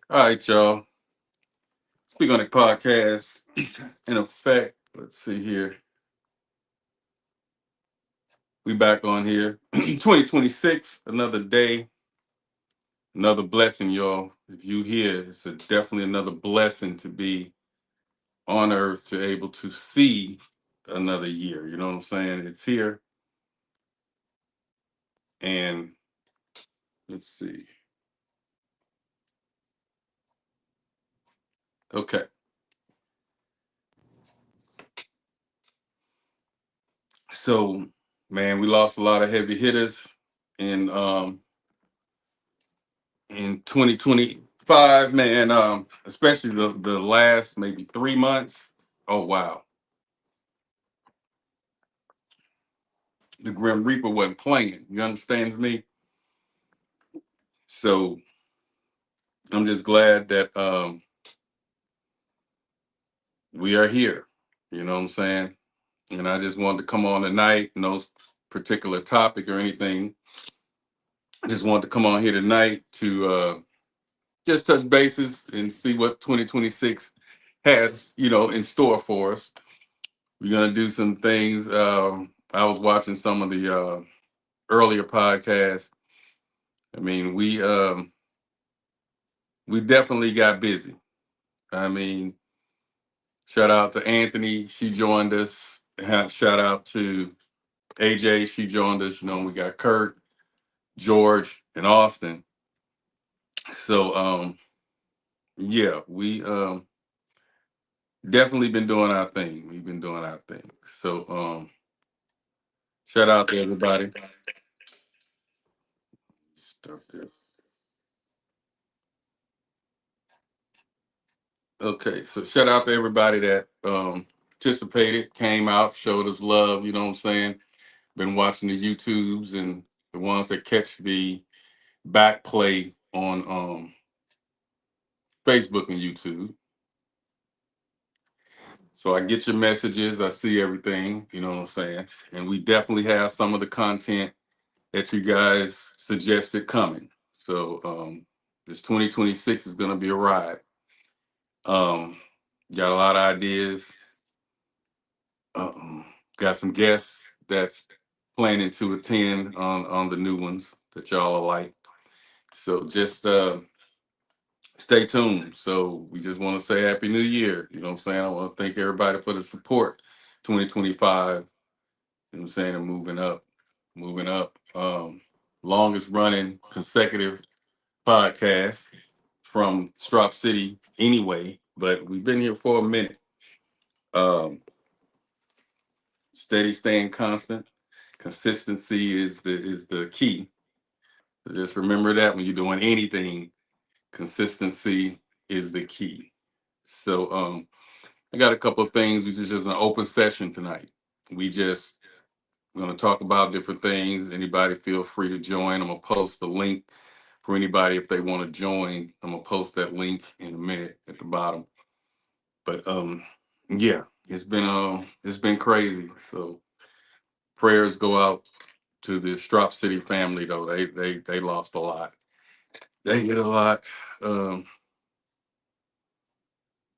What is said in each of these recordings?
All right, y'all. Speak on the podcast. In effect, let's see here. We back on here. 2026, another day, another blessing, y'all. If you here, definitely another blessing to be on earth to able to see another year. You know what I'm saying? It's here. And let's see. Okay. So, man, we lost a lot of heavy hitters in um in 2025, man, especially the last maybe 3 months. Oh wow, the Grim Reaper wasn't playing. You understand me? So I'm just glad that we are here. You know what I'm saying? And I just wanted to come on tonight, no particular topic or anything. I just wanted to come on here tonight to just touch bases and see what 2026 has, in store for us. We're gonna do some things. I was watching some of the earlier podcasts. I mean, we definitely got busy. I mean, shout out to Anthony, she joined us. Shout out to AJ, she joined us. We got Kurt, George, and Austin. So yeah, we definitely been doing our thing. We've been doing our thing. So shout out to everybody. Stuff there. Okay, so shout out to everybody that participated, came out, showed us love. You know what I'm saying? Been watching the YouTubes and the ones that catch the back play on Facebook and YouTube. So I get your messages, I see everything. You know what I'm saying? And we definitely have some of the content that you guys suggested coming. So this 2026 is going to be a ride. Um, got a lot of ideas. Uh, got some guests that's planning to attend on the new ones that y'all are like. So just stay tuned. So we just want to say Happy New Year. You know what I'm saying? I want to thank everybody for the support. 2025. You know what I'm saying? And moving up. Longest running consecutive podcast from Strop City anyway, but we've been here for a minute. Um, Steady, staying constant. Consistency is the key. So just remember that when you're doing anything, consistency is the key. So I got a couple of things, which is just an open session tonight. We just going to talk about different things. Anybody feel free to join. I'm gonna post the link for anybody if they want to join. I'm gonna post that link in a minute at the bottom. But yeah, it's been crazy. So prayers go out to the Strop City family though. They lost a lot. They get a lot. Um,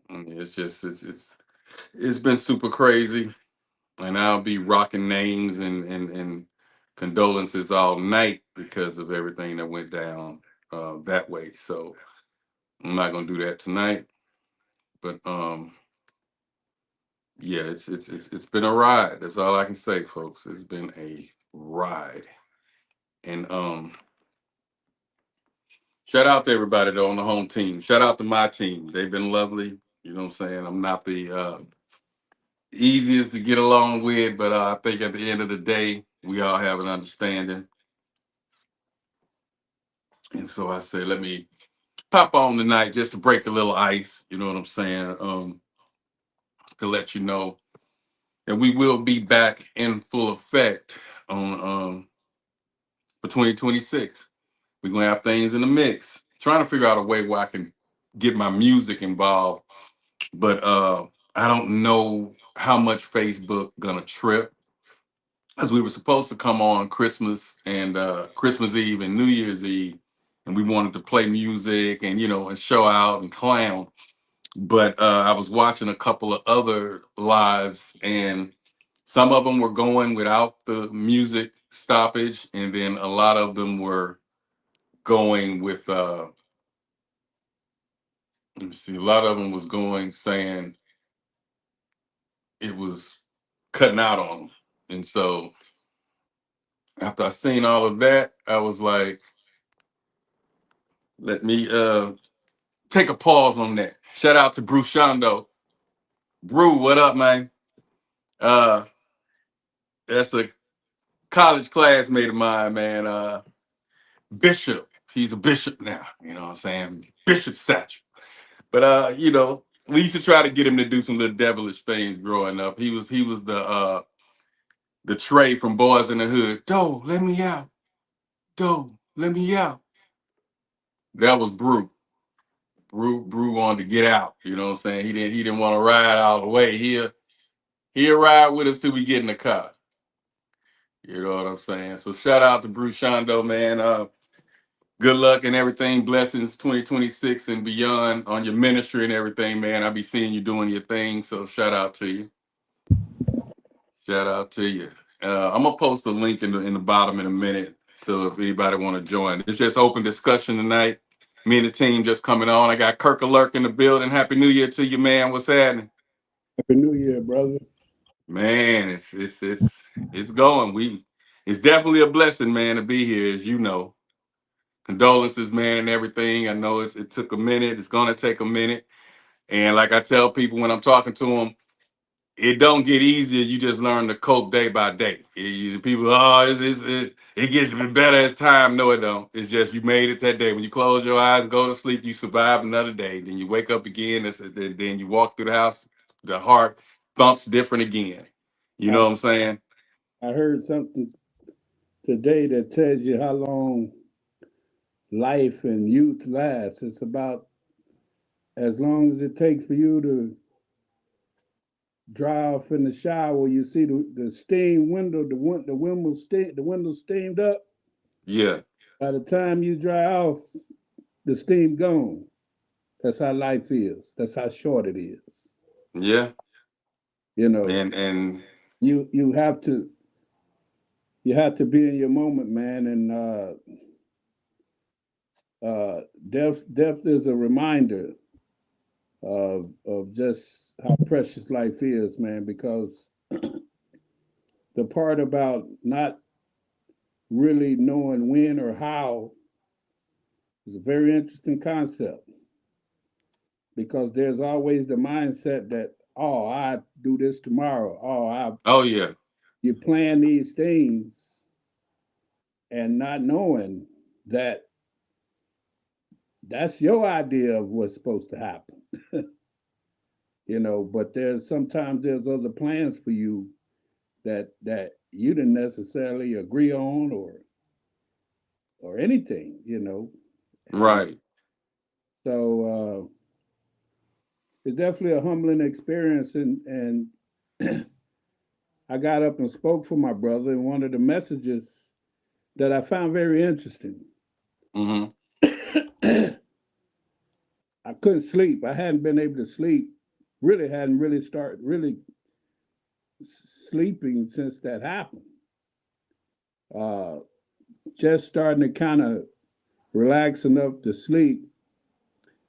it's just it's been super crazy, and I'll be rocking names and condolences all night because of everything that went down that way. So I'm not gonna do that tonight. But yeah, it's been a ride. That's all I can say, folks. It's been a ride. And shout out to everybody though on the home team. Shout out to my team. They've been lovely. You know what I'm saying? I'm not the easiest to get along with, but I think at the end of the day, we all have an understanding. And so I say, let me pop on tonight just to break a little ice. You know what I'm saying? To let you know. And we will be back in full effect on for 2026. We're gonna have things in the mix. Trying to figure out a way where I can get my music involved, but I don't know how much Facebook gonna trip. As we were supposed to come on Christmas and Christmas Eve and New Year's Eve, and we wanted to play music and and show out and clown. But I was watching a couple of other lives, and some of them were going without the music stoppage, and then a lot of them were going with. Let me see. A lot of them was going saying it was cutting out on them, and so after I seen all of that, I was like, let me take a pause on that. Shout out to Bruce Shondo. Brew, what up, man? Uh that's a college classmate of mine, man. Bishop. He's a bishop now, you know what I'm saying? Bishop Satchel. But we used to try to get him to do some little devilish things growing up. He was the Trey from Boys in the Hood. Doe, let me out. Doe, let me out. That was Brew. Brew wanted to get out. You know what I'm saying? He didn't want to ride all the way. He'll ride with us till we get in the car. You know what I'm saying? So shout out to Bruce Shondo, man. Good luck and everything. Blessings 2026 and beyond on your ministry and everything, man. I'll be seeing you doing your thing. So shout out to you. Shout out to you. I'm gonna post a link in the bottom in a minute. So if anybody want to join, it's just open discussion tonight. Me and the team just coming on. I got Kirk Alert in the building. Happy New Year to you, man. What's happening? Happy New Year, brother. Man, it's going. It's definitely a blessing, man, to be here, as you know. Condolences, man, and everything. I know it took a minute. It's gonna take a minute. And like I tell people when I'm talking to them, it don't get easier. You just learn to cope day by day. People, it gets better as time. No, it don't. It's just you made it that day. When you close your eyes, go to sleep, you survive another day. Then you wake up again. Then you walk through the house. The heart thumps different again. You I, know what I'm saying? I heard something today that tells you how long life and youth lasts. It's about as long as it takes for you to dry off in the shower. You see the steam window, the window steamed up. Yeah, By the time you dry off, the steam gone. That's how life is. That's how short it is. yeah, You know, and you you have to you have to be in your moment, man, and death is a reminder of just how precious life is, man. Because the part about not really knowing when or how is a very interesting concept. Because there's always the mindset that, oh, I do this tomorrow. oh yeah, You plan these things and not knowing that that's your idea of what's supposed to happen. But there's other plans for you that you didn't necessarily agree on or anything. And right. so it's definitely a humbling experience, and I got up and spoke for my brother, and one of the messages that I found very interesting. Mm-hmm. I couldn't sleep. I hadn't been able to sleep. Really hadn't really started really sleeping since that happened. Uh, just starting to kind of relax enough to sleep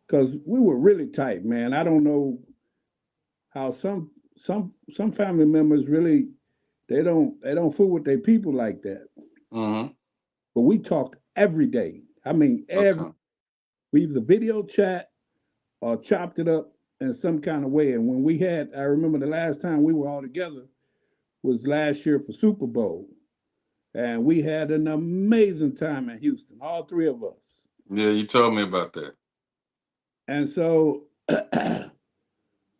because we were really tight, man. I don't know how some family members really they don't fool with their people like that. Mm-hmm. But we talked every day. I mean, Okay. we either video chat or chopped it up in some kind of way. And when I remember the last time we were all together was last year for Super Bowl, and we had an amazing time in Houston, all three of us. Yeah, you told me about that. And so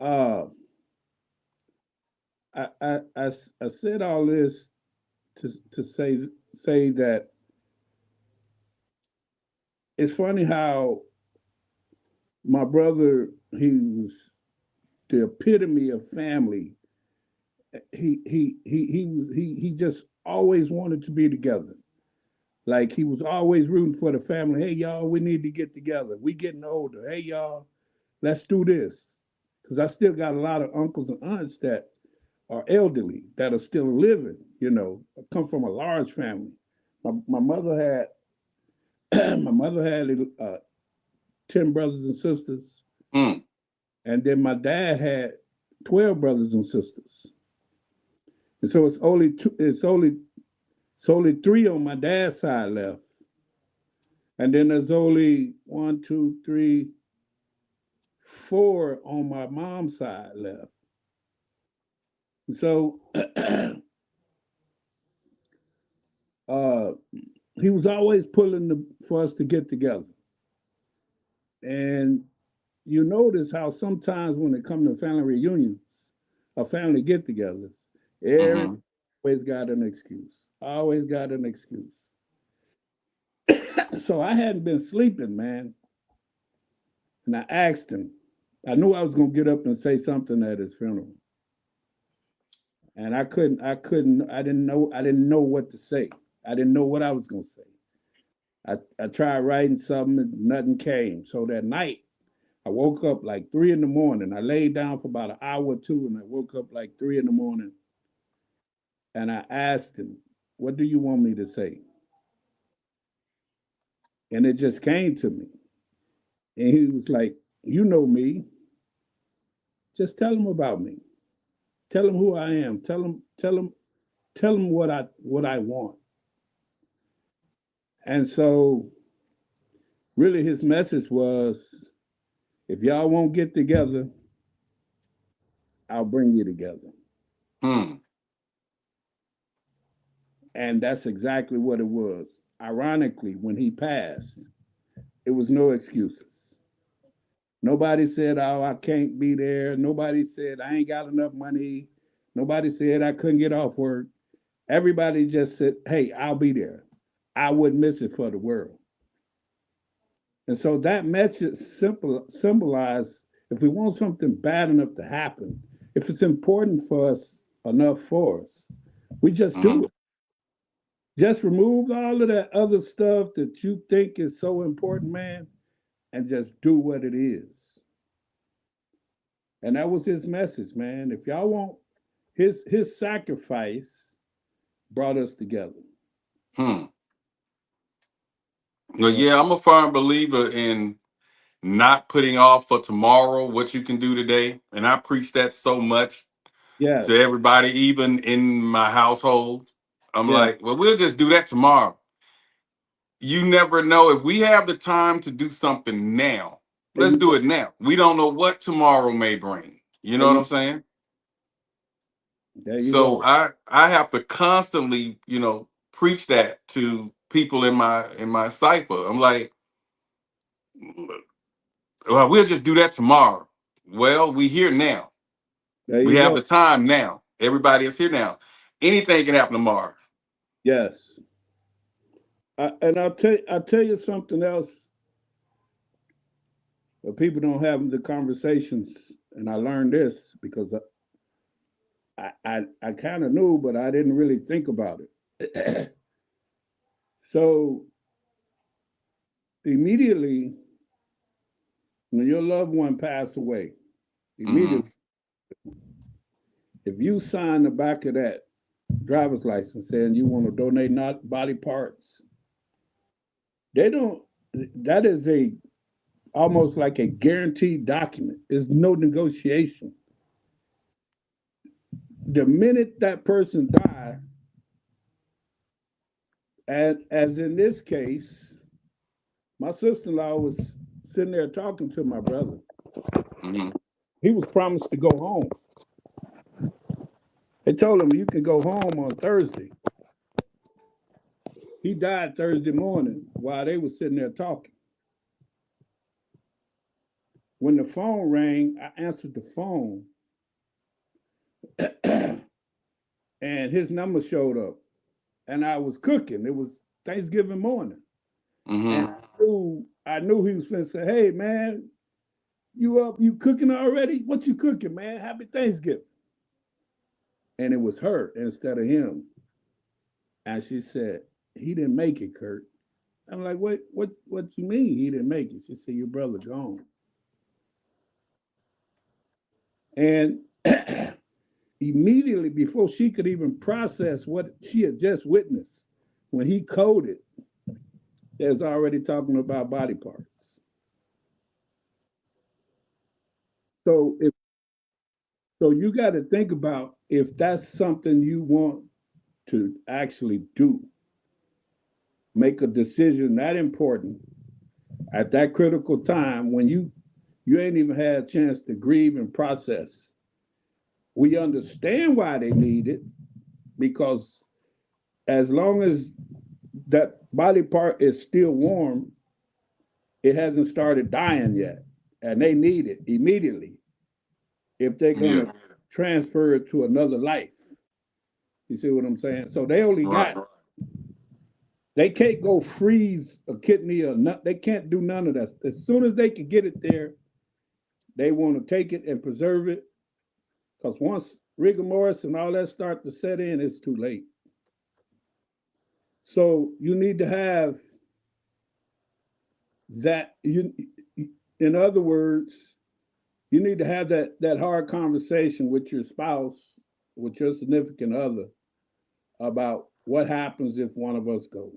uh, I said all this to say that it's funny how my brother, he was the epitome of family. He just always wanted to be together. Like he was always rooting for the family. Hey y'all, we need to get together. We getting older. Hey y'all, let's do this. Because I still got a lot of uncles and aunts that are elderly that are still living. I come from a large family. My mother had my mother had 10 brothers and sisters, Mm. and then my dad had 12 brothers and sisters. And so it's only three on my dad's side left. And then there's only one, two, three, four on my mom's side left. So uh, he was always for us to get together. And you notice how sometimes when it comes to family reunions or family get-togethers, everybody Mm-hmm. always got an excuse. Always got an excuse. So I hadn't been sleeping, man. And I asked him. I knew I was gonna get up and say something at his funeral. And I didn't know what to say. I didn't know what I was gonna say. I tried writing something and nothing came. So that night I woke up like 3 in the morning. I laid down for about an hour or two and I woke up like 3 in the morning and I asked him, what do you want me to say? And it just came to me. And he was like, you know me. Just tell him about me. Tell him who I am. Tell him what I want. And so really his message was, if y'all won't get together, I'll bring you together. Mm. And that's exactly what it was. Ironically, when he passed, it was no excuses. Nobody said, oh, I can't be there. Nobody said, I ain't got enough money. Nobody said, I couldn't get off work. Everybody just said, hey, I'll be there. I wouldn't miss it for the world. And so that message symbolized, if we want something bad enough to happen, if it's important for us enough for us, we just do Mm-hmm. it. Just remove all of that other stuff that you think is so important, man, and just do what it is. And that was his message, man. If y'all want his sacrifice brought us together. Hmm. Well, yeah, I'm a firm believer in not putting off for tomorrow what you can do today. And I preach that so much to Yes. everybody, even in my household. I'm Yeah. like, well, we'll just do that tomorrow. You never know if we have the time to do something now. There Let's you do go. it now. We don't know what tomorrow may bring. You There know what you, I'm saying? there you So go. I have to constantly, preach that to people in my cipher. I'm like, well, we'll just do that tomorrow. Well, we here now. There We you have go. the time now. Everybody is here now. Anything can happen tomorrow. Yes. And I'll tell you something else that people don't have the conversations. And I learned this because I kind of knew, but I didn't really think about it. So immediately when your loved one passed away, immediately, Hmm. if you sign the back of that driver's license saying you want to donate not body parts, they don't. That is a almost like a guaranteed document. There's no negotiation. The minute that person died, and as in this case, my sister-in-law was sitting there talking to my brother. Hmm. He was promised to go home. They told him you can go home on Thursday. He died Thursday morning while they were sitting there talking. When the phone rang, I answered the phone and his number showed up. And I was cooking. It was Thanksgiving morning. And Hmm. I knew he was going to say, hey man, you up, you cooking already? What you cooking, man? Happy Thanksgiving. And it was her instead of him. And she said, he didn't make it, Kurt. I'm like, what you mean he didn't make it? She said, your brother gone. And immediately before she could even process what she had just witnessed, when he coded, there's already talking about body parts. So you got to think about if that's something you want to actually do, make a decision that important at that critical time when you ain't even had a chance to grieve and process. We understand why they need it, because as long as that body part is still warm, it hasn't started dying yet, and they need it immediately if they're going to transfer it to another life. You see what I'm saying? So they only got, they can't go freeze a kidney or not. They can't do none of that. As soon as they can get it there, they want to take it and preserve it, because once rigor mortis and all that start to set in, it's too late. So you need to have that. In other words, you need to have that hard conversation with your spouse, with your significant other, about what happens if one of us go.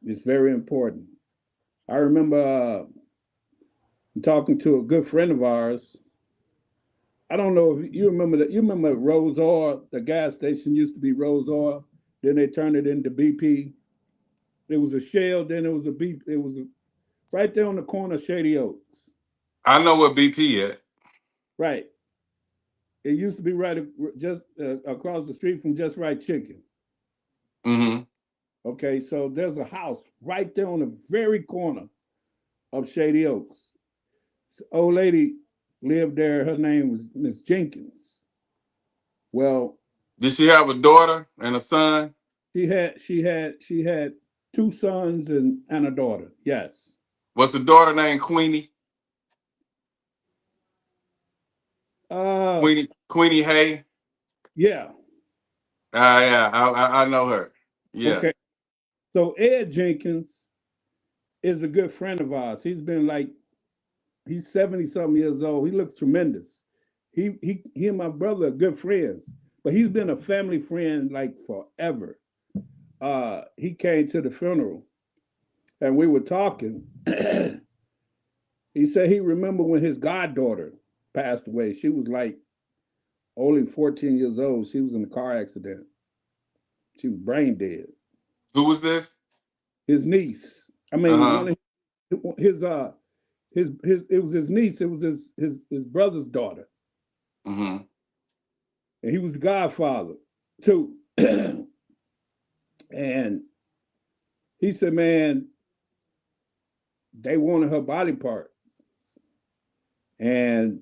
It's very important. I remember talking to a good friend of ours. I don't know if you remember that. You remember Rose Oil? The gas station used to be Rose Oil. Then they turned it into BP. It was a Shell. Then it was a BP. It was right there on the corner of Shady Oaks. I know what BP at. Right. It used to be right just across the street from Just Right Chicken. Mm-hmm. Okay, so there's a house right there on the very corner of Shady Oaks. This old lady lived there. Her name was Miss Jenkins. Well, did she have a daughter and a son? She had 2 sons and a daughter. Yes. What's the daughter named Queenie? Queenie Hay. Yeah. Yeah, I know her. Yeah. Okay. So Ed Jenkins is a good friend of ours. He's 70-something years old. He looks tremendous. He and my brother are good friends, but he's been a family friend like forever. He came to the funeral and we were talking. He said he remembered when his goddaughter passed away. She was like only 14 years old. She was in a car accident. She was brain dead. Who was this? His niece. I mean, one of his it was his niece. It was his brother's daughter. Mm-hmm. And he was the godfather too. And he said, man, they wanted her body parts. And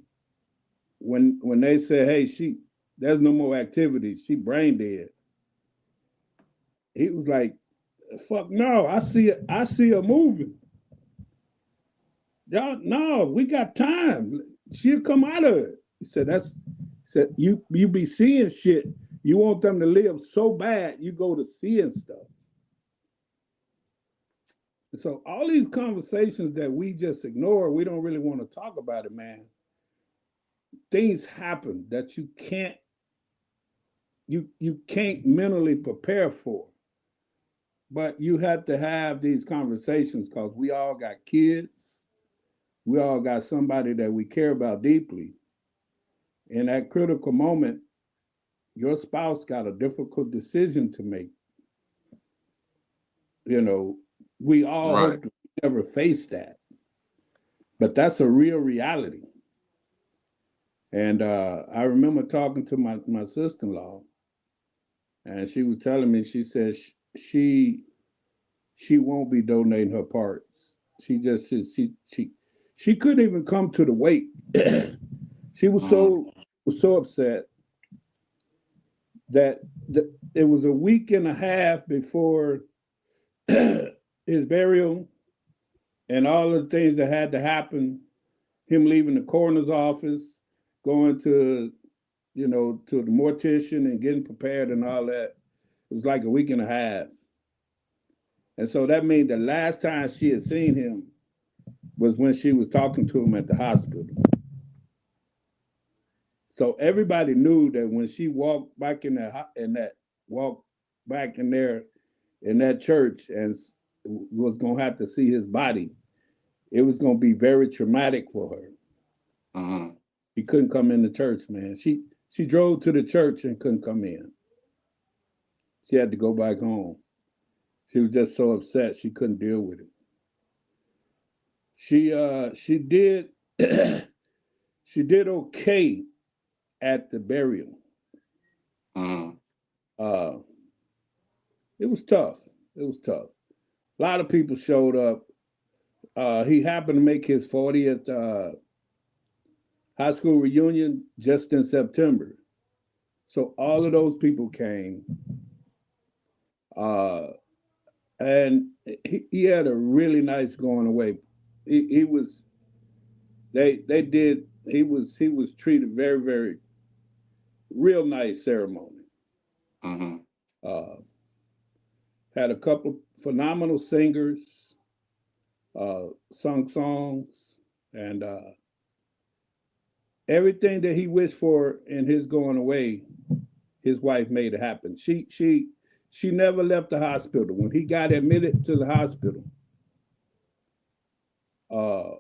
when they said, hey, there's no more activities, she brain dead. He was like, fuck no, I see her moving. Y'all, no, we got time. She'll come out of it. He said, you be seeing shit. You want them to live so bad, you go to seeing stuff. And so all these conversations that we just ignore, we don't really want to talk about it, man. Things happen that you can't mentally prepare for. But you have to have these conversations because we all got kids. We all got somebody that we care about deeply. In that critical moment, your spouse got a difficult decision to make. You know, we all hope to never face that. But that's a real reality. And I remember talking to my sister-in-law, and she was telling me, she said she won't be donating her parts. She just she couldn't even come to the wake. She was so upset that it was a week and a half before his burial and all of the things that had to happen, him leaving the coroner's office, going to the mortician and getting prepared and all that. It was like a week and a half. And so that means the last time she had seen him was when she was talking to him at the hospital. So everybody knew that when she walked back walked back in there in that church and was gonna have to see his body, it was gonna be very traumatic for her. Mm-hmm. She couldn't come in the church, man. She drove to the church and couldn't come in. She had to go back home. She was just so upset she couldn't deal with it. She did she did okay at the burial. Mm-hmm. Uh, it was tough. It was tough. A lot of people showed up. He happened to make his 40th high school reunion just in September. So all of those people came. Uh, and he had a really nice going away. He was they did he was treated very, very real nice ceremony. Mm-hmm. Uh, had a couple phenomenal singers, sung songs, and everything that he wished for in his going away, his wife made it happen. She never left the hospital. When he got admitted to the hospital, uh,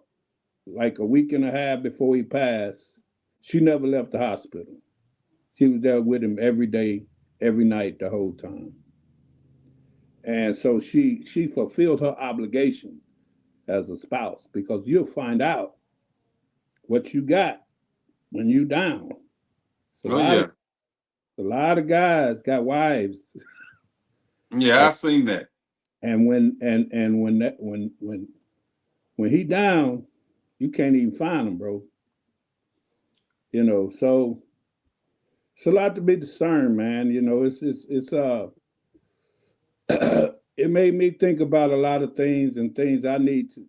like a week and a half before he passed, she never left the hospital. She was there with him every day, every night, the whole time. And so she fulfilled her obligation as a spouse because you'll find out what you got when you down. It's Oh yeah. a lot of guys got wives, Yeah, and I've seen that. when that when he down, you can't even find him, bro. So it's a lot to be discerned, man. It's it made me think about a lot of things and things I need to,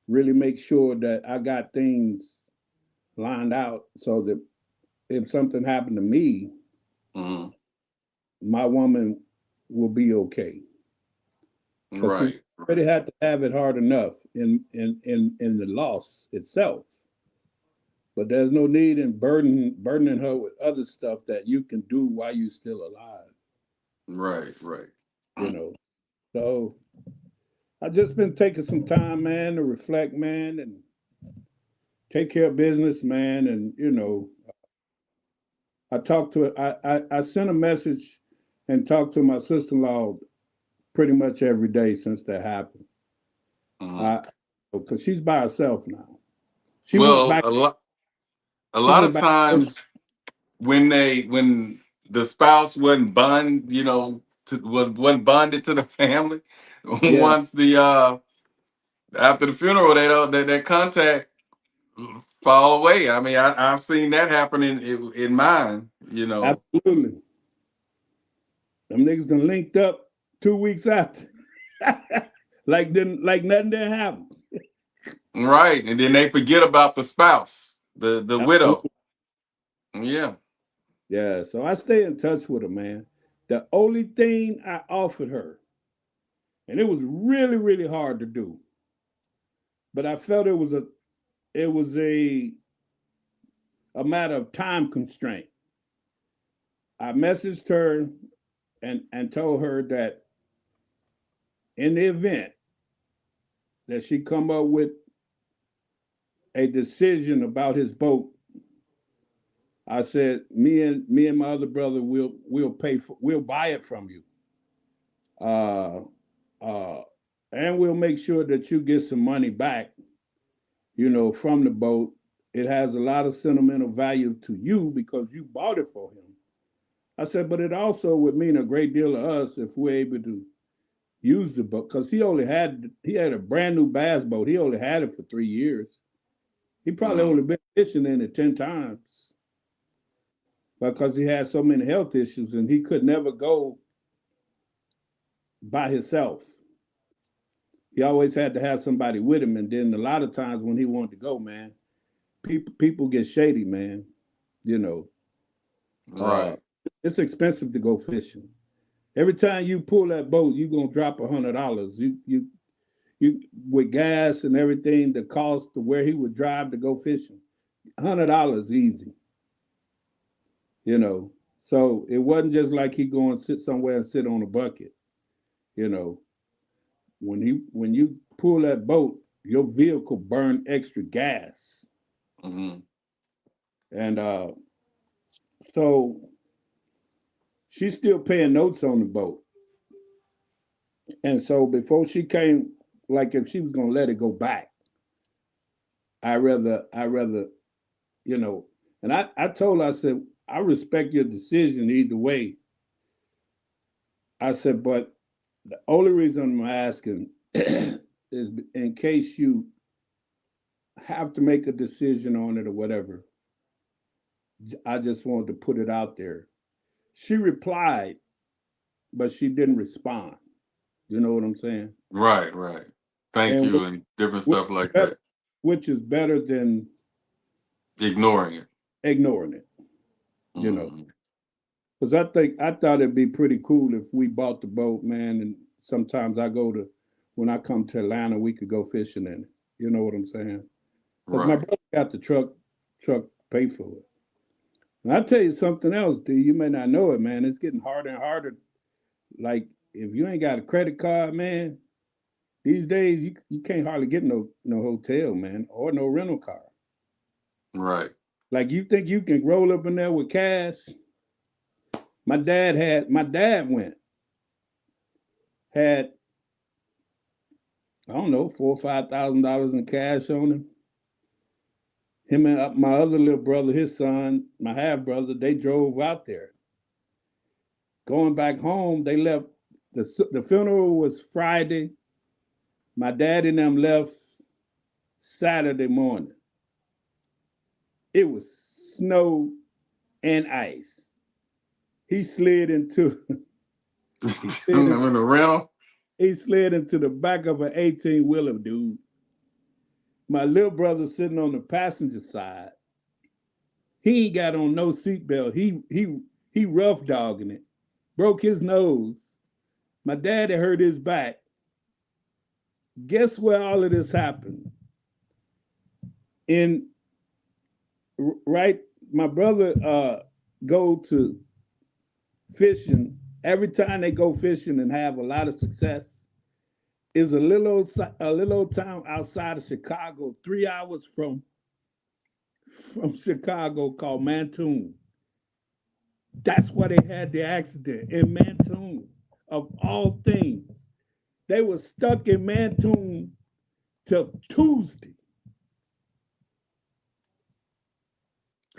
really make sure that I got things lined out so that if something happened to me, Mm-hmm. my woman will be okay. Because she Right. Right. already had to have it hard enough in the loss itself. But there's no need in burdening her with other stuff that you can do while you're still alive, Right. Right. you know. So I just been taking some time, man, to reflect, man, and take care of business, man. And I sent a message and talked to my sister-in-law pretty much every day since that happened. Mm-hmm. I Because she's by herself now. She went Well, back. a She lot went of back. times when the spouse wasn't bond, wasn't bonded to the family, Yeah, once the after the funeral, they don't that contact fall away. I mean, I've seen that happen in mine. absolutely. Them niggas done linked up 2 weeks after, like nothing didn't happen. Right, and then they forget about the spouse, the widow. Absolutely. Yeah. Yeah, so I stay in touch with her, man. The only thing I offered her, and it was really, really hard to do, but I felt it was a matter of time constraint. I messaged her and told her that in the event that she come up with a decision about his boat, I said me and my other brother we'll buy it from you. Uh uh and we'll make sure that you get some money back, from the boat. It has a lot of sentimental value to you because you bought it for him. I said, but it also would mean a great deal to us if we're able to use the boat because he had a brand new bass boat. He only had it for 3 years. He probably Mm, only been fishing in it 10 times because he had so many health issues and he could never go by himself. He always had to have somebody with him. And then a lot of times when he wanted to go, man, people get shady, man. You know, uh, right. it's expensive to go fishing. Every time you pull that boat, you're gonna drop $100. You with gas and everything, the cost to where he would drive to go fishing, $100 easy. You know, so it wasn't just like he going to sit somewhere and sit on a bucket. You know, when you pull that boat, your vehicle burn extra gas, Mm-hmm. and so she's still paying notes on the boat. And so before she came, like if she was gonna let it go back, I rather, you know, and I told her, I said, I respect your decision either way. I said, but the only reason I'm asking is in case you have to make a decision on it or whatever. I just wanted to put it out there. She replied, but she didn't respond. You know what I'm saying? Right, right. Thank And you, and different which stuff is like better, that. which is better than Ignoring it. ignoring it. You know, Hmm. because I thought it'd be pretty cool if we bought the boat, man. And sometimes I go to when I come to Atlanta, we could go fishing in it. You know what I'm saying? Because my Right. brother got the truck pay for it. And I tell you something else, D. You may not know it, man. It's getting harder and harder. Like if you ain't got a credit card, man, these days you can't hardly get no hotel, man, or no rental car. Right. Like you think you can roll up in there with cash? My dad went had I don't know $4,000 or $5,000 in cash on him. Him and my other little brother, his son, my half brother, they drove out there. Going back home, they left. The funeral was Friday. My dad and them left Saturday morning. It was snow and ice. He slid into he slid I'm into, in the realm. he slid into the back of an 18 wheeler, dude. My little brother sitting on the passenger side. He ain't got on no seatbelt. He rough dogging it. Broke his nose. My daddy hurt his back. Guess where all of this happened? In right, my brother go to fishing. Every time they go fishing and have a lot of success, is a little old town outside of Chicago, 3 hours from Chicago called Mantoon. That's why they had the accident in Mantoon, of all things. They were stuck in Mantoon till Tuesday,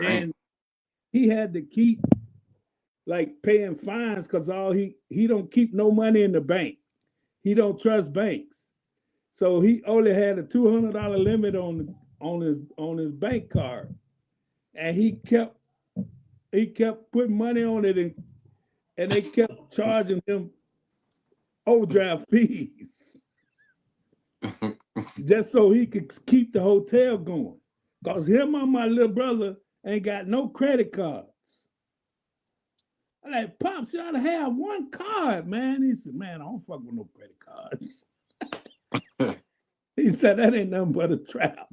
Dang. and he had to keep like paying fines because all he don't keep no money in the bank. He don't trust banks, so he only had a $200 limit on his bank card, and he kept putting money on it, and they kept charging him overdraft fees just so he could keep the hotel going. Cause him and my little brother ain't got no credit cards. I'm like, Pops, you ought to have one card, man. He said, man, I don't fuck with no credit cards. He said, that ain't nothing but a trap.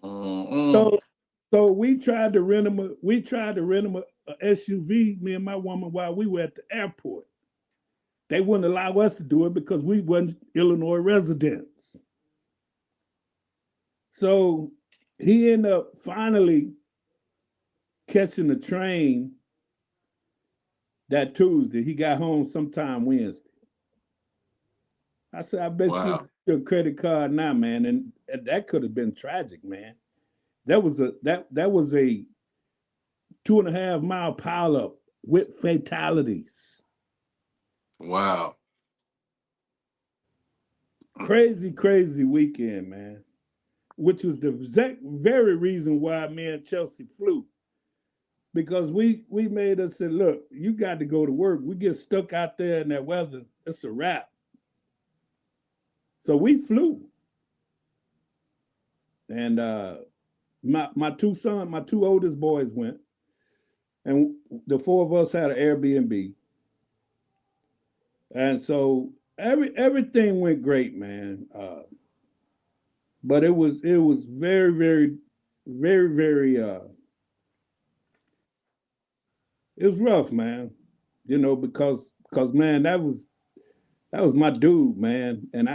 Mm-mm. So so we tried to rent him a SUV, me and my woman, while we were at the airport. They wouldn't allow us to do it because we wasn't Illinois residents. So he ended up finally catching the train that Tuesday. He got home sometime Wednesday. I said, I bet you Wow. your credit card now, man. And that could have been tragic, man. That was a 2.5 mile pileup with fatalities. Wow. Crazy, crazy weekend, man. Which was the exact very reason why me and Chelsea flew. Because we made us say, look, you got to go to work. We get stuck out there in that weather. It's a wrap. So we flew. And my two oldest boys went. and the four of us had an Airbnb, and so everything went great, man. But it was very very it was rough, man. Because man, that was my dude, man, and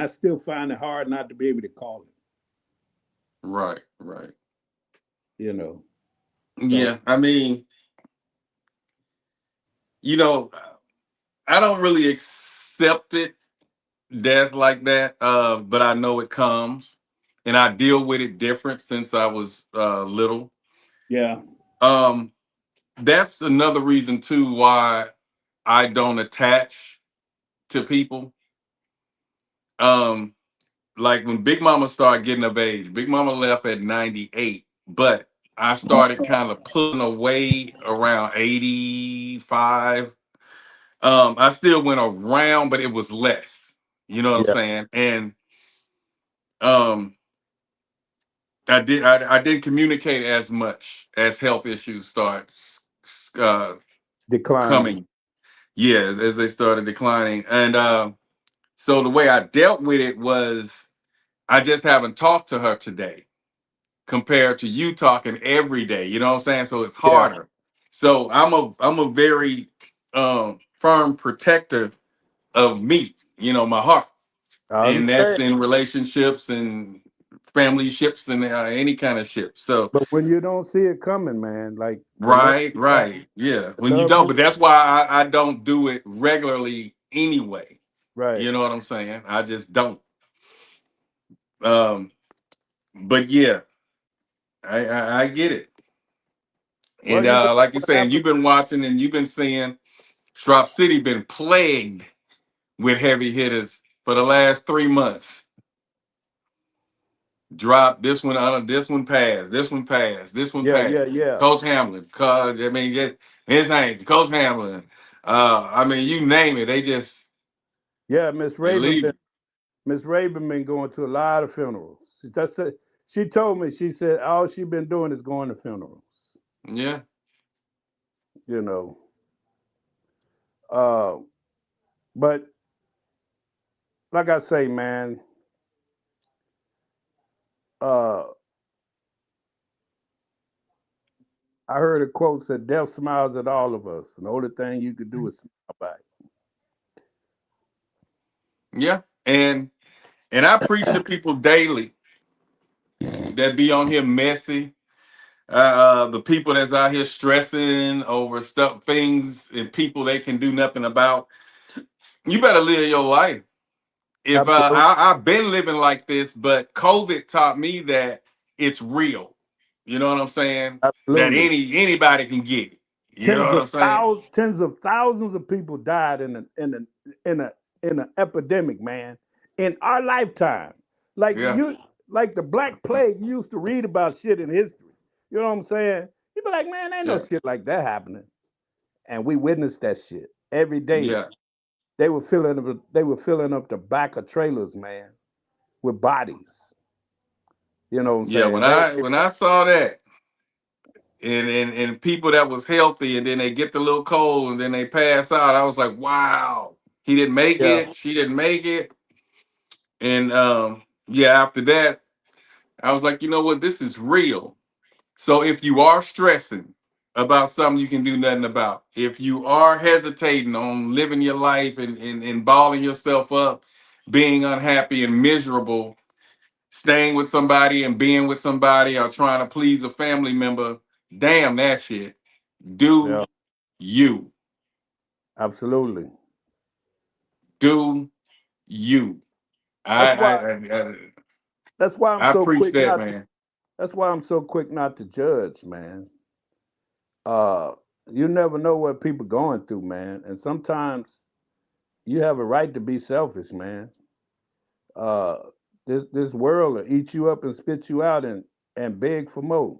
I still find it hard not to be able to call it, Right, right. you know. So Yeah, I mean, you know, I don't really accept it, death like that, but I know it comes, and I deal with it different since I was little. yeah, Um, that's another reason too why I don't attach to people. Um, like when Big Mama started getting of age, Big Mama left at 98, but I started kind of pulling away around 85. I still went around, but it was less. You know what I'm yeah. saying? And um, I didn't communicate as much as health issues start uh, Declining. coming. Yeah, as they started declining, and so the way I dealt with it was I just haven't talked to her today compared to you talking every day. You know what I'm saying? So it's Yeah, harder. So I'm a very firm protector of me. You know, my heart, I and that's understand. in relationships and family ships and any kind of ship. So But when you don't see it coming, man, like right, right, yeah. the When you love don't, moves, but that's why I don't do it regularly anyway. right? You know what I'm saying? I just don't. Um, but yeah, I get it. Well, And you know like you're what saying, happened? you've been watching and you've been seeing Strop City been plagued with heavy hitters for the last 3 months. Drop this one, this one passed, this one passed, this one Yeah, passed. yeah, yeah, Coach Hamlin, cause I mean, just his name, Coach Hamlin. I mean, you name it, yeah. they leave. Miss Raven been going to a lot of funerals. She told me. She said all she been doing is going to funerals. Yeah, You know, uh, but like I say, man, uh, I heard a quote said, "Death smiles at all of us, and the only thing you could do is smile back." yeah, and I preach to people daily that be on here messy. The people that's out here stressing over stuff, things, and people they can do nothing about. You better live your life. If Absolutely, I've been living like this, but COVID taught me that it's real. You know what I'm saying? That absolutely. anybody can get it. You know what I'm saying? Tens of thousands of people died in an epidemic, man, in our lifetime. Like Yeah, like the Black Plague. You used to read about shit in history. You know what I'm saying? You be like, man, ain't no yeah, shit like that happening, and we witnessed that shit every day. yeah, They were filling up the back of trailers, man, with bodies. You know what I'm yeah. saying? When I saw that, and people that was healthy, and then they get the little cold, and then they pass out, I was like, wow, he didn't make Yeah, it, she didn't make it, and yeah, after that, I was like, you know what, this is real. So if you are stressing about something you can do nothing about, if you are hesitating on living your life and balling yourself up, being unhappy and miserable, staying with somebody and being with somebody or trying to please a family member, damn that shit. Do yeah, you. absolutely. Do you. I That's I why. I, I, That's why I'm I so preach quick that, not to. man. That's why I'm so quick not to judge, man. Uh, you never know what people going through, man, and sometimes you have a right to be selfish, man. Uh, this world will eat you up and spit you out and beg for more.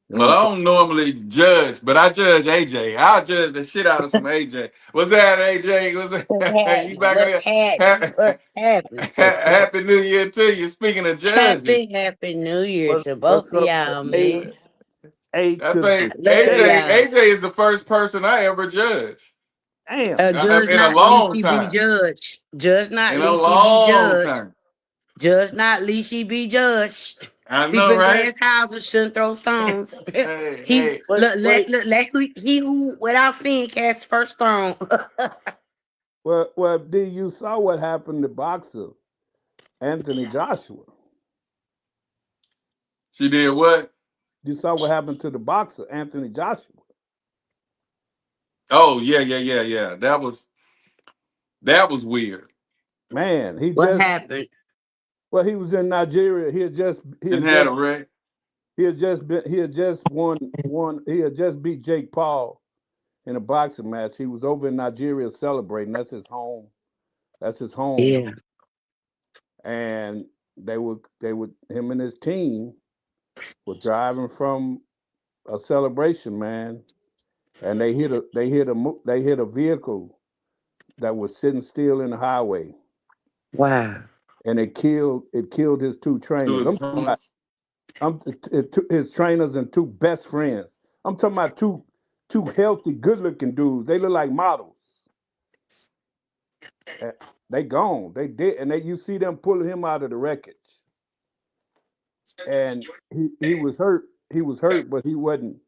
You know Well, what I I'm saying? don't normally judge, but I judge AJ. I'll judge the shit out of some AJ. What's that, AJ? What's What's that? You happening? back on What's here? happening? What's happening? Happy New Year to you. Speaking of judging, Happy New Year What, to both what's of up, y'all, Ace? man. A I to think the Love AJ y'all. AJ is the first person I ever judged damn. Judge in a not, long least she be time. judged. Judge not, In a least she be long judged. time. Judge not, least she be judged. I People know, in right? glass houses shouldn't throw stones. Hey, He hey. let he who without sin cast first stone. Well, D, you saw what happened to boxer Anthony Joshua. She did what? You saw what happened to the boxer Anthony Joshua. Oh, yeah. That was weird. Man, What happened? well, he was in Nigeria. He had just And had a wreck. he had just beat Jake Paul in a boxing match. He was over in Nigeria celebrating. That's his home. That's his home. Yeah. And they would him and his team were driving from a celebration, man, and they hit a vehicle that was sitting still in the highway, Wow. and it killed his two trainers. I'm talking about his trainers and two best friends. I'm talking about two healthy, good-looking dudes. They look like models. They gone. They did, and you see them pulling him out of the wreckage. And he was hurt. He was hurt, but he wasn't.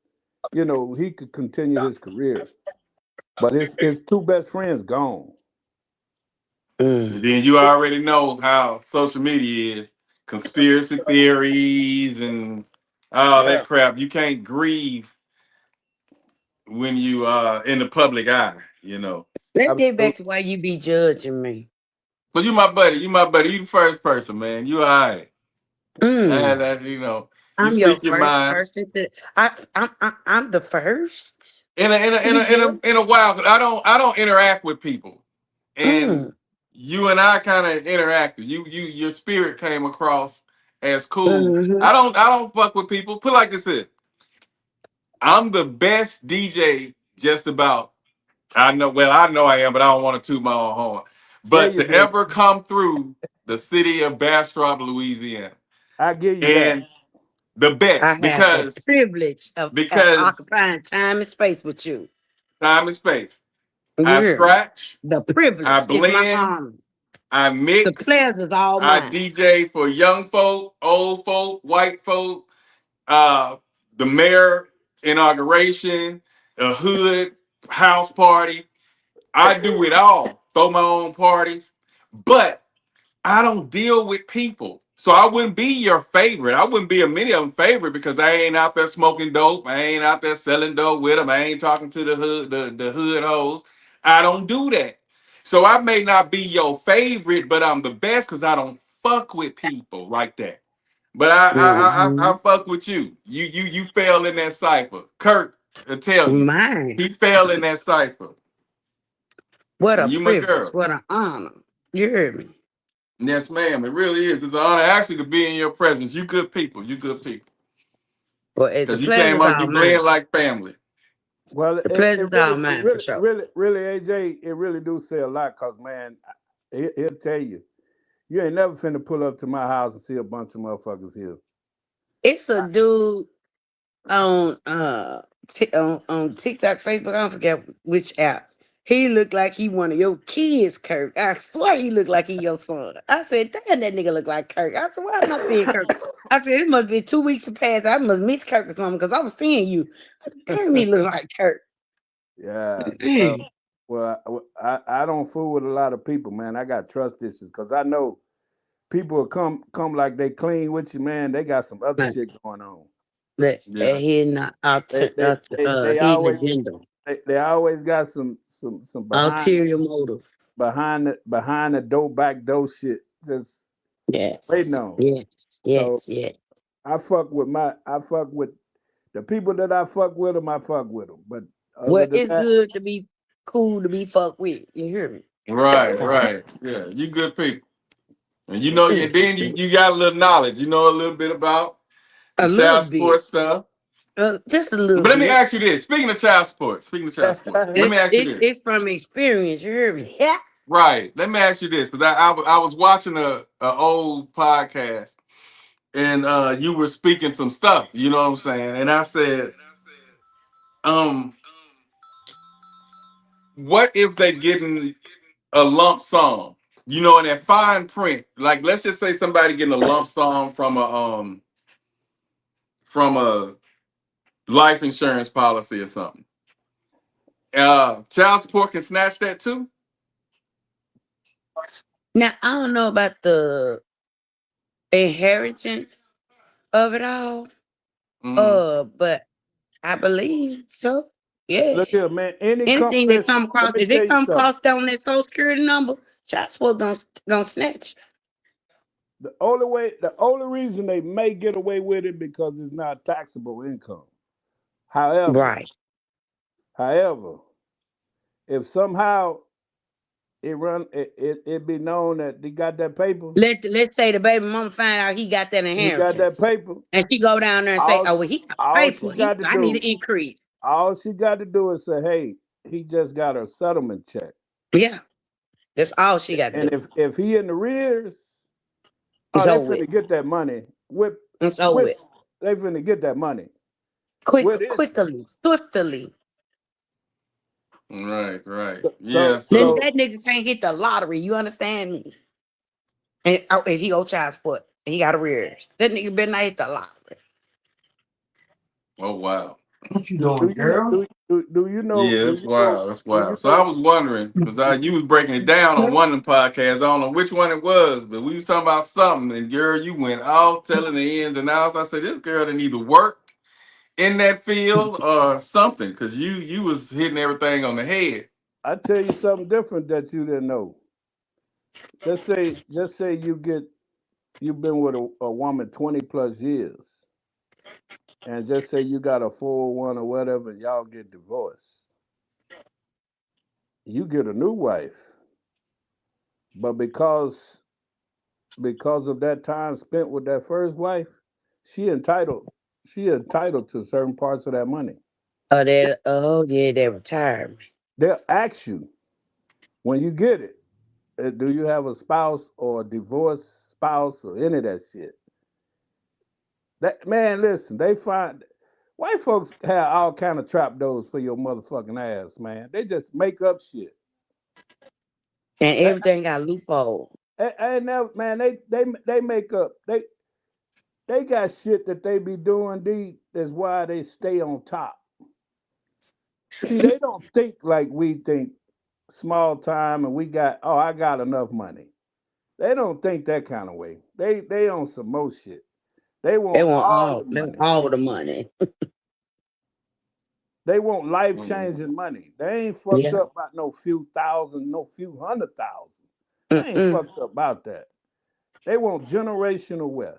You know, he could continue his career. But his two best friends gone. And then you already know how social media is. Conspiracy theories and all that crap. You can't grieve when you in the public eye, you know. Let's get back to why you be judging me. But you my buddy. You the first person, man. You all right. And that, you know, you I'm your speak your first mind. person to. I'm the first. In a while, I don't interact with people, and you and I kind of interacted. Your spirit came across as cool. I don't fuck with people. Put it like this: I'm the best DJ, just about. I know I am, but I don't want to toot my own horn. But to ever come through the city of Bastrop, Louisiana, I give you and that. the best I have because the privilege of occupying time and space with you. Time and space. You I hear me? scratch. The privilege I is my blend. honor. I mix. The pleasure's all I mine. DJ for young folk, old folk, white folk, the mayor inauguration, a hood house party. I do it all. Throw my own parties. But I don't deal with people. So I wouldn't be your favorite. I wouldn't be a many of them favorite because I ain't out there smoking dope. I ain't out there selling dope with them. I ain't talking to the hood, the hood hoes. I don't do that. So I may not be your favorite, but I'm the best because I don't fuck with people like that. But I fuck with you. You fell in that cipher. Kurt will tell you. Mine. He fell in that cipher. What And a you my privilege. girl. What an honor. You heard me. Yes, ma'am. It really is. It's an honor actually to be in your presence. You good people. You good people. Well, the Because you came pleasure's up, all you mine. blend like family. Well, The pleasure's all mine for sure. Really, AJ, it really do say a lot. Cause man, he'll tell you, you ain't never finna pull up to my house and see a bunch of motherfuckers here. It's a dude on on TikTok, Facebook. I don't forget which app. He looked like he one of your kids, Kirk. I swear he looked like he your son. I said, damn, that nigga look like Kirk. I said, why am I not seeing Kirk? I said, it must be 2 weeks to pass. I must miss Kirk or something because I was seeing you. I said, damn, he look like Kirk. Yeah. Well, I don't fool with a lot of people, man. I got trust issues because I know people will come like they clean with you, man. They got some other shit going on. They always got some ulterior motive behind the back door shit. Just waiting on. Yes. I fuck with the people that I fuck with them. I fuck with them, but it's good to be cool to be fucked with. You hear me? Right. Yeah, you good people. And you know, then you got a little knowledge. You know a little bit about the child support stuff. Just a little bit. But let me bit. ask you this. Speaking of child support, let me ask you this. It's from experience. You hear me? Yeah. Right. Let me ask you this, because I was watching a old podcast, and you were speaking some stuff, you know what I'm saying? And I said, what if they getting a lump sum? You know, in that fine print, like let's just say somebody getting a lump sum from a life insurance policy or something. Child support can snatch that too. Now I don't know about the inheritance of it all. But I believe so. Yeah. Look here, man. Anything that come across, let me if they tell you come something. across on that social security number, child support gonna snatch. The only reason they may get away with it because it's not taxable income. However, if somehow it be known that they got that paper, Let's say the baby mama find out he got that he got that inheritance, paper, and she go down there and say, "Oh, well, he got all paper. she got to I need do- an increase." all she got to do is say, "Hey, he just got a settlement check." Yeah, that's all she got to And do. if he in the rears, It's they over finna with. get that money. It's over with. They finna get that money. Quickly, swiftly. Right. So- Yeah. Then So that nigga can't hit the lottery. You understand me? And if he owe child support, and he got arrears. That nigga better not hit the lottery. oh wow. What you doing, girl? Do you know? Yeah, do that's you wild. know- That's do you wild. So know- I was wondering because you was breaking it down on one of them podcasts. I don't know which one it was, but we was talking about something. And girl, you went out telling the ins and outs. I said this girl didn't either worked in that field or something because you was hitting everything on the head. I tell you something different that you didn't know. Just say you've been with a woman 20 plus years, and just say you got a 401 or whatever, and y'all get divorced. You get a new wife, but because of that time spent with that first wife, she entitled to certain parts of that money. That retirement. They'll ask you when you get it, do you have a spouse or a divorced spouse or any of that shit? That man, listen, they find white folks have all kind of trap doors for your motherfucking ass, man. They just make up shit. And everything got loophole. I never, man. They make up. They got shit that they be doing. That's why they stay on top. See, they don't think like we think, small time, and I got enough money. They don't think that kind of way. They on some more shit. They want all the money. They want life changing money. They ain't fucked up about no few thousand, no few 100,000. They ain't fucked up about that. They want generational wealth.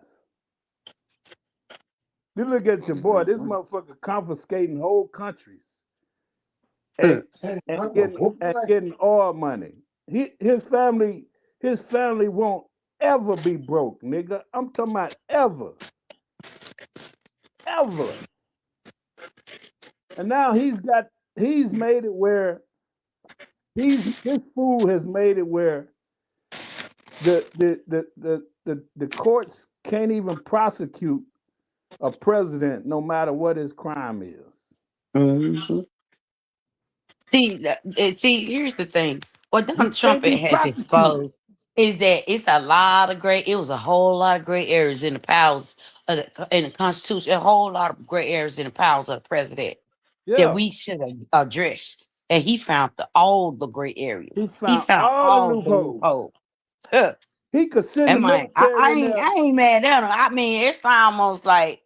You look at your boy, this motherfucker confiscating whole countries and getting oil money. His family won't ever be broke, nigga. I'm talking about ever. And now he's made it where his fool has made it where the courts can't even prosecute a president no matter what his crime is. Mm-hmm. See, here's the thing. What Donald Trump has exposed is that it was a whole lot of gray areas in the powers in the Constitution, a whole lot of gray areas in the powers of the president that we should have addressed. And he found all the gray areas. He found all the loopholes. He could send the military I ain't mad at him. I mean, it's almost like,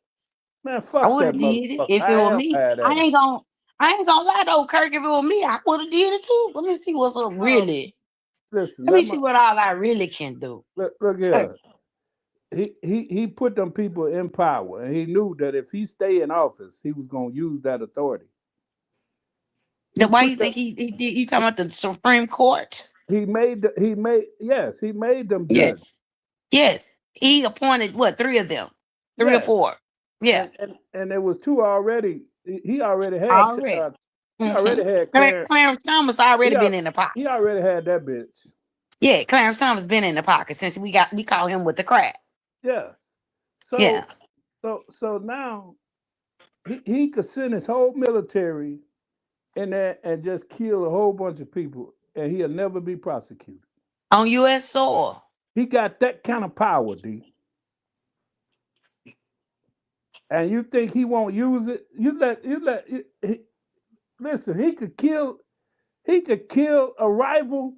man, fuck I would that have did it motherfucker. if it were me. I ain't gonna lie though, Kirk. If it were me, I would have did it too. Let me see what's up really. Listen, let me see what all I really can do. Look here. He put them people in power, and he knew that if he stay in office, he was gonna use that authority. Why you think he did? You talking about the Supreme Court? He made them judges. Yes. He appointed what, 3 of them? 3 or 4. Yeah. And there was 2 already. He already had Clarence Thomas already been in the pocket. He already had that bitch. Yeah, Clarence Thomas been in the pocket since we caught him with the crack. Yeah. Yeah. So now he could send his whole military in there and just kill a whole bunch of people, and he'll never be prosecuted. On U.S. soil. He got that kind of power, D. And you think he won't use it? Listen. He could kill a rival.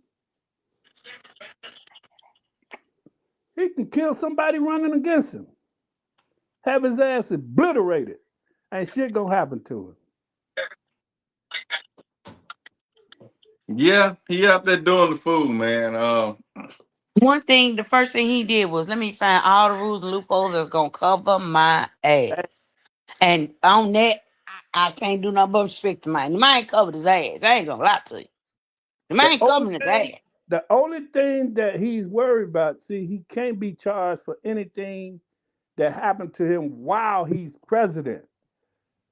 He can kill somebody running against him. Have his ass obliterated. Ain't shit gonna happen to him. Yeah, he out there doing the fool, man. One thing, the first thing he did was let me find all the rules and loopholes that's gonna cover my ass. And on that, I can't do nothing but respect the man. The man covered his ass. I ain't gonna lie to you. The man covering his ass. The only thing that he's worried about, see, he can't be charged for anything that happened to him while he's president.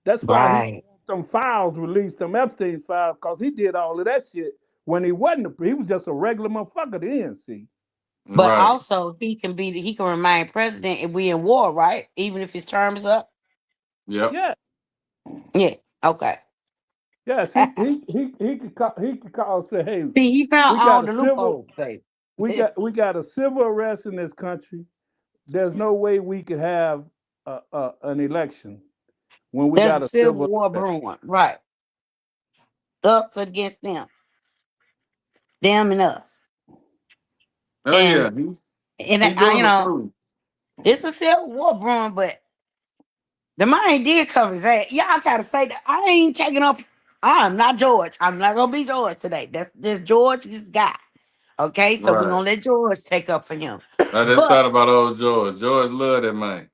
That's why Right. them files released, them Epstein files, because he did all of that shit when he wasn't. He was just a regular motherfucker then, see. But right. also he can remain president if we in war, right? Even if his term is up. Yep. Yeah. Yeah. Okay. Yes, he could call and say, hey, See, he found we got all a the civil loopholes, baby. we got a civil arrest in this country. There's no way we could have an election when we There's got a a civil civil war brewing, right? Us against them, them and us. Oh yeah, And he I, doing the fool. it's a civil war brewing, but the man did cover his ass. Y'all gotta say that I ain't taking up. I'm not George. I'm not gonna be George today. That's just George, this guy. Okay, so we're Right. gonna let George take up for him. I just But thought about old George. George loved that man.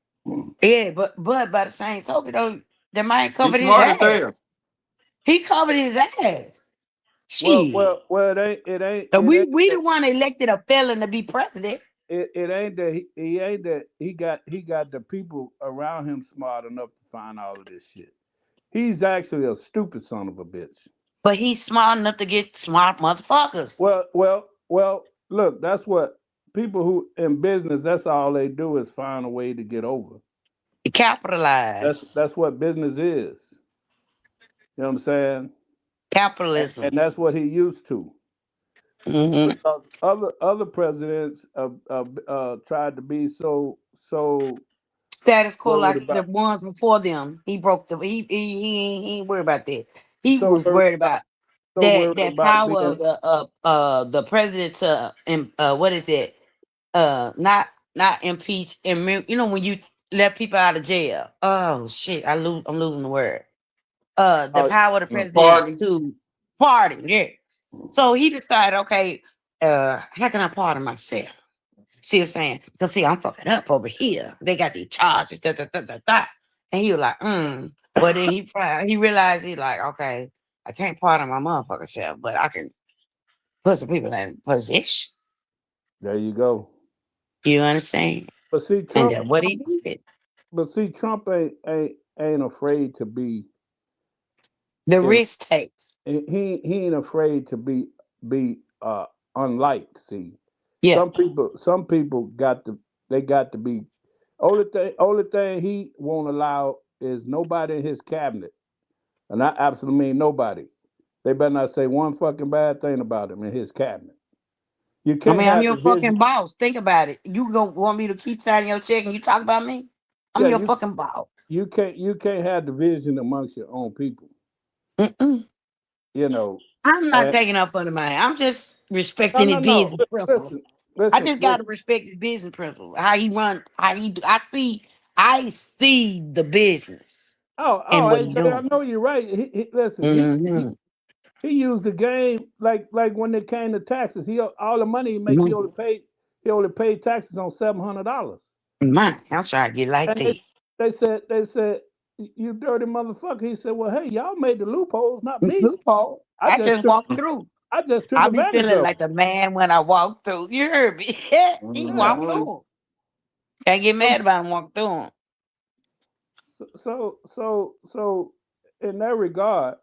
yeah, but by the same token, though, the man He's covered his smart as ass. hell. He covered his ass. Shit. Well, it ain't So we the one elected a felon to be president. it ain't that he ain't that he got the people around him smart enough to find all of this shit. He's actually a stupid son of a bitch. But he's smart enough to get smart motherfuckers. Well. Look, that's what people who in business. That's all they do is find a way to get over. He capitalize. That's what business is. You know what I'm saying? Capitalism. And that's what he used to. Mm-hmm. Because other presidents tried to be so Status quo worried like the about ones before them. He broke the he ain't worried about that. He so was worried about so worried that about power being of the president to what is it? Not impeach and you know when you let people out of jail. Oh shit, I'm losing the word. The power of the president Pardon. to pardon, yeah. So he decided, okay, how can I pardon myself? See what I'm saying? Because see, I'm fucking up over here. They got these charges, And he was like, But then he realized he like, okay, I can't pardon my motherfucker self, but I can put some people in position. There you go. You understand? But see, And Trump. that's what he did. But see, Trump ain't afraid to be. The You know, risk take. he ain't afraid to be unliked. See, Yeah. some people got to be. Only thing he won't allow is nobody in his cabinet, and I absolutely mean nobody. They better not say one fucking bad thing about him in his cabinet. You I can't mean, I'm have your fucking division. boss. Think about it. You gonna want me to keep signing your check and you talk about me? I'm Yeah, your fucking boss. you can't have division amongst your own people. Mm-mm. You know. I'm not And, taking up for the man. I'm just respecting his no. business principles. I Listen. just gotta respect his business principles. How he run, how he do. I see the business Oh, and what he AJ, I doing. know you're right. Listen, Mm-hmm. he used the game like when it came to taxes. He all the money he make, he only paid taxes on $700. Man, I'm trying to get like And that. they said you dirty motherfucker. He said, well, hey, y'all made the loopholes, not me. Loophole. I I just just took walked through. I just took I be advantage feeling of like the man when I walk through. You heard me? He it. Yeah. walked through. Can't get mad about him walk through him. So in that regard,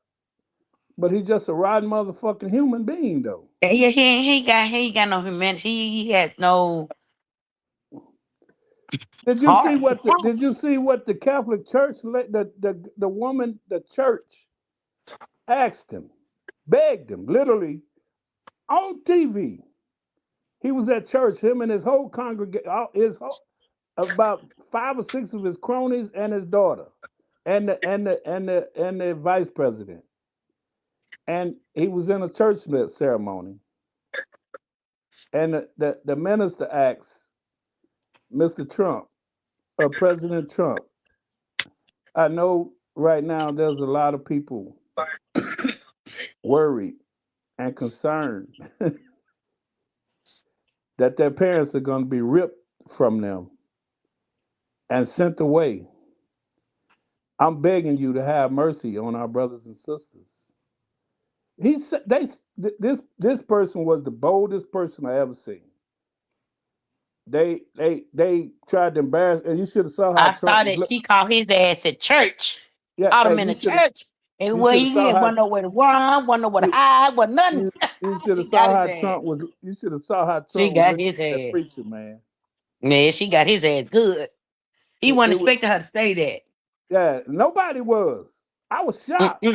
but he's just a rotten motherfucking human being, though. Yeah, he ain't got no humanity. He has no. Did you see Hard. what the Catholic Church the woman, the church asked him, begged him, literally on TV. He was at church, him and his whole congregation, about 5 or 6 of his cronies and his daughter, and the vice president. And he was in a church ceremony. And the minister asked Mr. Trump, President Trump, I know right now there's a lot of people worried and concerned that their parents are going to be ripped from them and sent away. I'm begging you to have mercy on our brothers and sisters. He said this person was the boldest person I ever seen. They tried to embarrass, and you should have saw how I saw that she called his ass at church. Yeah, Called him in the church. And where he is, wasn't nowhere to run, wasn't nowhere to hide, wasn't nothing. You should have saw how Trump was. You should have saw how Trump she got was his ass. preacher, man. Man, she got his ass good. He wasn't expecting her to say that. Yeah, nobody was. I was shocked.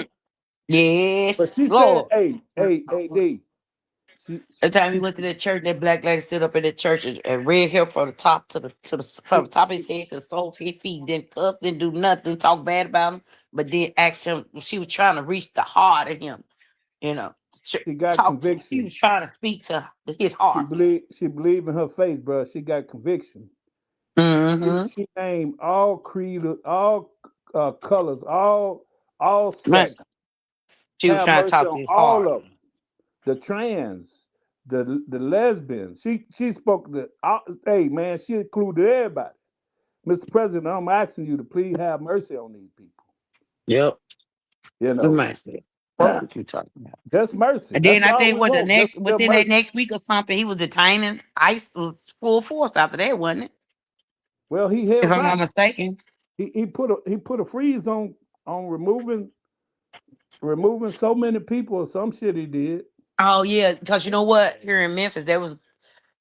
Yes, but she Lord. said, "Hey, D." The time he went to that church, that black lady stood up in the church and read him from the top from the top of his head to the soles of his feet. Didn't cuss, didn't do nothing, talk bad about him, but then asked him. She was trying to reach the heart of him, you know. She got conviction. She was trying to speak to his heart. She believed in her faith, bro. She got conviction. Mm-hmm. She named all creed, all colors, all sex. She was trying to talk to his all heart. of them. The trans, the lesbians. She spoke the. Hey man, she included everybody. Mr. President, I'm asking you to please have mercy on these people. Yep. You know. Mercy. What you talking about? Just mercy. And then I think within that next week or something, he was detaining. ICE was full force after that, wasn't it? Well, he held if I'm back. not mistaken. He put a freeze on removing so many people or some shit he did. Oh yeah, because you know what? Here in Memphis, they was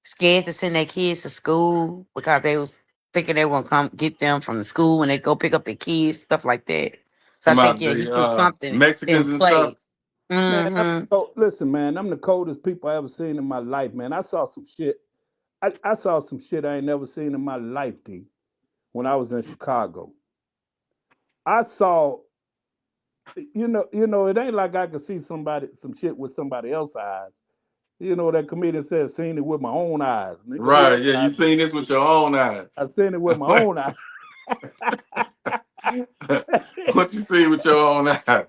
scared to send their kids to school because they was thinking they were gonna come get them from the school when they go pick up their kids, stuff like that. So I think he put something Mexicans and stuff. Man, listen, man, I'm the coldest people I ever seen in my life, man. I saw some shit. I saw some shit I ain't never seen in my life, D. When I was in Chicago, I saw. You know, it ain't like I could see some shit with somebody else's eyes. You know, that comedian said, "Seen it with my own eyes." Right? Yeah, you seen this with your own eyes. I seen it with my own eyes. What you see with your own eyes?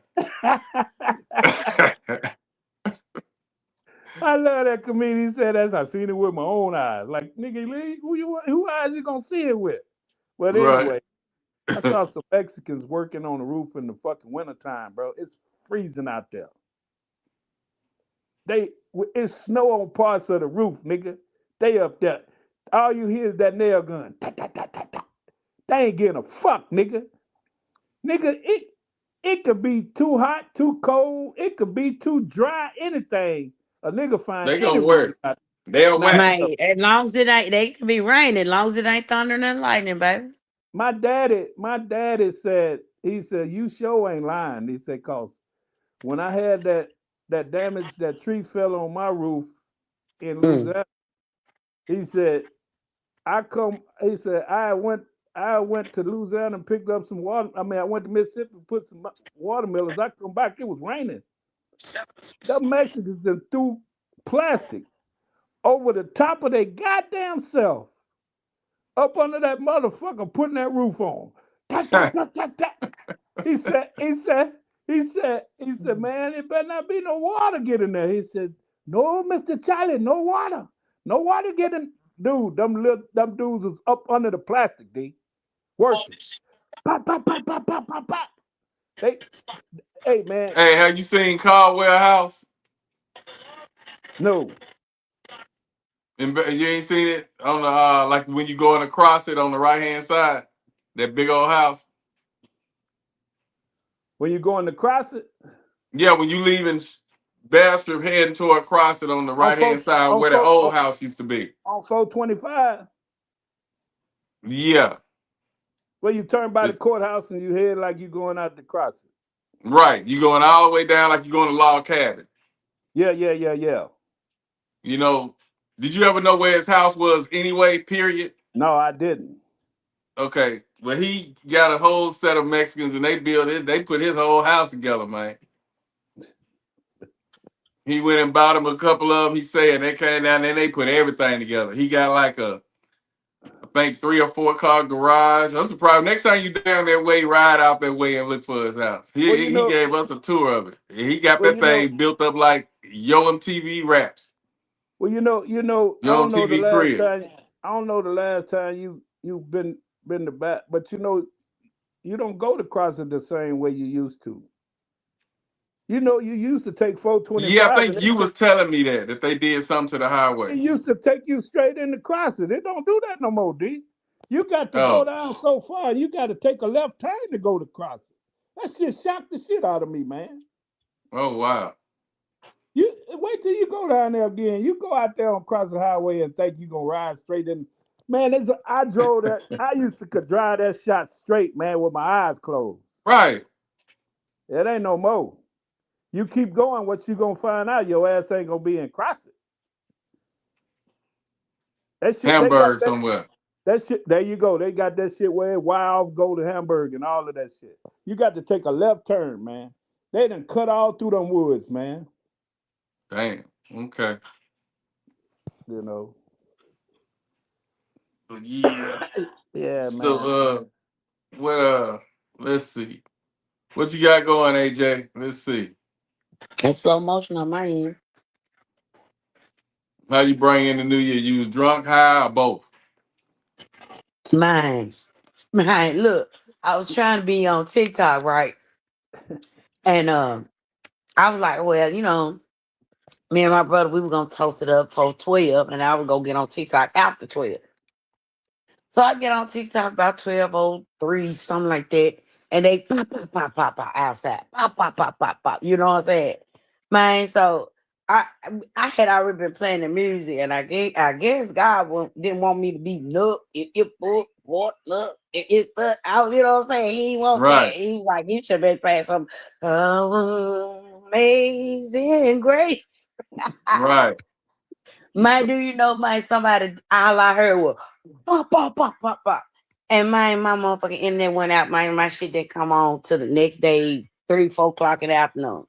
I love that comedian. He said, "That's I seen it with my own eyes." Like, nigga, who eyes you gonna see it with? But anyway. Right. I saw some Mexicans working on the roof in the fucking wintertime, bro. It's freezing out there. It's snow on parts of the roof, nigga. They up there. All you hear is that nail gun. Ta, ta, ta, ta, ta. They ain't getting a fuck, nigga. Nigga, it could be too hot, too cold. It could be too dry. Anything. A nigga find they gonna work. They'll work. As long as it ain't, they can be raining. As long as it ain't thunder and lightning, baby. My daddy said, you sure ain't lying. He said, cause when I had that damage, that tree fell on my roof in Louisiana, he said, I went to Louisiana and picked up some water. I went to Mississippi and put some watermelons. I come back, it was raining. The Mexicans then threw plastic over the top of their goddamn self. Up under that motherfucker, putting that roof on. He said, man, it better not be no water getting there. He said, no, Mr. Charlie, no water. No water getting. Dude, them dudes was up under the plastic, D. Working. Pop, pop, pop, pop, pop, pop, pop. Hey, man. Hey, have you seen Caldwell House? No. And you ain't seen it on the like when you going across it on the right hand side, that big old house. When you going to cross it? Yeah, when you leaving Bastrop heading toward cross it on the right hand side where the old house used to be. On 425. Yeah, Well, you turn by the it's- courthouse and you head like you going out to cross it. right. You going all the way down like you going to log cabin. Yeah, yeah, yeah, yeah. You know, did you ever know where his house was anyway? Period. No, I didn't. Okay, well he got a whole set of Mexicans and they built it. They put his whole house together, man. He went and bought him a couple of them. He said they came down there and they put everything together. He got like I think 3 or 4 car garage. I'm surprised. Next time you down that way, ride out that way and look for his house. He Well, you he know, gave us a tour of it. He got well, that you know, thing built up like Yo MTV Raps, well, I Yo don't know the MTV last Crib. time. I don't know the last time you've been to back, but you don't go to cross it the same way you used to. You used to take Yeah, I 425 and think you was telling me that they did something to the it highway. used to take you straight into cross it. It don't do that no more, D. You got to go Oh, down so far. You got to take a left turn to go to cross it. That shit shocked the shit out of me, man. oh wow. You wait till you go down there again. You go out there on cross the highway and think you gonna ride straight in. Man, I drove that. I used to could drive that shot straight, man, with my eyes closed. Right. It ain't no more. You keep going, what you gonna find out? Your ass ain't gonna be in crossing. That shit, they got Hamburg somewhere. that shit. There you go. They got that shit where wild go to Hamburg and all of that shit. You got to take a left turn, man. They done cut all through them woods, man. Damn. Okay. You know. But yeah. Yeah, So man. what let's see. What you got going, AJ? Let's see. That's slow motion on my end. How you bring in the new year? You was drunk, high, or both? Mine. Look, I was trying to be on TikTok, right? And I was like, well, me and my brother, we were gonna toast it up for 12, and I would go get on TikTok after 12. So I get on TikTok about 12:03, something like that, and they pop, pop, pop, pop, pop outside. Pop, pop, pop, pop, pop. You know what I'm saying? Man, so I I had already been playing the music, and I guess God didn't want me to be look, look, out, you know what I'm saying? He didn't want that. Right, He was like, you should be playing some amazing grace. right. Man, do you know, man, somebody, all I heard was pop, pop, pop, pop, pop. And my motherfucking internet went out, man. My shit didn't come on till the next day, 3, 4 o'clock in the afternoon.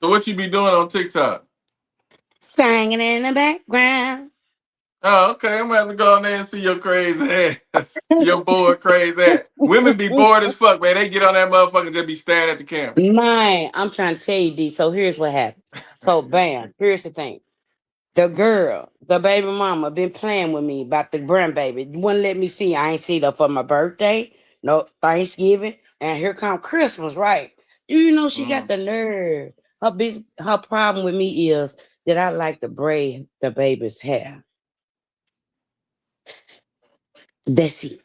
So what you be doing on TikTok? Singing in the background. Oh, okay. I'm gonna have to go in there and see your crazy ass. Your bored crazy ass. Women be bored as fuck, man. They get on that motherfucker and just be staring at the camera. Man, I'm trying to tell you, D. So here's what happened. So bam, here's the thing. The girl, the baby mama, been playing with me about the grandbaby. Wouldn't let me see. I ain't seen her for my birthday, no Thanksgiving, and here come Christmas, right? Do you know she got Mm. the nerve? Her problem with me is that I like to braid the baby's hair. That's it.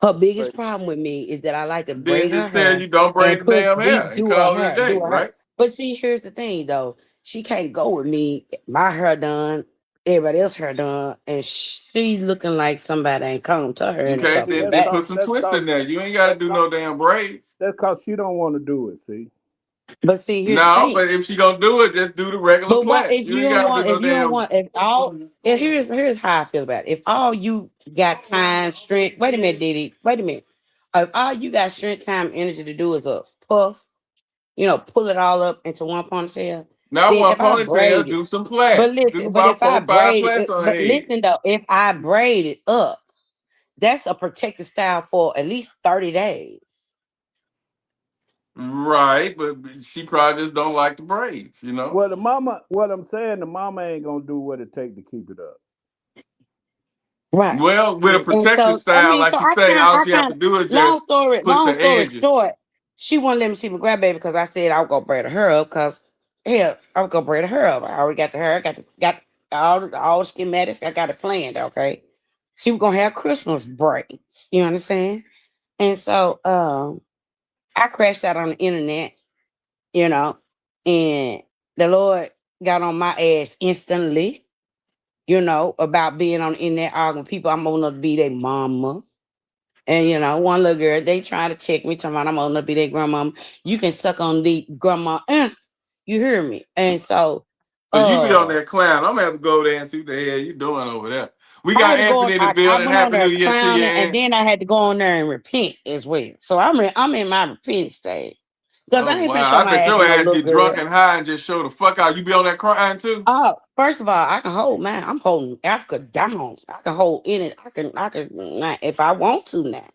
Her biggest problem with me is that I like to Then braid her just tell hair you don't braid and the damn hair and do her call it a hair, day, do her hair. right? But see, here's the thing though. She can't go with me, my hair done, everybody else hair done, and she looking like somebody ain't come to her in a Okay, couple then of then days. put some That's twist called in there. You ain't gotta that's do called no damn braids. that's cause she don't want to do it. See, But see, here's the No, thing. but if she gonna do it, just do the regular But what plaits. if You you ain't don't gotta do want? no If you don't damn. want? If all and here's how I feel about it. If all you got time, strength. Wait a minute, Diddy. Wait a minute. If all you got strength, time, energy to do is a puff, pull it all up into one ponytail. Not Then one if I ponytail, braid it, do some but plaits. Do listen, but about if I 4 or 5 braid plaits it, on her but head. listen though, if I braid it up, that's a protective style for at least 30 days. Right, but she probably just don't like the braids, you know? well, what I'm saying, the mama ain't gonna do what it take to keep it up. Right. Well, with a And protective so I style, mean, like so you say, all I she have kind to do is long just story, push the edges. short, she wouldn't let me see my grandbaby because I said I was gonna braid her up because hell, I was gonna braid her up. I already got the hair, got all the schematics, I got it planned, okay. She was gonna have Christmas braids, you understand? And so I crashed out on the internet, and the Lord got on my ass instantly. about being on the internet arguing with people. I'm old enough to be their mama. And one little girl, they trying to check me, talking about I'm old enough to be their grandmama. You can suck on the grandma. You hear me? And so So you be on that clown. I'm gonna have to go there and see what the hell you doing over there. We I had got to go. Anthony in the I building. went on Happy New there Year to you, clowning, and Aunt. then I had to go on there and repent as well. So I'm in my repent stage because I Oh ain't finna show wow! I my bet ass to your no ass little get drunk girl. and high and just show the fuck out. You be on that crying too? Oh, first of all, I can hold, man. I'm holding Africa down. I can hold in it. I can, man, if I want to now.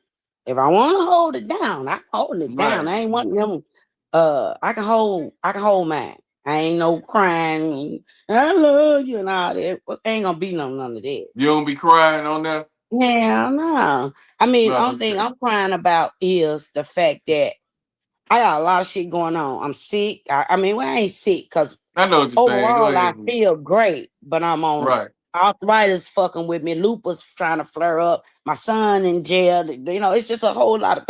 If I want to hold it down, I'm holding it down. Right. I ain't one of them. I can hold mine. I ain't no crying. I love you and all that. Ain't gonna be none of that. You don't be crying on there? Yeah, no. I mean, No, only thing okay. I'm crying about is the fact that I got a lot of shit going on. I'm sick. I mean, well, I ain't sick because I know what you're saying. Go overall I ahead. feel great, but I'm on Right. arthritis fucking with me. Lupus trying to flare up. My son in jail. It's just a whole lot of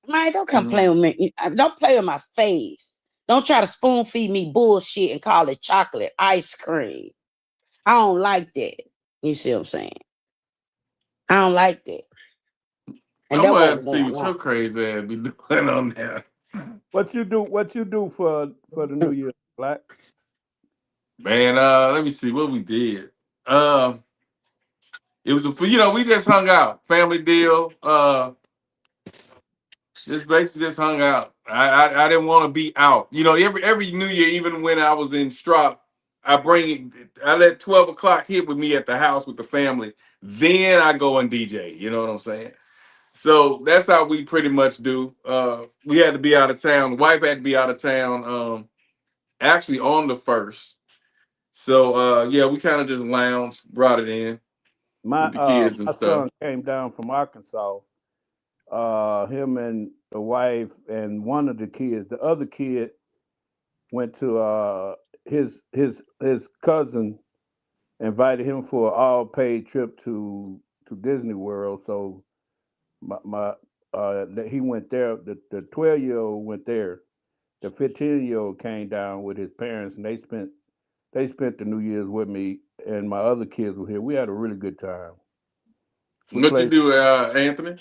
man. Don't come play Mhm. with me. Don't play with my face. Don't try to spoon feed me bullshit and call it chocolate ice cream. I don't like that. You see what I'm saying? I don't like that. And I'm that gonna have what to was see going what on. your crazy ass be doing on there. What you do? What you do for the New Year, Black? Man, let me see what we did. It was we just hung out, family deal. Just basically just hung out. I didn't want to be out. Every New Year, even when I was in Strop, I let 12 o'clock hit with me at the house with the family. Then I go and DJ. You know what I'm saying? So that's how we pretty much do. We had to be out of town. The wife had to be out of town. Actually on the first. So yeah, we kind of just lounged, brought it in My with the kids and my stuff. son came down from Arkansas. Him and the wife and one of the kids. The other kid went to his cousin invited him for an all paid trip to Disney World. So he went there. The 12-year-old went there. The 15-year-old came down with his parents, and they spent the New Year's with me, and my other kids were here. We had a really good time. We What you played. do, Anthony?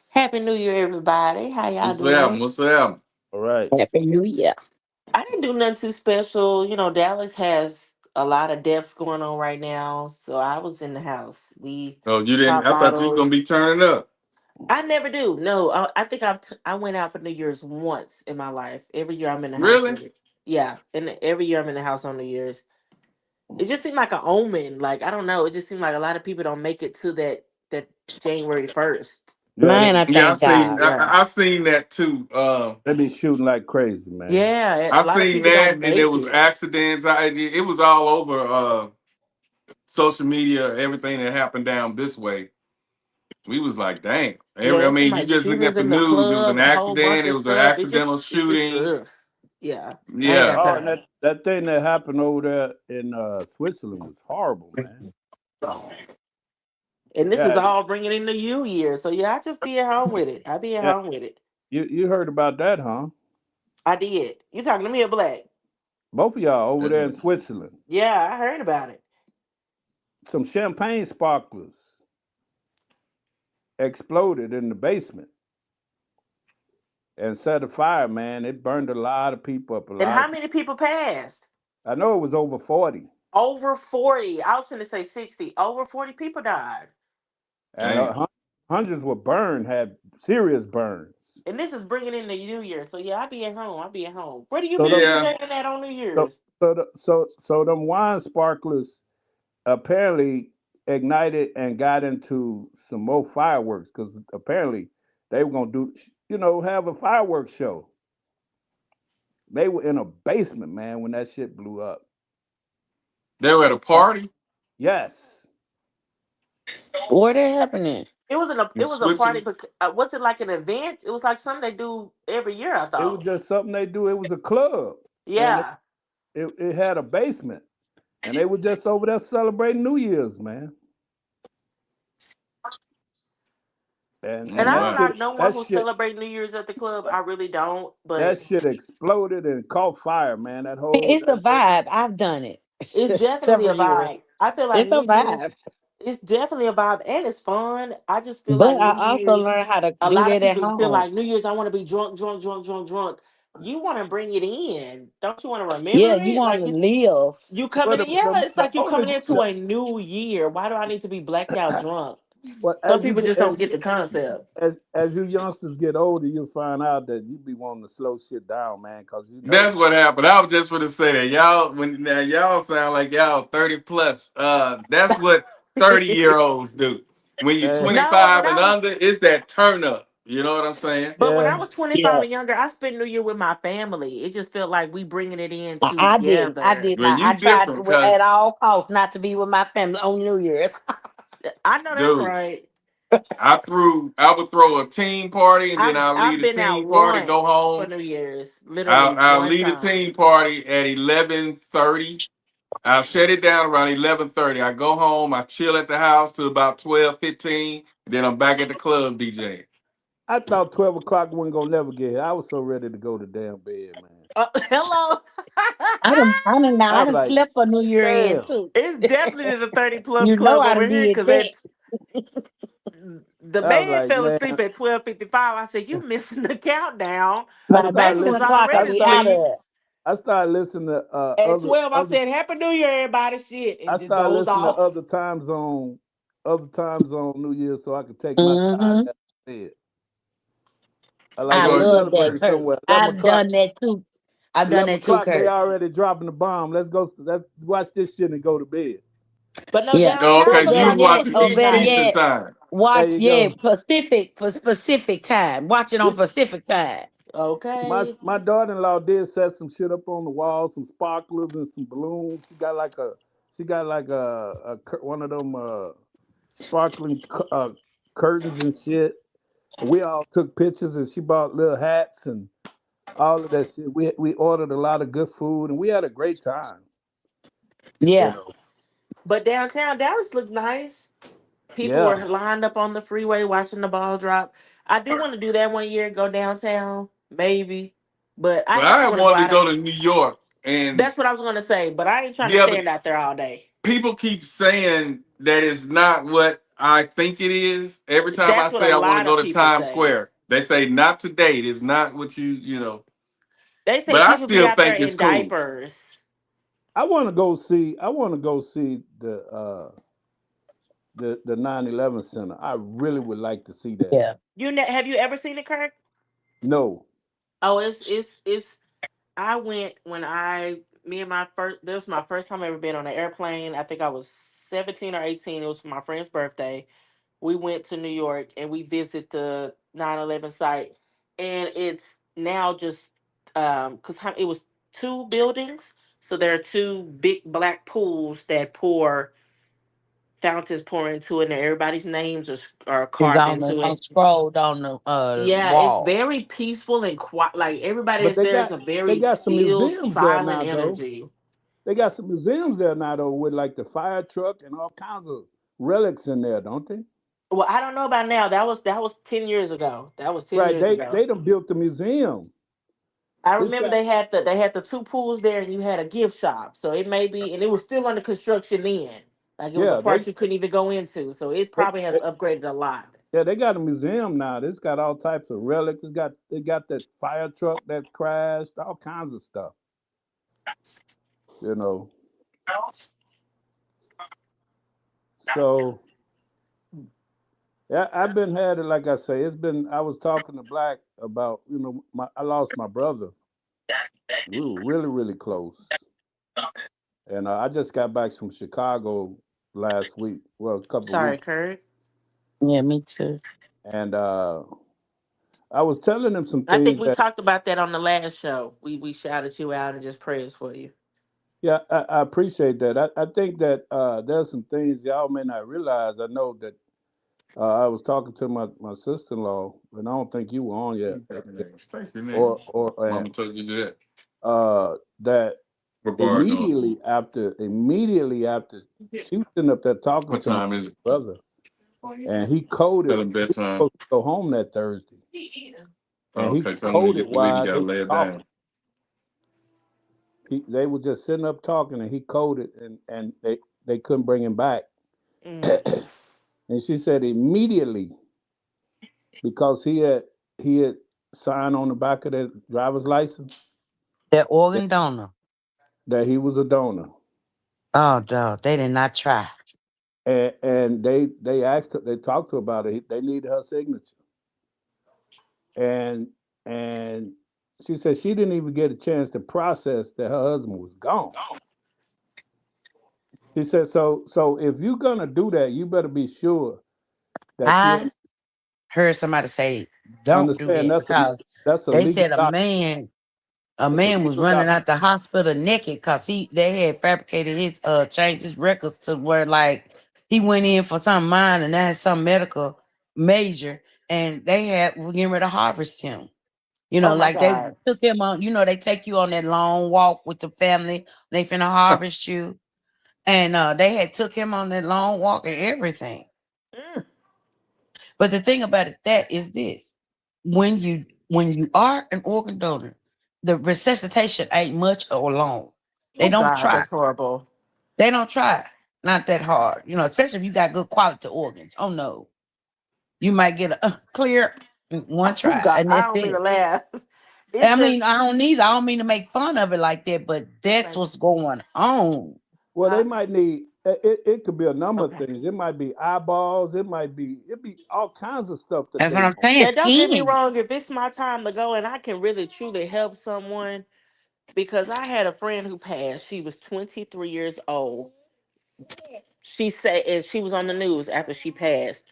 Happy New Year, everybody. How y'all What's happening? doing? What's happening? All right. Happy New Year. I didn't do nothing too special. Dallas has a lot of deaths going on right now, so I was in the house. We Oh, you didn't? pop I thought you was gonna bottles. be turning up. I never do. No, I think I went out for New Year's once in my life. Every year I'm in the house Really? with it. Yeah, and every year I'm in the house on New Year's. It just seemed like an omen. Like I don't know. It just seemed like a lot of people don't make it to that January 1st. Yeah, Man, I Yeah, I thank seen. God. Yeah, I seen that too. they be shooting like crazy, man. yeah. A I lot of seen people don't that, and there make was it. accidents. It was all over social media. Everything that happened down this way, we was like, dang. Yeah, I it seemed mean, you like just looking shootings at the in the news. It was an club, a whole bunch accident. It of was an stuff. accidental It just shooting. yeah. I ain't Yeah. got Oh, and time. that thing that happened over there in Switzerland was horrible, man. And this is Yeah, all bringing in the New Year. So yeah, I just be at home with it. I be at yeah. home with it. You heard about that, huh? I did. You talking to me or Black? Both of y'all over there in Switzerland. Yeah, I heard about it. Some champagne sparklers exploded in the basement and set a fire, man. It burned a lot of people up. A And lot how of people. many people passed? I know it was over 40, Over 40. I was going to say 60. Over 40 people died. and Damn. hundreds were burned, had serious burns. And this is bringing in the New Year. So yeah, I be at home. I be at home. Where do you So be them, Yeah. DJing at on New so Year's? so them wine sparklers apparently ignited and got into some more fireworks because apparently they were gonna do, have a fireworks show. They were in a basement, man, when that shit blew up. They were at a party Yes, Where that happening? in It was a party, Switzerland. but was it like an event? It was like something they do every year, I it was thought. just something they do. It was a club, and Yeah. it had a basement, and they were just over there celebrating New Year's, man. And I that don't Wow. knock shit no one that who shit celebrate New Year's at the club. I really don't. that But shit exploded and caught fire, man. It's a That whole vibe. I've done it it's definitely a several years. vibe. I feel like It's a New Year's, vibe. it's definitely a vibe and it's fun. I just feel like But New I also Year's, learned how to a do lot of that at people feel home. like New Year's, I want to be drunk, drunk, drunk, drunk, drunk. You want to bring it in. Don't you want to Yeah, remember you it? want Like to it's live. you well, coming in. Yeah, it's the like you only coming into a new year. Why do I need to be blacked out drunk? well, Some people just don't get the as concept. as you youngsters get older, you'll find out that you be wanting to slow shit down, man, because you know. That's what happened. I was just going to say that y'all, when now y'all sound like y'all 30 plus. That's what 30-year-olds do. When you're Man, No, when 25 and I was under, it's that turn up. You know what I'm saying? But when I yeah, was 25 Yeah, and younger, I spent New Year with my family. It just felt like we bringing it in I didn't. I together. did Well, not. you I tried different to, at because, all costs not to be with my family on New Year's. I know that's dude, right. I would throw a team party and then I'll leave I've the been out team party, once go for home. New Year's, literally I'll one leave the time. team party at 11:30. I'll shut it down around 11:30. I go home, I chill at the house till about 12:15. Then I'm back at the club DJing. I thought 12 o'clock wasn't gonna never get here. I was so ready to go to damn bed, man. Hello. I I was done like, slept for New Year in damn. too. It's definitely the 30 plus You know club I over done here did because that. the I was man like, fell man. asleep at 12:55. I said, "You missing the countdown." I By The about started baby 10 was listening. o'clock, I'll I already be out started. of asleep. it. I started listening to At 12, I other. said, "Happy New Year, everybody!" Shit, I and just started dozed listening to off. other times on New Year, so I could take my tired Hmm ass to bed. I like I we Well, love that, celebrating Kurt. somewhere. 11 I've o'clock. done that too. I've done 11 that too, o'clock. They Kurt. already dropping the bomb. Let's go. Let's watch this shit and go to bed. But no, Yeah. oh, Or okay, downtown so looked you better was like it yet, was watching or really better Eastern yet, nice. time. There watch, you yeah, go. Pacific time. Watch it on Pacific time. Okay. My daughter-in-law did set some shit up on the wall, some sparklers and some balloons. She got like one of them sparkling curtains and shit. And we all took pictures, and she bought little hats and all of that shit. We ordered a lot of good food, and we had a great time. You Yeah. know. But downtown Dallas looked nice. People Yeah. were lined up on the freeway watching the ball drop. I do want to do that one year, go downtown, maybe. But I Well, actually I want to go wanted to out of. go to New York, and That's what I was gonna say, but I ain't trying to yeah, but stand out there all day. people keep saying that it's not what I think it is. Every time I That's what a say I want to lot go of to people Times say. Square, they say not to date. It's not what you know. They say But I people be still out there think it's in cool. diapers. I want to go see the 9/11 center. I really would like to see that. Yeah. Have you ever seen it, Kirk? No. Oh, it's. I went when me and my first. This was my first time ever been on an airplane. I think I was 17 or 18. It was for my friend's birthday. We went to New York and we visited the 9/11 site, and it's now just because it was two buildings, so there are two big black pools that pour fountains pour into it, and everybody's names are It's carved on the into on it. scrolled on the Yeah, it's wall. very peaceful and quiet. Like everybody But that's there is a they very got some still, museums there silent now though. energy. They got some museums there now though with like the fire truck and all kinds of relics in there, don't they? Well, I don't know about now. That was 10 years ago. That was ten Right. years ago. They done built the museum. I It's remember got they had the two pools there, and you had a gift shop. So it may be, and it was still under construction then. Like it was a yeah, part you couldn't even go into. So it they, probably has they upgraded a lot. yeah, they got a museum now. It's got all types of relics. They got that fire truck that crashed, all kinds of stuff. You know. So yeah, I've been had it like I say. It's been I was talking to Black about, I lost my brother. We were really, really close. And I just got back from Chicago last week. Well, a couple of Sorry, weeks. Kurt. Yeah, me too. And I was telling him some I think things we that, talked about that on the last show. We shouted you out and just prayers for you. yeah, I appreciate that. I think that there's some things y'all may not realize. I know that I was talking to my sister-in-law, and I don't think you were on yet, Thank you, man. or Mama told you that. that We're barred on. immediately after she was sitting up there talking What to my time is it? brother, and he coded. Tell him He was bedtime. supposed to go home that Thursday, and he Okay, tell him to coded get the lead. You while gotta they lay were it talking. down. They were just sitting up talking, and he coded, and they couldn't bring him back. Mm. And she said immediately, because he had signed on the back of that driver's license That that, organ donor. that he was a donor. Oh, dog, they did not try. And they asked her, they talked to her about it. They needed her signature. And she said she didn't even get a chance to process that her husband was gone. She said, so if you're gonna do that, you better be sure that you I heard somebody say, "Don't do understand that," because that's a they legal said a document. man was Legal running document. out the hospital naked because they had fabricated his changed his records to where like he went in for some minor and that's some medical major, and they were getting ready to harvest him. You know, Oh my like they God. took him on. You know, they take you on that long walk with the family. They finna harvest you, and they had took him on that long walk and everything. Mm. But the thing about it, that is this: when you are an organ donor, the resuscitation ain't much or long. They Oh don't God, try. that's horrible. They don't try. Not that hard. You know, especially if you got good quality organs. Oh no, you might get a clear one Oh try, God, and I that's don't mean to it. laugh. It's I just mean, I don't mean to make fun of it like that, but that's okay. what's going on. Well, they Huh? might need it could be a number of Okay. things. It might be eyeballs, it be all kinds of stuff that That's they what I'm want. saying. Yeah, don't get me Skin. wrong. If it's my time to go and I can really truly help someone, because I had a friend who passed. She was 23 years old. She said, and she was on the news after she passed.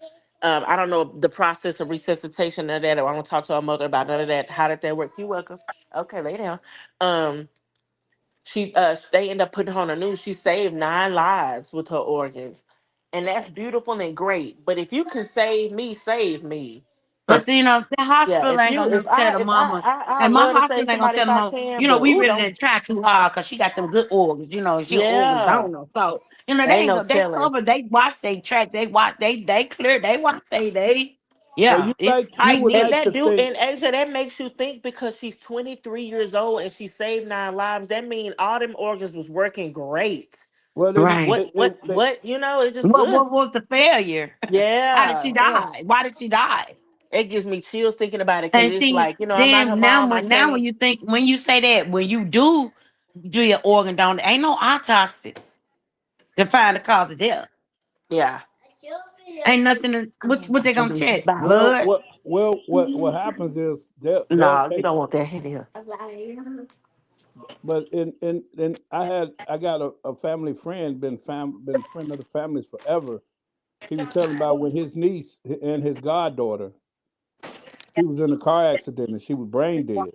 I don't know the process of resuscitation of that. I don't talk to her mother about none of that. How did that work? You welcome. Okay, lay down. Um, they end up putting her on the news. She saved 9 lives with her organs, and that's beautiful and great. But if you can save me. But you know, the Yeah, hospital ain't gonna never tell the mama. I And my love to save hospital ain't gonna somebody tell if the I mama, can, you know, but we ooh, really don't. didn't try too hard because she got them good organs, you know, she an organ Yeah, donor. So, you know, they ain't ain't no gonna they telling. cover, they watch, they track, they watch, they clear, they watch, So yeah, it's you tight would And knit. like that to do think, and Asia, that makes you think because she's 23 years old and she saved 9 lives. That means all them organs was working great. well Right. What? You know, it just What was the failure? How did she yeah. die? Why did she die? It gives me chills thinking about it because And it's see, like, I'm not her then mom. I now can't. when you think when you say that, when you do your organ donor, ain't no autopsy to find the cause of death. Yeah. Ain't nothing what they gonna check? Bye. Blood? what happens is they'll No, you take, don't want that in here. but I got a family friend, been friend of the families forever. He was telling about when his niece and his goddaughter, he was in a car accident and she was brain dead.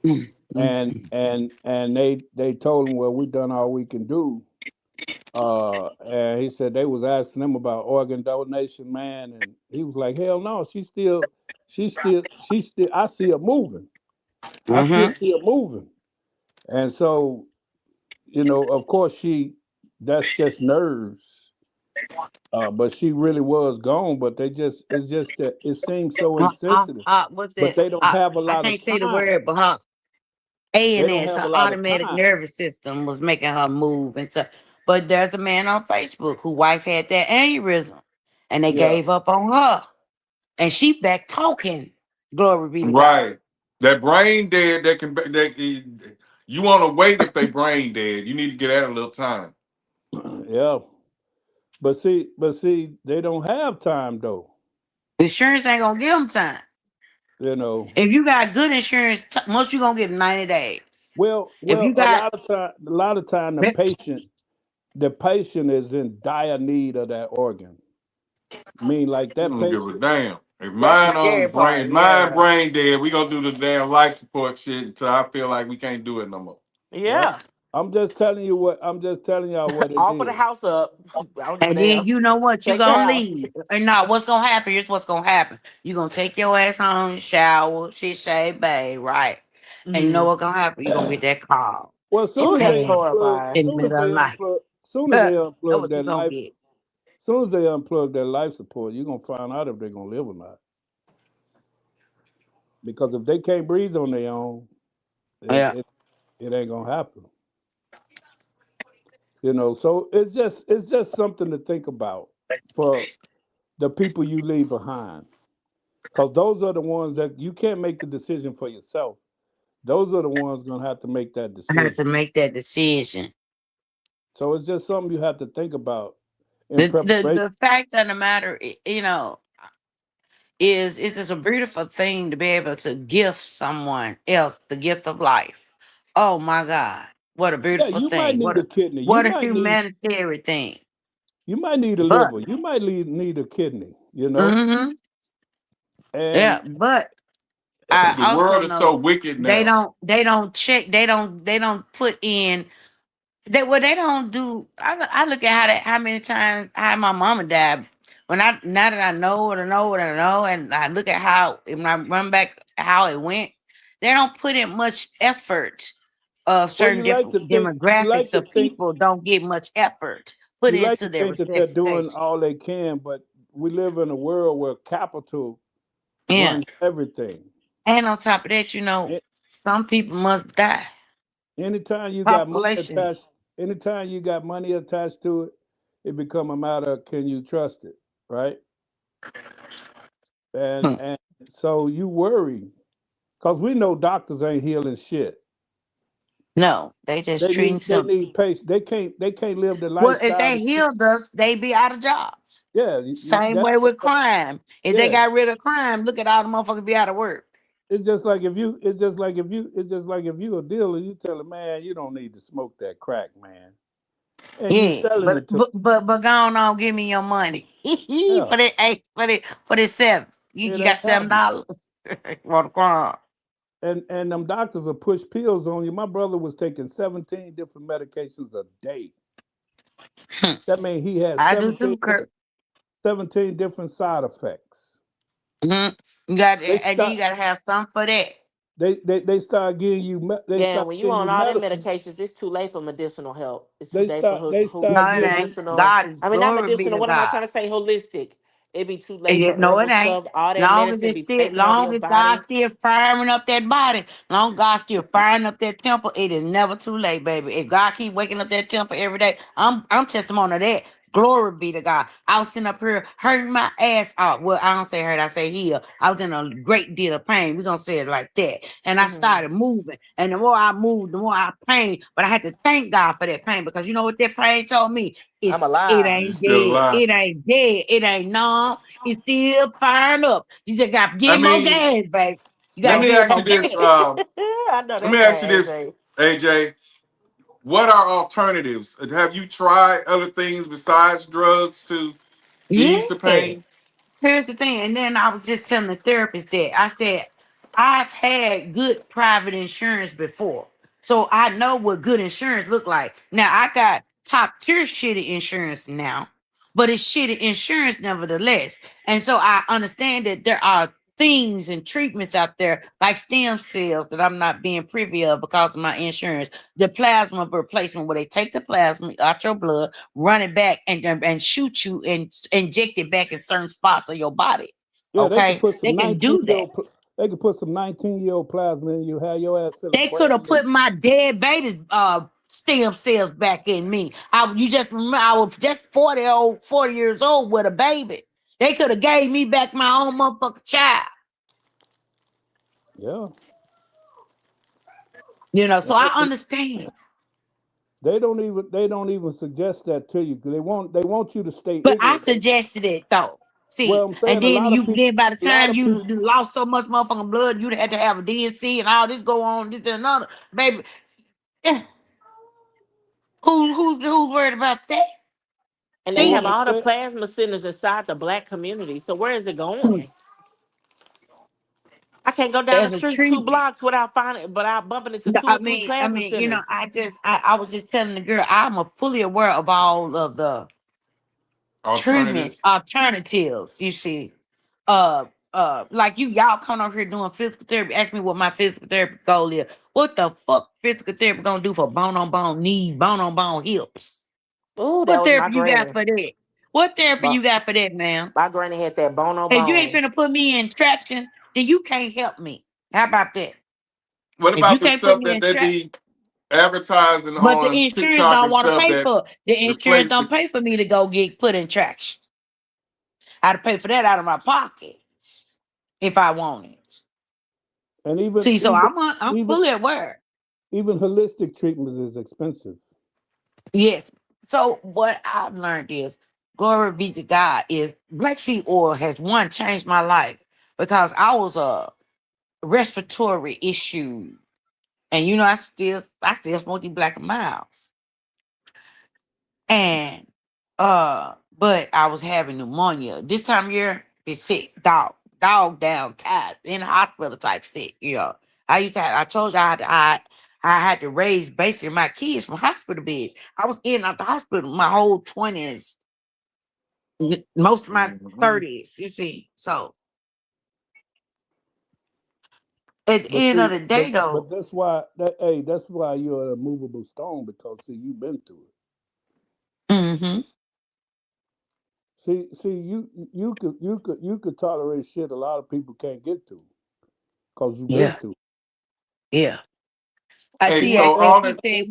Mm, mm, And they told him, well, we done all we can do. And he said they was asking him about organ donation, man, and he was like, hell no, she still I see her moving. I still mm-hmm. see her moving. And so, of course that's just nerves. But she really was gone, but it's just that it seems so insensitive. What's But it? they don't have a I lot of can't say the time. word, but her They don't ANS, have a her lot of automatic time. nervous system was making her move into. But there's a man on Facebook whose wife had that aneurysm, and they Yeah. gave up on her, and she back talking. Glory be to God. Right. That brain dead, you want to wait if they brain dead. You need to get out a little time. Yeah. But see, they don't have time though. Insurance ain't gonna give them time. You know. If you got good insurance, most you gonna get 90 days. If Well, you got a lot of time the patient is in dire need of that organ. I mean, like You that don't give a patient. damn. That's the scary part. If mine Yeah. brain dead, we gonna do the damn life support shit until I feel like we can't do it no more. Well, Yeah. I'm just telling y'all what it Offer the is. house up. I don't give a and then damn. you know what, you Take the gonna house. leave. And now what's gonna happen? Here's what's gonna happen. You gonna take your ass home, shower, shit, shave, babe, right? And you know Mm. what's gonna happen? You're gonna get that call. Well, You Oh, that's came horrifying. in the middle of the night. soon as they That's unplug what you that gonna life, get. soon as they unplug their life support, you're gonna find out if they're gonna live or not. Because if they can't breathe on their own, it, Yeah. it, it ain't gonna happen. You know, so it's just something to think about for the people you leave behind. Because those are the ones that you can't make the decision for yourself. Those are the ones gonna have to make that I have to decision. make that decision. So it's just something you have to think about in The preparation. fact of the matter, is it is a beautiful thing to be able to gift someone else the gift of life. Oh my God. What a Yeah, beautiful you might thing. need a kidney. What a humanitarian thing. You might need a But liver. You might need a kidney. You know, hmm yeah, and but I The also world is so know wicked they now. don't check, they don't put in they don't do. I look at how many times how my mama died. When I now that I know what I know what I know, and I look at how when I run back how it went, they don't put in much effort. Of well, certain different demographics of people don't get much effort put you like into to their think that they're doing resuscitation. all they can, but we live in a world where capital Yeah, runs everything. and on top of that, A- some people must die. Anytime you got money Population. attached, anytime you got money attached to it, it become a matter of can you trust it, right? And Hmm. and so you worry because we know doctors ain't healing shit. No, they just treating They symptoms. need patience. They can't live the Well, if lifestyle. they healed us, they be out of jobs. Yeah, Same that's way with crime. If they yeah. got rid of crime, look at all the motherfuckers be out of work. It's just like if you a dealer, you tell a man you don't need to smoke that crack, man, and you Yeah, selling but it to but but but go on, give me your money yeah, for the eight for the seven. You it got ain't happening. $7 for the crime. And them doctors will push pills on you. My brother was taking 17 different medications a day. That means he had I do too, Kurt. 17 different side effects. hmm You got They and then you start gotta have some for that. they start giving you they Yeah, start when you giving on you all them medicine. medications, it's too late for medicinal help. It's too They late for start they No, start it giving you ain't. medicinal. God is I mean, not glory be medicinal. to What am I God. trying to say? Holistic. It'd be too late for No, it herbal ain't. stuff. All that Long as medicine it's be still, taking over long your as God body. still firing up that body, long God still firing up that temple, it is never too late, baby. If God keep waking up that temple every day, I'm testimony of that. Glory be to God. I was sitting up here hurting my ass off. Well, I don't say hurt, I say heal. I was in a great deal of pain. We're gonna say it like that. And I Hmm. started moving. And the more I moved, the more I pain. But I had to thank God for that pain because you know what that pain told me? I'm It alive. You ain't still dead. alive. It ain't dead. It ain't numb. It's still firing up. You just got to I give more mean, gas, baby. You got let to me give ask more you this. gas. I know Let me that's ask you right, this, AJ. AJ. What are alternatives? Have you tried other things besides drugs to ease the Yeah. pain? Here's the thing, and then I was just telling the therapist that I said I've had good private insurance before, so I know what good insurance look like. Now I got top tier shitty insurance now, but it's shitty insurance nevertheless, and so I understand that there are things and treatments out there like stem cells that I'm not being privy of because of my insurance. The plasma replacement, where they take the plasma out your blood, run it back and shoot you and inject it back in certain spots of your body. Yeah, they could Okay, put they some can 19 do year that. old they could put some 19-year-old plasma in you, have your ass feeling They could brand have new. put my dead baby's stem cells back in me. You just remember I was just 40 years old with a baby. They could have gave me back my own motherfucking child. Yeah. So I And understand. they don't even suggest that to you because they want you to stay But I ignorant. suggested it though. Well, See, I'm and saying then by the a lot time of people, you lost so much motherfucking blood, you'd had to have a DNC and all this go on, this and another. Baby, eh, who's worried about that? And they have well, Then all the they, plasma centers inside the black community. So where is it going? I can't go down the as a street two treatment. blocks without bumping into No, two or three plasma centers. I was just telling the girl I'm fully aware of all of the treatments, Alternatives. alternatives. You see, like y'all come over here doing physical therapy. Ask me what my physical therapy goal is. What the fuck physical therapy gonna do for bone on bone knees, bone on bone hips? Ooh, that What was my therapy you got granny. for that? What therapy But you got for that, ma'am? my granny had that bone on If you ain't bone. finna put me in traction, then you can't help me. How about that? What If you about the can't put stuff me that in they traction, be advertising but the on insurance TikTok don't and want to stuff pay that for the insurance replace don't the? pay for me to go get put in traction. I had to pay for that out of my pocket if I want it. And even See, so even I'm even fully aware. even holistic treatment is expensive. Yes. So what I've learned is, glory be to God, is black seed oil has changed my life because I was a respiratory issue, and I still smoke the Black and Miles, and but I was having pneumonia this time of year. Be sick, dog down, tired, in the hospital type sick. I told you I had to raise basically my kids from hospital beds. I was in and out the hospital my whole 20s, most of my Mhm. 30s. You see, so at the But end of see, the day, though, but that's why you're a movable stone, because see, you've been through it. hmm See, you could tolerate shit a lot of people can't get to, because you've been yeah, through yeah. Hey, it. She so asked me, all she that. said,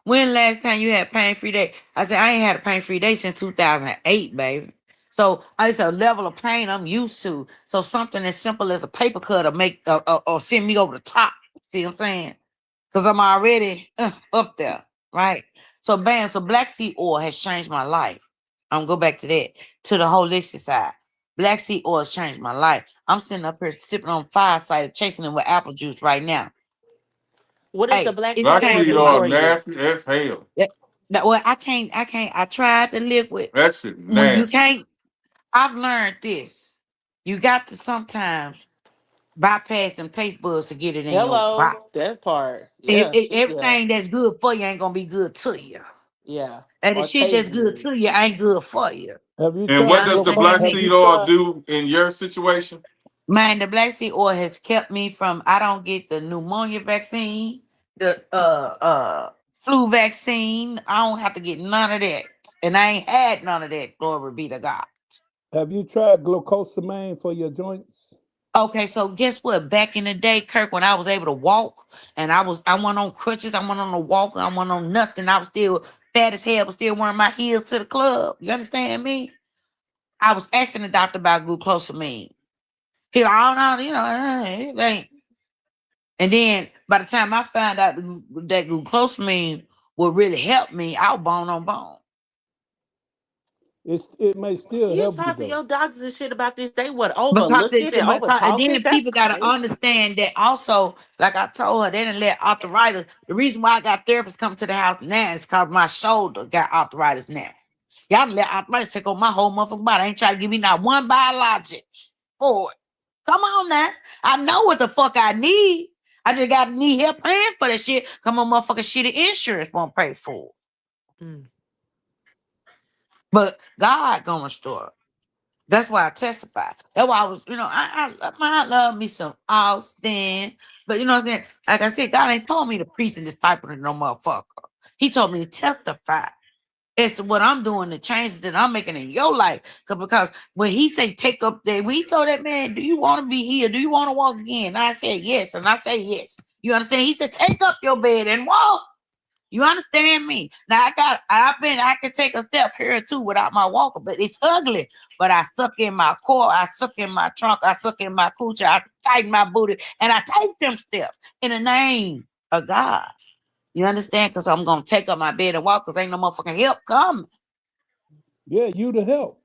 when last time you had pain free day? I said, I ain't had a pain free day since 2008, baby. So it's a level of pain I'm used to. So something as simple as a paper cut or or send me over the top. See what I'm saying? Because I'm already up there, right? So bam, so black seed oil has changed my life. I'm gonna go back to that, to the holistic side. Black seed oil has changed my life. I'm sitting up here sipping on fireside, chasing it with apple juice right now. What is the Hey, black it's seed Black oil changed seed do my oil for you? nasty as hell. life. Well, I can't. I tried the liquid. That shit When you nasty. can't, I've learned this. You got to sometimes bypass them taste buds to get it in your body. Hello, that part. Yeah, yeah, Everything that's good for you ain't gonna be good to you. yeah. And the Or shit that's taste good good. to you ain't good for you. Have you And You what tried does the understand black have me? seed you oil tried do in your situation? Man, the black seed oil has kept me from, I don't get the pneumonia vaccine, the flu vaccine. I don't have to get none of that. And I ain't had none of that, glory be to God. have you tried glucosamine for your joints? Okay, so guess what? Back in the day, Kirk, when I was able to walk and I went on crutches, I went on a walker, I went on nothing. I was still fat as hell, but still wearing my heels to the club. You understand me? I was asking the doctor about glucosamine. He, I don't know, it ain't. And then by the time I found out that glucosamine would really help me, I was bone on bone. It may still You help you talk to though. your doctors and shit about this. They would Because, overlook it and and overtalk then it. That's people got to crazy. understand that also, like I told her, they didn't let arthritis. The reason why I got therapists come to the house now is because my shoulder got arthritis now. Y'all done let arthritis take over my whole motherfucking body. Ain't trying to give me not one biologic for it. Come on now. I know what the fuck I need. I just got to need help paying for that shit. Come on, motherfucking shitty insurance won't pay for it. Mm. But God gonna restore it. That's why I testify. That's why I was, I love me some Austin. But you know what I'm saying? Like I said, God ain't told me to preach and disciple no motherfucker. He told me to testify as to what I'm doing, the changes that I'm making in your life. Because when he say take up that, when he told that man, do you want to be here? Do you want to walk again? And I said yes. And I say yes. You understand? He said, take up your bed and walk. You understand me? Now I can take a step here or two without my walker, but it's ugly. But I suck in my core, I suck in my trunk, I suck in my coochie, I tighten my booty, and I take them steps in the name of God. You understand? Because I'm gonna take up my bed and walk, because ain't no motherfucking help coming. Yeah, you to help.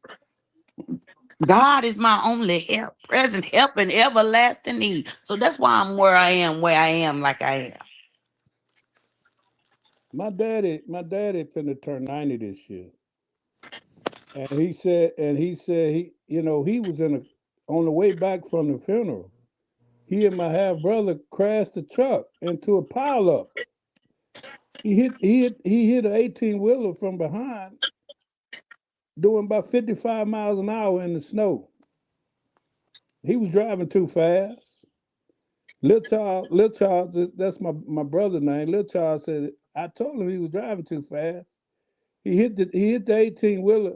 God is my only help, present help, and everlasting need. So that's why I'm where I am, like I am. My daddy finna turn 90 this year. And he said he was on the way back from the funeral. He and my half brother crashed the truck into a pileup. He hit an 18-wheeler from behind, doing about 55 miles an hour in the snow. He was driving too fast. Lil Charles, that's my brother's name. Lil Charles said, I told him he was driving too fast. He hit the 18-wheeler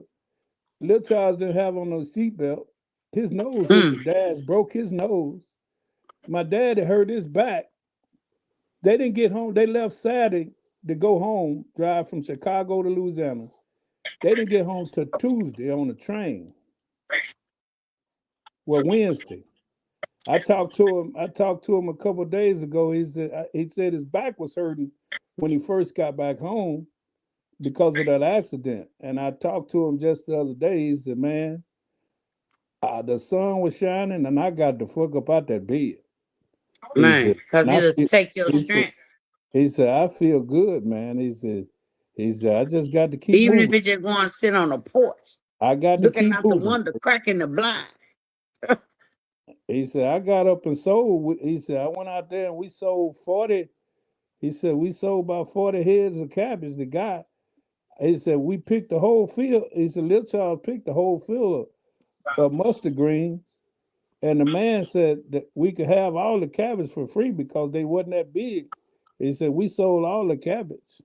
Little Charles didn't have on no seatbelt. His nose hit the Mm. dash, broke his nose. My dad had hurt his back. They didn't get home. They left Saturday to go home, drive from Chicago to Louisiana. They didn't get home till Tuesday on the train. Well, Wednesday. I talked to him. I talked to him a couple of days ago. He said his back was hurting when he first got back home because of that accident. And I talked to him just the other day. He said, "Man, the sun was shining, and I got the fuck up out that bed." He Man, said, because and I it'll feel, take your he said, strength. I feel good, man. He said, I just got to keep Even if moving. it just want to sit on the porch, I got to looking keep out the moving. window, cracking the blind. He said, I got up and sold. He said, I went out there and we sold 40. He said, we sold about 40 heads of cabbage. The guy, he said, we picked the whole field. He said, Little Charles picked the whole field of mustard greens. And the man said that we could have all the cabbage for free because they wasn't that big. He said, we sold all the cabbage.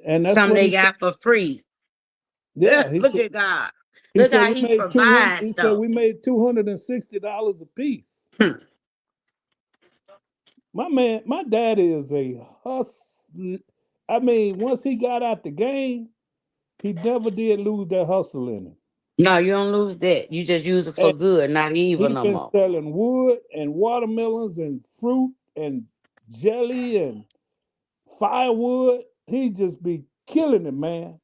And that's Some what they he said. got for free. Yeah, he Look said, at God. he Look said how we he made 200. provides He said stuff. we made $260 a piece. My man, my daddy is a hustler. I mean, once he got out the game, he never did lose that hustle in him. No, you don't lose that. You just use it for And good, not evil he's no been more. selling wood and watermelons and fruit and jelly and firewood. He just be killing it, man.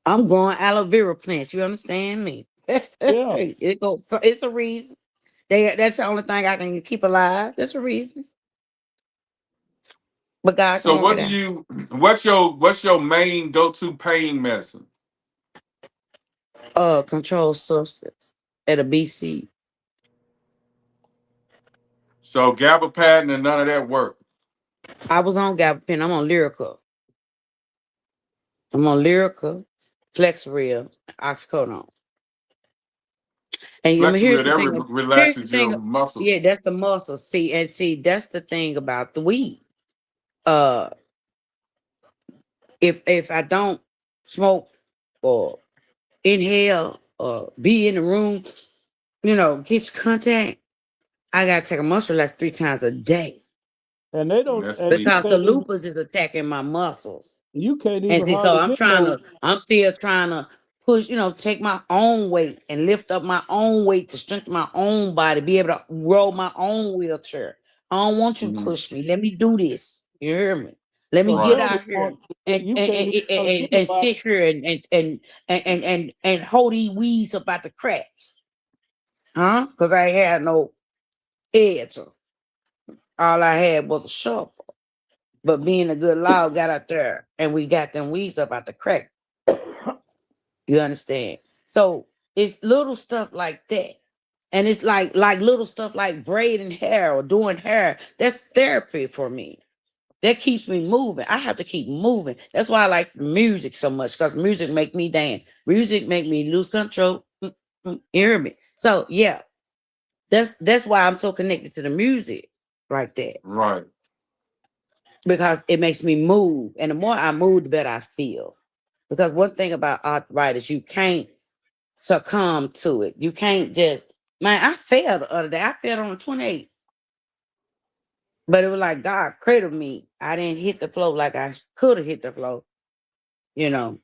I'm growing aloe vera plants. You understand me? Yeah. So it's a reason. That's the only thing I can keep alive. That's a reason. But God can So work it out. what's your main go-to pain medicine? Controlled substance at a BC. So gabapentin and none of that work. I was on gabapentin. I'm on Lyrica. I'm on Lyrica, Flexeril, Oxycodone. And here's Flexeril, the that thing. Here's the relaxes your thing. muscles. Yeah, that's the muscle. See, that's the thing about the weed. Uh, if I don't smoke or inhale or be in the room, get contact, I gotta take a muscle relax 3 times a day And they And don't, that's and sleep. because the lupus is attacking my muscles. you can't And even see, so hardly get no. I'm still trying to push, take my own weight and lift up my own weight to strengthen my own body, be able to roll my own wheelchair. I don't want you to Mhm. push me. Let me do this. You hear me? Let me So get Right. you only out here want, and you and, can't and, even and, hardly and, get and about. sit here and hold these weeds about the cracks. Huh? Because I had no edge. All I had was a shovel. But being a good law got out there and we got them weeds up out the crack. You understand? So it's little stuff like that. And it's like little stuff like braiding hair or doing hair. That's therapy for me. That keeps me moving. I have to keep moving. That's why I like music so much, because music make me dance. Music make me lose control. You hear me? So yeah, that's why I'm so connected to the music like that. Right. Because it makes me move. And the more I move, the better I feel. Because one thing about arthritis, you can't succumb to it. You can't just, man, I fell the other day. I fell on the 28th. But it was like God cradled me. I didn't hit the floor like I could have hit the floor. You know,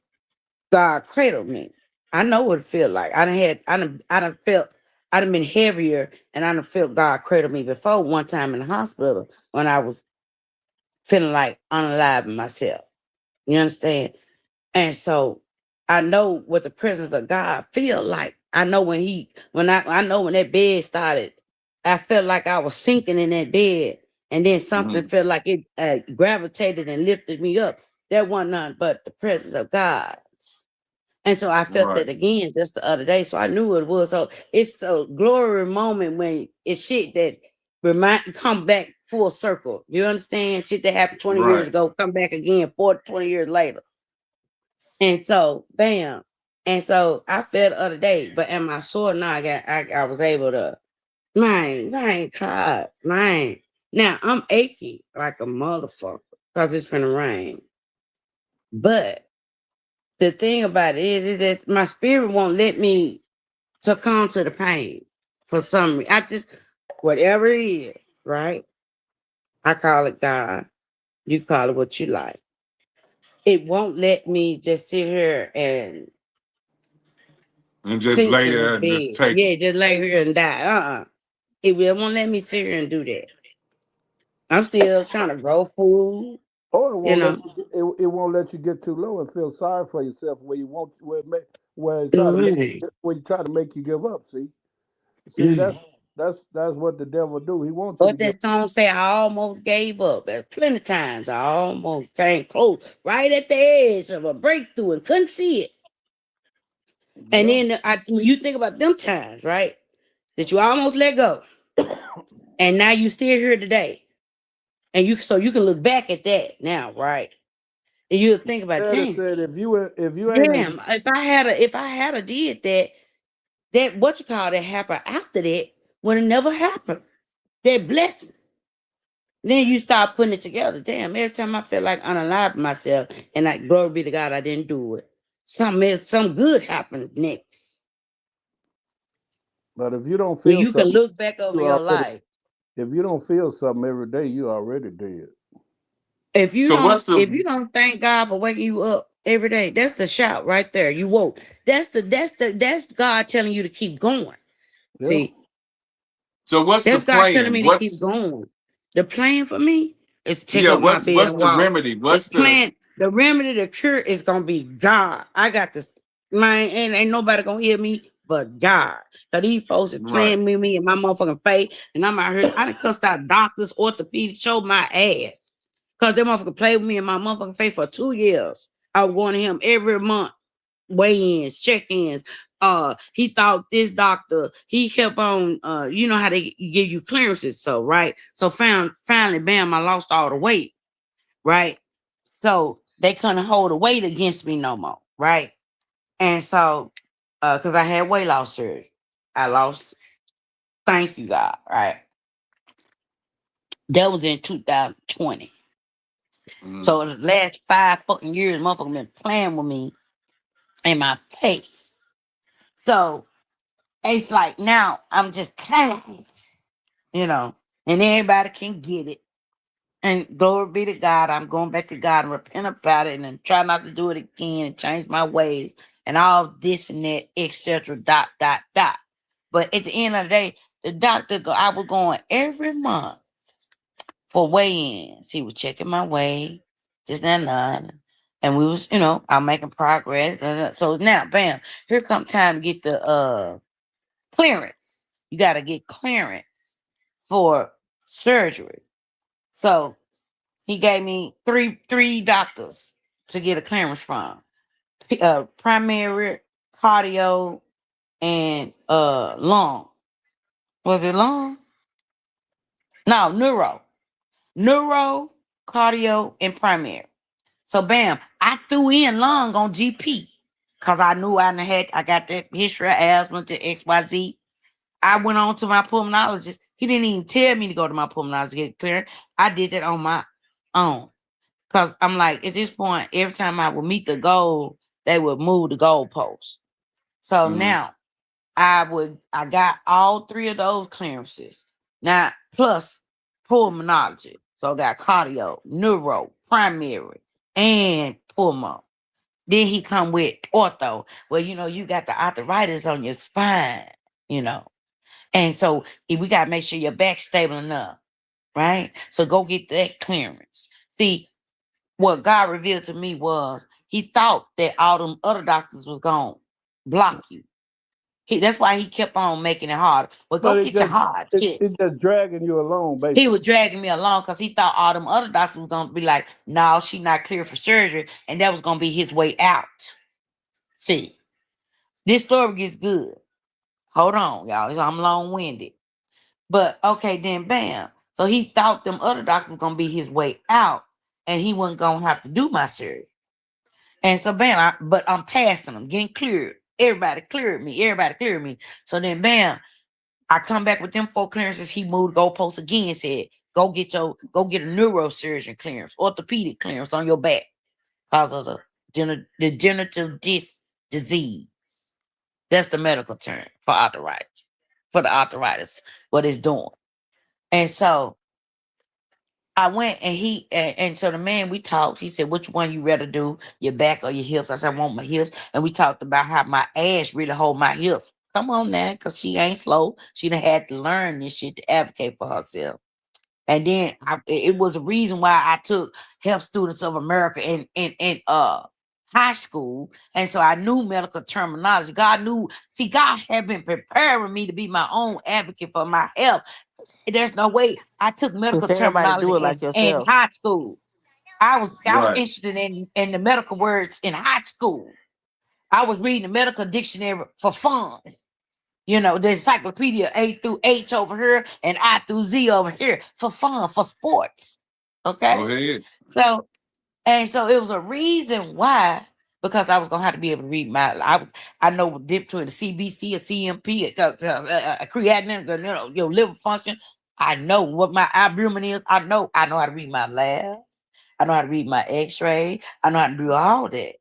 God cradled me. I know what it feel like. I done felt, I done been heavier and I done felt God cradle me before one time in the hospital when I was feeling like unalive myself. You understand? And so I know what the presence of God feel like. I know I know when that bed started, I felt like I was sinking in that bed. And then something Mhm. felt like it gravitated and lifted me up. That wasn't none but the presence of God. And so I felt Right. that again just the other day. So I knew what it was. So it's a glory moment when it's shit that come back full circle. You understand? Shit that happened 20 years Right. ago, come back again 20 years later. And so, bam. And so I fell the other day, but am I sore now? I was able to, man, God, man. Now I'm achy like a motherfucker because it's finna rain. But the thing about it is that my spirit won't let me succumb to the pain for some reason. I just, whatever it is, right? I call it God. You call it what you like. It won't let me just sit here and just sink lay in the there and just bed. take it. Yeah, just lay here and die. It won't let me sit here and do that. I'm still trying to grow food, Or it you won't know. let it won't let you get too low and feel sorry for yourself where you want where it try to make Right. where you try to make you give up. See, Mm. that's what the devil do. He wants you to But give. that song say I almost gave up. There's plenty of times I almost came close, right at the edge of a breakthrough and couldn't see it. And Yeah. then when you think about them times, right, that you almost let go, and now you still here today, and you can look back at that now, right? And you'll think about, Said it damn, said if you ain't in damn, if I had a did that what you call that happened after that would have never happened. That blessing. Then you start putting it together. Damn, every time I feel like unalive myself, and like glory be to God, I didn't do it. Some good happened next. but if you don't Where feel you can something, look back over you your already life. if you don't feel something every day, you already dead. If you So don't, what's if you the don't thank God for waking you up every day, that's the shout right there. You woke. That's God telling you to keep going. Yeah. See, so what's the that's God telling plan? me to keep What's going. The plan for me is to take yeah, up my bed what's and the walk. remedy? The What's the plan, the remedy, the cure is gonna be God. I got this, man, and ain't nobody gonna hear me but God. Cause these folks is right? playing with me and my motherfucking face, and I'm out here. I done cussed out doctors, orthopedics, showed my ass. Cause they motherfucker played with me in my motherfucking face for 2 years. I was going to him every month, weigh-ins, check-ins. He thought this doctor, he kept on you know how they give you clearances, so right. So finally, bam, I lost all the weight, right? So they couldn't hold the weight against me no more, right? And so because I had weight loss surgery, I lost, thank you, God, right? That was in 2020. Mm. So the last 5 fucking years, motherfucker been playing with me in my face. So it's like now I'm just tired, you know, and everybody can get it. And glory be to God, I'm going back to God and repent about it and then try not to do it again and change my ways and all this and that, etc. Dot, dot, dot. But at the end of the day, the doctor, I was going every month for weigh-ins. He was checking my weight, just that none. And we was, I'm making progress. So now, bam, here come time to get the clearance. You got to get clearance for surgery. So he gave me three doctors to get a clearance from. Primary, cardio, and lung. Was it lung? No, neuro, cardio, and primary. So bam, I threw in lung on GP because I knew I got that history of asthma to XYZ. I went on to my pulmonologist. He didn't even tell me to go to my pulmonologist to get cleared. I did that on my own. Because I'm like, at this point, every time I would meet the goal, they would move the goalpost. So Mm. now I got all three of those clearances. Now, plus pulmonology. So I got cardio, neuro, primary, and pulmo. Then he come with ortho. Well, you got the arthritis on your spine, you know. And so we got to make sure your back's stable enough, right? So go get that clearance. See, what God revealed to me was he thought that all them other doctors was going to block you. That's why he kept on making it hard. Well, go But get your hard shit. it's just dragging you along, He basically. was dragging me along because he thought all them other doctors was going to be like, no, she not clear for surgery. And that was going to be his way out. See, this story gets good. Hold on, y'all. I'm long-winded. But okay, then bam. So he thought them other doctors was going to be his way out. And he wasn't going to have to do my surgery. And so bam, but I'm passing them, getting cleared. Everybody cleared me. So then bam, I come back with them 4 clearances. He moved goalposts again, said, go get a neurosurgeon clearance, orthopedic clearance on your back because of the degenerative disc disease. That's the medical term for arthritis. For the arthritis, what it's doing. And so I went and so the man we talked, he said, which one you rather do, your back or your hips? I said, I want my hips. And we talked about how my ass really hold my hips. Come on now, because she ain't slow. She done had to learn this shit to advocate for herself. And then it was a reason why I took Health Students of America in high school. And so I knew medical terminology. God had been preparing me to be my own advocate for my health. There's no way I took medical Can't nobody do terminology it like in yourself. high school. I was Right. interested in the medical words in high school. I was reading the medical dictionary for fun. You know, the encyclopedia A through H over here and I through Z over here for fun, for sports. Okay. Go ahead. So it was a reason why, because I was gonna have to be able to read I know the difference between the CBC, a CMP, a creatinine, your liver function. I know what my albumin is. I know how to read my lab. I know how to read my X-ray. I know how to do all that.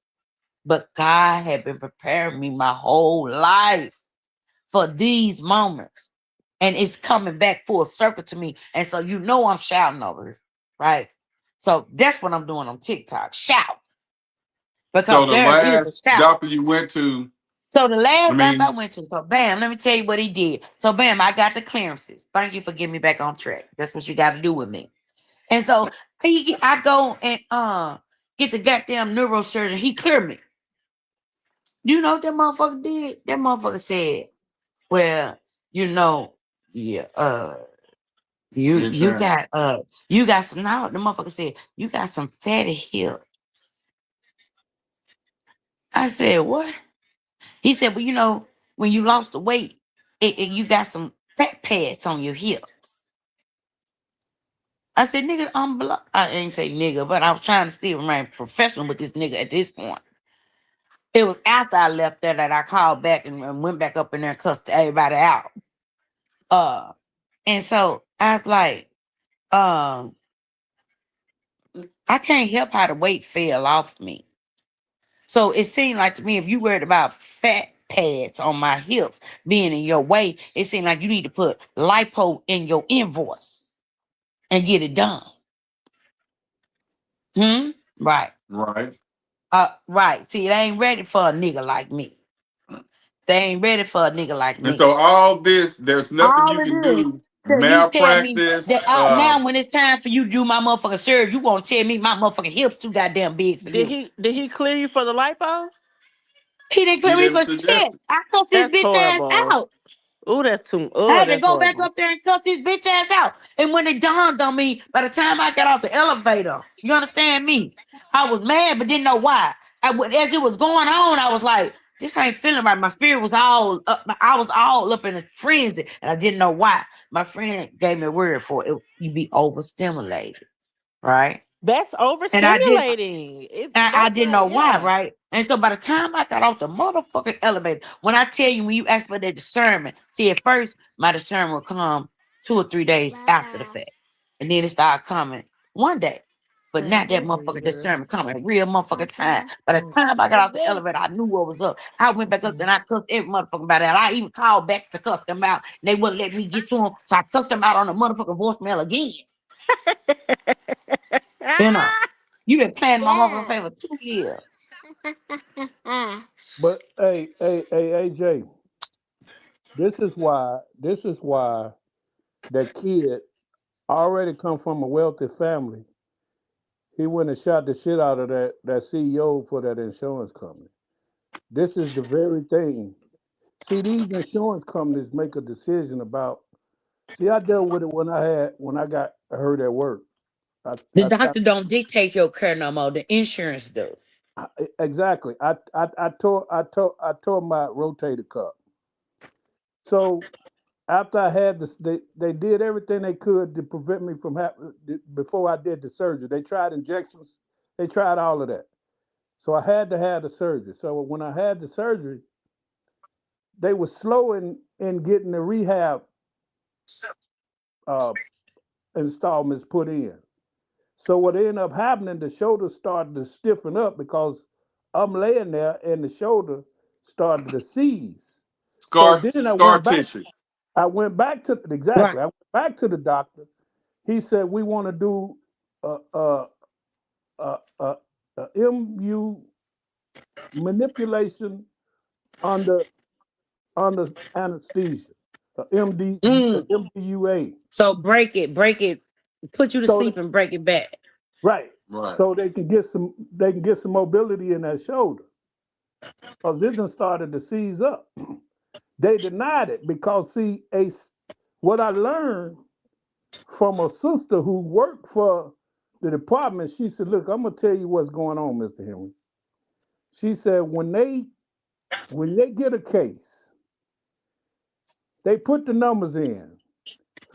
But God had been preparing me my whole life for these moments. And it's coming back full circle to me. And so I'm shouting over it, right? So that's what I'm doing on TikTok. Shout. Because So the there is a last shout. doctor you went to, So the last I doctor mean- I went to, so bam, let me tell you what he did. So bam, I got the clearances. Thank you for getting me back on track. That's what you got to do with me. And so I go and get the goddamn neurosurgeon. He cleared me. You know what that motherfucker did? That motherfucker said, well, yeah, you Insurance. got some. Now the motherfucker said you got some fatty hips. I said, what? He said, well, when you lost the weight, you got some fat pads on your hips. I said, nigga, I ain't say nigga, but I was trying to still remain professional with this nigga at this point. It was after I left there that I called back and went back up in there and cussed everybody out. And so I was like, I can't help how the weight fell off me. So it seemed like to me, if you worried about fat pads on my hips being in your way, it seemed like you need to put lipo in your invoice and get it done. Right. Right. Right. See, they ain't ready for a nigga like me. They ain't ready for a nigga like me. And so all this, there's nothing All you it can is, do. so you tell me Malpractice. that now when it's time for you to do my motherfucking surgery, you want to tell me my motherfucking hips too goddamn big for you. Did he clear you for the lipo? He didn't clear He me didn't for suggest shit. I cussed his That's bitch ass horrible. out. Ooh, that's too. I Oh, had to that's go back horrible. up there and cuss his bitch ass out. And when it dawned on me, by the time I got off the elevator, you understand me? I was mad, but didn't know why. As it was going on, I was like, this ain't feeling right. My spirit was all up. I was all up in a frenzy, and I didn't know why. My friend gave me a word for it. You be overstimulated, right? That's And I didn't. overstimulating. I didn't know why, Yeah. right? And so by the time I got off the motherfucking elevator, when I tell you, when you ask for that discernment, see, at first my discernment will come 2 or 3 days after the fact. And then it started coming one day. But not that motherfucking discernment coming real motherfucking time. By the time I got off the elevator, I knew what was up. I went back up and I cussed every motherfucker about that. I even called back to cuss them out. And they wouldn't let me get to them. So I cussed them out on the motherfucking voicemail again. You know, you been playing my motherfucking favor 2 years. But hey, AJ, this is why that kid already come from a wealthy family. He went and shot the shit out of that CEO for that insurance company. This is the very thing. See, these insurance companies make a decision about. See, I dealt with it when I got hurt at work. The doctor don't dictate your care no more. The insurance do. Exactly. I tore my rotator cuff. So after I had this, they did everything they could to prevent me from having before I did the surgery. They tried injections. They tried all of that. So I had to have the surgery. So when I had the surgery, they were slow in getting the rehab uh, installments put in. So what ended up happening, the shoulder started to stiffen up because I'm laying there and the shoulder started to seize. So then I Scar went back. tissue. I went back to Right. exactly. I went back to the doctor. He said we want to do a, a, a MU manipulation under anesthesia, Mm. MDUA. So break it, put you to So sleep and break it back. right, Right. so they can get some mobility in that shoulder. Because this one started to seize up. They denied it because see, what I learned from a sister who worked for the department, she said, "Look, I'm gonna tell you what's going on, Mr. Henry." She said, when they get a case, they put the numbers in.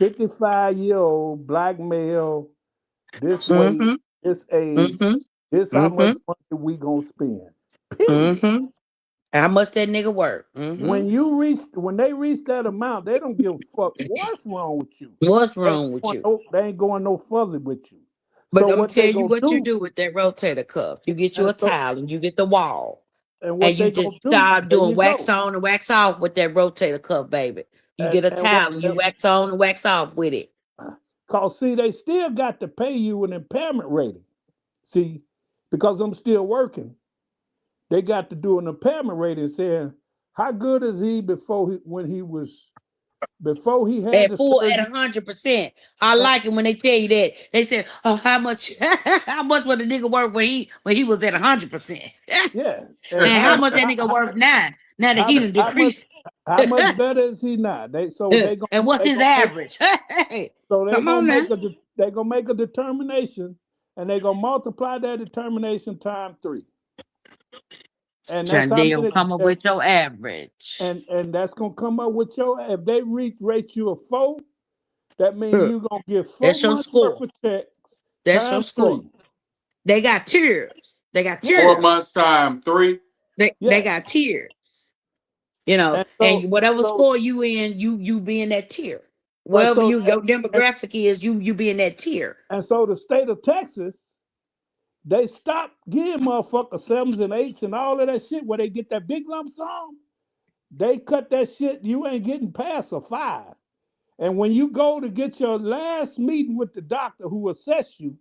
55-year-old black male, this weight, Mm-hmm. this age, Mm-hmm. this how much Mm-hmm. money we gonna spend. Period. Mm-hmm. How much that nigga work? Mm-hmm. When they reach that amount, they don't give a fuck what's wrong with you. What's wrong with you? They ain't going no further with you. But So I'm gonna what they tell you gonna what you do? do with that rotator cuff. You get you And a towel and you get the wall. And what you they just gonna do? start There doing you wax go. on and wax off with that rotator cuff, baby. You get a And what? towel and you wax on and wax off with it. Cause see, they still got to pay you an impairment rating. See, because I'm still working, they got to do an impairment rating saying how good is he before he had At the full at surgery. 100%. I And, like it when they tell you that. They say, "Oh, how much? How much would the nigga worth when he was at 100%? yeah, and And how much that nigga worth now? Now that he done how much decreased. how much better is he not? And what's his average? Hey, They come gonna on now. make a determination, and they gonna multiply that determination times 3, and that's And how they'll many. come up with your average. And that's gonna come up with your. If they rate you a 4, that means Huh. you're gonna get 4 That's your months worth score. of checks That's your times score. 3. They got tiers. They got Yeah, 4 tiers. months time, 3. They yeah. got tiers. You know, And and whatever so score you in, you be in that tier. but Wherever so your demographic is, you be in that tier. and so the state of Texas, they stopped giving motherfuckers 7s and 8s and all of that shit where they get that big lump sum. They cut that shit. You ain't getting past a 5. And when you go to get your last meeting with the doctor who assessed you,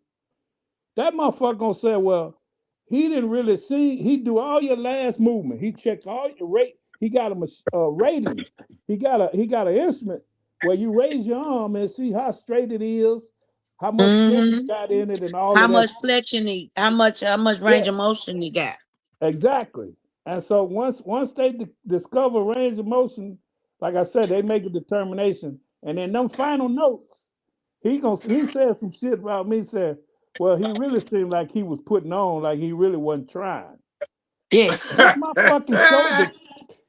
that motherfucker gonna say, well, he didn't really see. He do all your last movement. He checked all your rate. He got a rating. He got an instrument where you raise your arm and see how straight it is, how much stretch you Hmm. got in it, and all How of that. much flexion how much range Yeah, of motion you got? exactly. And so once they discover range of motion, like I said, they make a determination, and in them final notes, he said some shit about me. Said, well, he really seemed like he was putting on, like he really wasn't trying. Yeah. Man,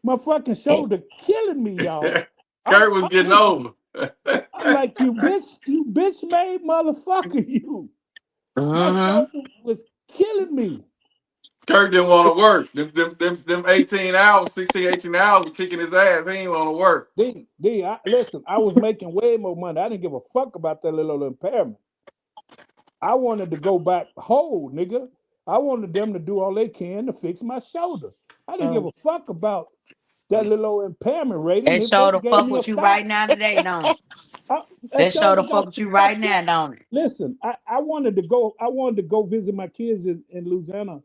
my fucking shoulder killing me, y'all. Kurt was getting over. I'm like, you bitch made motherfucker, you. My Mm-hmm. shoulder was killing me. Kurt didn't want to work. Them 18 hours, 16, 18 hours were kicking his ass. He ain't want to work. Listen, I was making way more money. I didn't give a fuck about that little impairment. I wanted to go back whole, nigga. I wanted them to do all they can to fix my shoulder. I didn't give a fuck about that little impairment rating. That If they shoulder gave fuck me a with you 5, right now today, don't it? that That shoulder shoulder fuck got with you right now, don't it? listen, I wanted to go. I wanted to go visit my kids in Louisiana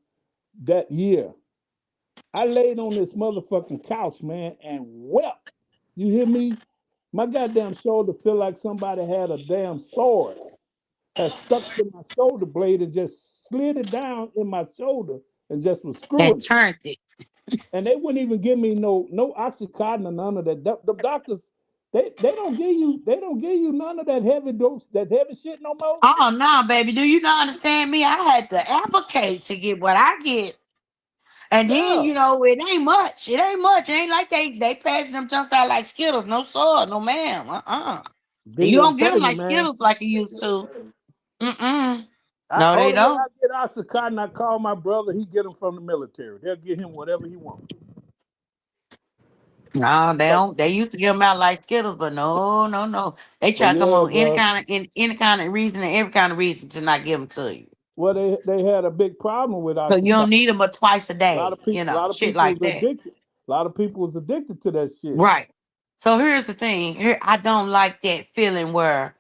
that year. I laid on this motherfucking couch, man, and wept. You hear me? My goddamn shoulder feel like somebody had a damn sword had stuck to my shoulder blade and just slid it down in my shoulder and just was And screwing it. turned it. And they wouldn't even give me no oxycontin or none of that. The doctors they don't give you none of that heavy dose, that heavy shit no more. Oh no, baby. Do you not understand me? I had to advocate to get what I get. And then, Yeah. it ain't much. It ain't much. It ain't like they passing them just out like Skittles. No sir, no ma'am. You I'm don't get them telling you, like man. Skittles like you used to. Mm-mm. I, No, they only way don't. I get oxycontin, I call my brother. He get them from the military. They'll get him whatever he wants. No, they But, don't. They used to give them out like Skittles, but no, no, no. They but try to come yeah, on any bro. kind of reason and every kind of reason to not give them to you. Well, they had a big problem with So you oxycontin. don't need them but twice a A day, you know, lot of shit people like was that. addicted. A lot of people was addicted to that shit. Right. So here's the thing. Here, I don't like that feeling where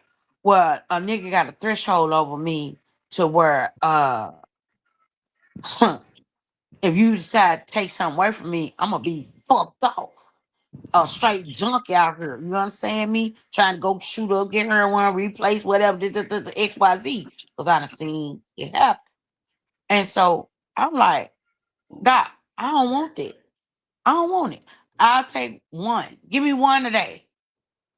a nigga got a threshold over me to where if you decide to take something away from me, I'm gonna be fucked off. A straight junkie out here. You understand me? Trying to go shoot up, get heroin, replace whatever the XYZ. Because I done seen it happen. And so I'm like, Doc, I don't want that. I don't want it. I'll take one. Give me one a day.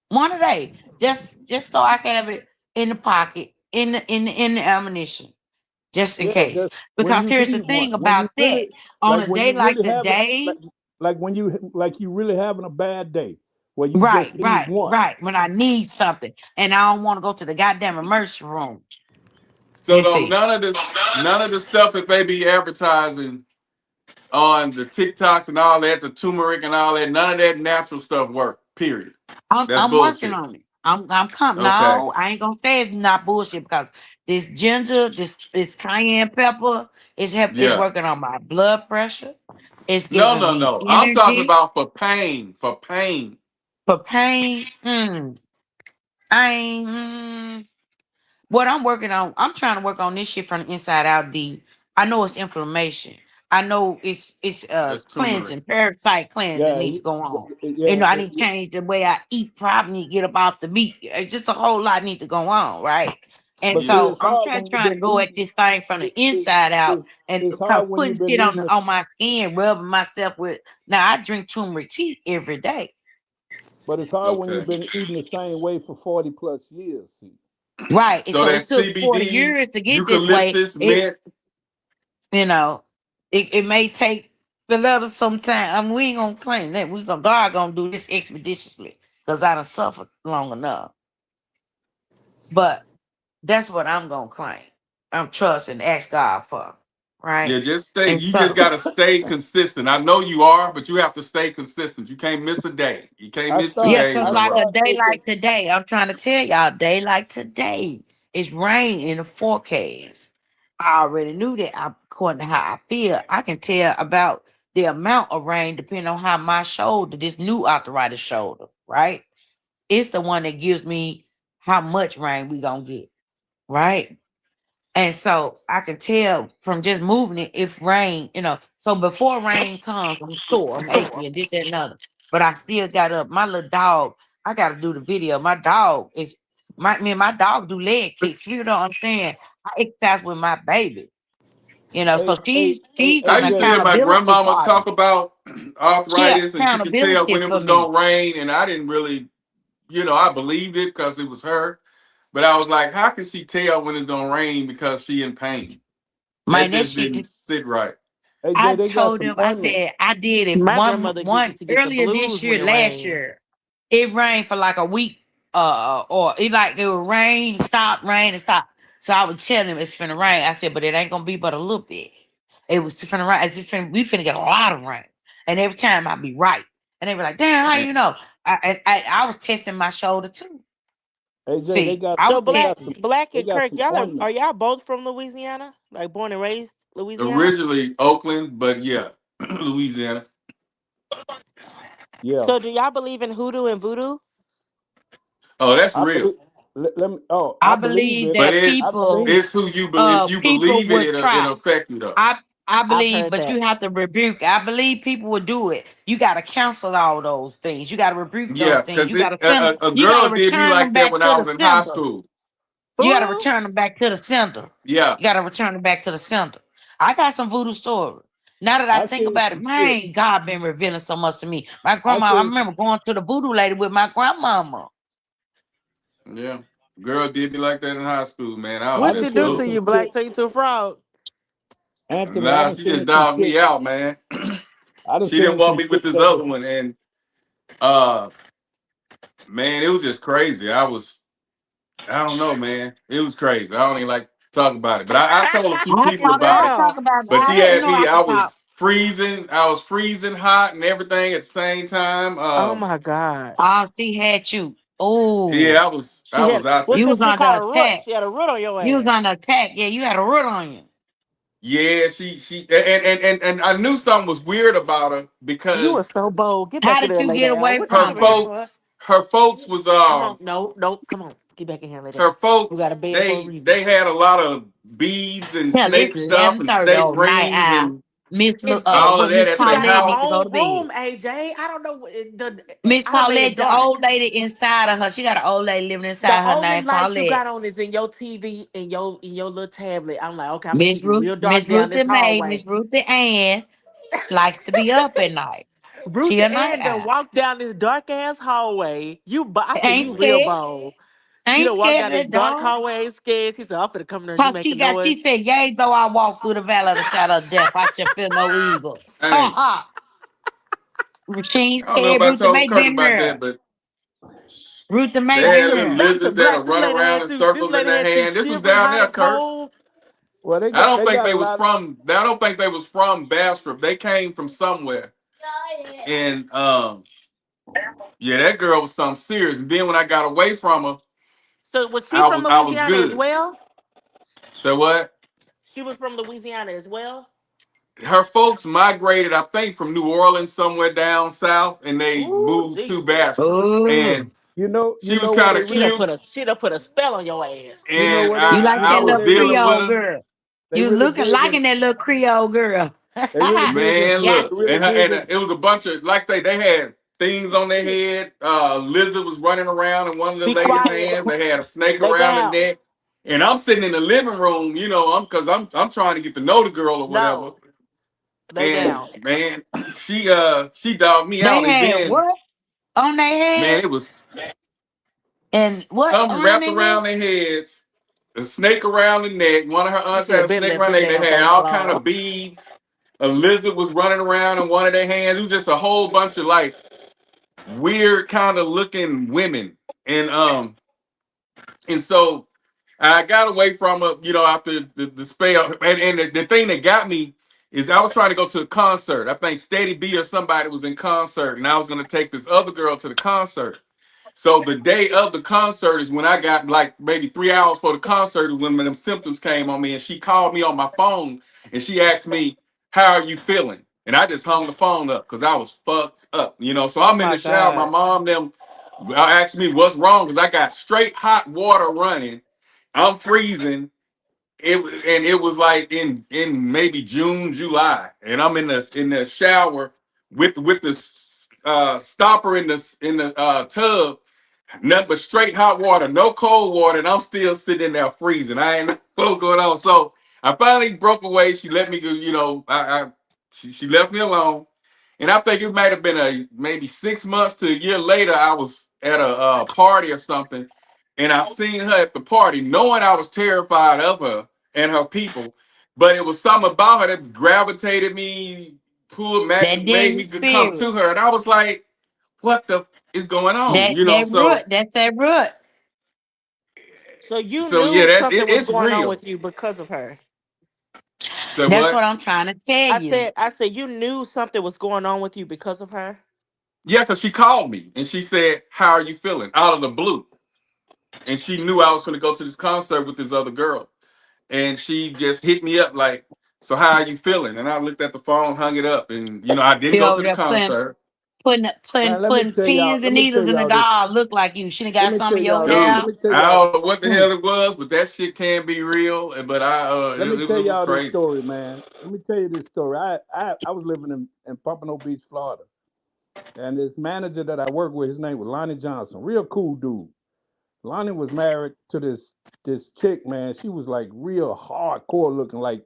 One a day. Just so I can have it in the pocket, in the ammunition. Just in Yeah, case. just when Because you here's the need one. thing When you about that. really On like a when day you like really having today, like when you really having a bad day where you right, just need one. when I need something and I don't want to go to the goddamn emergency room. So You don't see. none of the stuff that they be advertising on the TikToks and all that, the turmeric and all that, none of that natural stuff work. Period. That's I'm working bullshit. on it. I'm coming. Okay. No, I ain't gonna say it's not bullshit because this ginger, this cayenne pepper is Yeah. working on my blood pressure. It's No, giving no, me no. I'm talking energy about for pain. For pain. for pain. I ain't. What I'm working on, I'm trying to work on this shit from the inside out. I know it's inflammation. I know it's That's turmeric. cleansing, parasite cleansing Yeah, needs to go on. You yeah, know, I need to change the way I eat. Probably need to get up off the meat. It's just a whole lot need to go on, right? And but see, Yeah. so it's I'm hard trying when you've to been go at eating. this thing from the It's, inside out it's, and it's hard when putting you've been shit eating. on my skin, rubbing myself with. Now I drink turmeric tea every day. But it's hard when you've Okay. been eating the same way for 40 plus years. See, Right. And So so that it took 40 CBD, years to get this way. eucalyptus, mint. You know, it may take the letter some time. I mean, we ain't gonna claim that. God gonna do this expeditiously because I done suffered long enough. But that's what I'm gonna claim. I'm trusting, ask God for, right? Yeah, just stay. And You just so gotta stay consistent. I know you are, but you have to stay consistent. You can't miss a day. You can't I miss two start. yeah, days because in I a like row. a start. day like today, I'm trying to tell y'all, day like today, it's rain in the forecast. I already knew that. According to how I feel, I can tell about the amount of rain depending on how my shoulder, this new arthritis shoulder, right? It's the one that gives me how much rain we gonna get, right? And so I can tell from just moving it if rain, So before rain comes, I'm sore, I'm achy, and this, that, and other. But I still got up. My little dog, I gotta do the video. My dog is me and my dog do leg kicks. You don't understand. I exercise with my baby. So she's I an used to Jay, hear my accountability grandmama partner. talk about She an arthritis, and she could tell accountability when it for was me. gonna rain, and I didn't really, I believed it because it was her. But I was like, how can she tell when it's gonna rain because she in pain? That Man, that just shit didn't sit right. I AJ, they got told some him, I ointment. said, I did it My one grandmother one used to get the earlier this blues when year, it last rained. year. It rained for like a week, or it would rain, stop, rain, and stop. So I would tell him it's finna rain. I said, but it ain't gonna be but a little bit. It was finna rain. We finna get a lot of rain. And every time I'd be right. And they were like, damn, how And you know? I was testing my shoulder too. AJ, See, I So was Black testing it. Black they and got Kirk, some y'all ointment. are y'all both from Louisiana? Like born and raised Louisiana? originally Oakland, but yeah, Louisiana. Yeah, So do y'all believe in hoodoo and voodoo? Oh, that's I real. believe. Let me. Oh, I I believe believe it. But that I it's believe. people it's who you believe. If you believe it, would try. it'll affect you though. I I've believe, heard but that. you have to rebuke. I believe people would do it. You got to cancel all those things. You got to rebuke those Yeah, things. because You got it to send them. a You got girl to did me return like them that back when to I the was in high sender. school. You got to Voodoo? return them back to the sender. Yeah, You got to return them back to the sender. I got some voodoo stories. Now that I I think seen about it, some shit. man, God been revealing so much to me. My I grandma, I seen. remember going to the voodoo lady with my grandmama. yeah. Girl did me like that in high school, man. I was I What she done just do seen to oh. some you, shit. Black? Take you to a frog? Anthony, I Nah, done she just seen some dogged shit. me out, man. I done She didn't seen want some me with shit this that other was. one, and uh, man, it was just crazy. I don't know, man. It was crazy. I don't even like to talk about it, but I told a few people about I it. talk Girl. about But she it. You had know I me. can talk. I was freezing hot and everything at the same time. Oh my God. She had you. Oh, Yeah, I was out What's you there. that was shit on called? the A root. attack. She had a root on your You was ass. on the attack. Yeah, you had a root on you. Yeah, she and I knew something was weird about her You were because so bold. Get How back in did there and you lay get down. away What you her from come in her? here for? folks was Come on. No, come on. Get back in here and lay down. her We got a folks bed for a reason. they had a lot of beads and Hell, it's snake stuff and 11:30 snake on night rings owl. and all of What that Miss at She their got her Paulette need to house. go to own bed. room, AJ. I don't know. Miss I done made it Paulette, the dark. old lady inside of her, she got an old lady living The inside her only named light you Paulette. got on is in your TV and your little tablet. I'm like, okay, I'm gonna keep it real dark Miss down this Ruthie Mae, hallway. Miss Ruthie Ann likes to be up at night. She Ruthie a night Ann done owl. walked down this dark ass hallway. I said, Ain't you real scared. bold. You Ain't done walked scared down of this that dark dog. hallway scared. She said, I'm finna come there and you Cause making noise. she said, yea, though I walk through the valley of the shadow of death, I shall fear no evil. Ha Hey, ha. She ain't I don't know if scared. I Ruthie told Mae Kirk been about there. that, but Ruthie Mae they been had Hey, little there. Dr. lizards that'll Black, this run lady around had in you, this circles in lady their had you hand. This was shivering down hot there, and Kirk. cold. Well, I don't they think got they a was lot of. from. I don't think they was from Bastrop. They came from somewhere, and yeah, that girl was something serious. And then when I got away from her, So was she from I was Louisiana as good. well? So what? She was from Louisiana as well? Her folks migrated, I think, from New Orleans somewhere down south, and they Ooh, moved to Jesus. Bastrop. Oh, And You she was know where kind they of She done really. cute, put a spell on your ass. You know and where they. you like You I that know where was little they dealing really. with Creole her. girl. They You really looking big in. liking that little Creole girl. They really big in. Man, Got look, They you. really and big in. it was a bunch of like they had things on their head. Lizard was running around in one of the Be ladies' quiet. hands. They had a snake Lay around the down. neck, and I'm sitting in the living room. I'm trying to get to know the girl or whatever. No. Lay And down. man, she dogged me They out, and had then what on their man, head it was and what something around wrapped their neck? around their heads, a snake around the neck. One of her He aunts had said, a snake around bend their neck. down, They had baby. all kind Slow. of beads. A lizard was running around in one of their hands. It was just a whole bunch of like weird kind of looking women. And so I got away from her, after the spell. And the thing that got me is I was trying to go to a concert. I think Steady B or somebody was in concert, and I was gonna take this other girl to the concert. So the day of the concert is when I got like maybe 3 hours for the concert is when them symptoms came on me, and she called me on my phone and she asked me, "How are you feeling?" And I just hung the phone up because I was fucked up. So Oh I'm in my the shower. My God. mom them asked me what's wrong because I got straight hot water running. I'm freezing. It was like in maybe June, July, and I'm in the shower with the stopper in the tub. Nothing but straight hot water, no cold water, and I'm still sitting there freezing. I ain't know what's going on. So I finally broke away. She let me go. She left me alone. And I think it might have been maybe 6 months to a year later. I was at a party or something, and I seen her at the party, knowing I was terrified of her and her people. But it was something about her that gravitated me, That made demon me come spirit. to her, and I was like, "What the is going on?" That root. So That's that root. So you so yeah, knew something was it's going on real. with you because of her. So That's what what? I'm trying to tell you. I said you knew something was going on with you because of her. Yeah, because she called me and she said, "How are you feeling?" Out of the blue, and she knew I was going to go to this concert with this other girl, and she just hit me up like, "So how are you feeling?" And I looked at the phone, hung it up, and I didn't She go over to the there concert. Man, putting pins and needles in the this. doll. Look like you. She done Let got me some tell of your y'all this. Let hair. Dude, me tell I y'all. don't know what the hell it was, but that shit can be real. But Let me it tell was y'all this crazy. story, man. Let me tell you this story. I was living in Pompano Beach, Florida, and this manager that I worked with, his name was Lonnie Johnson, real cool dude. Lonnie was married to this chick, man. She was like real hardcore looking, like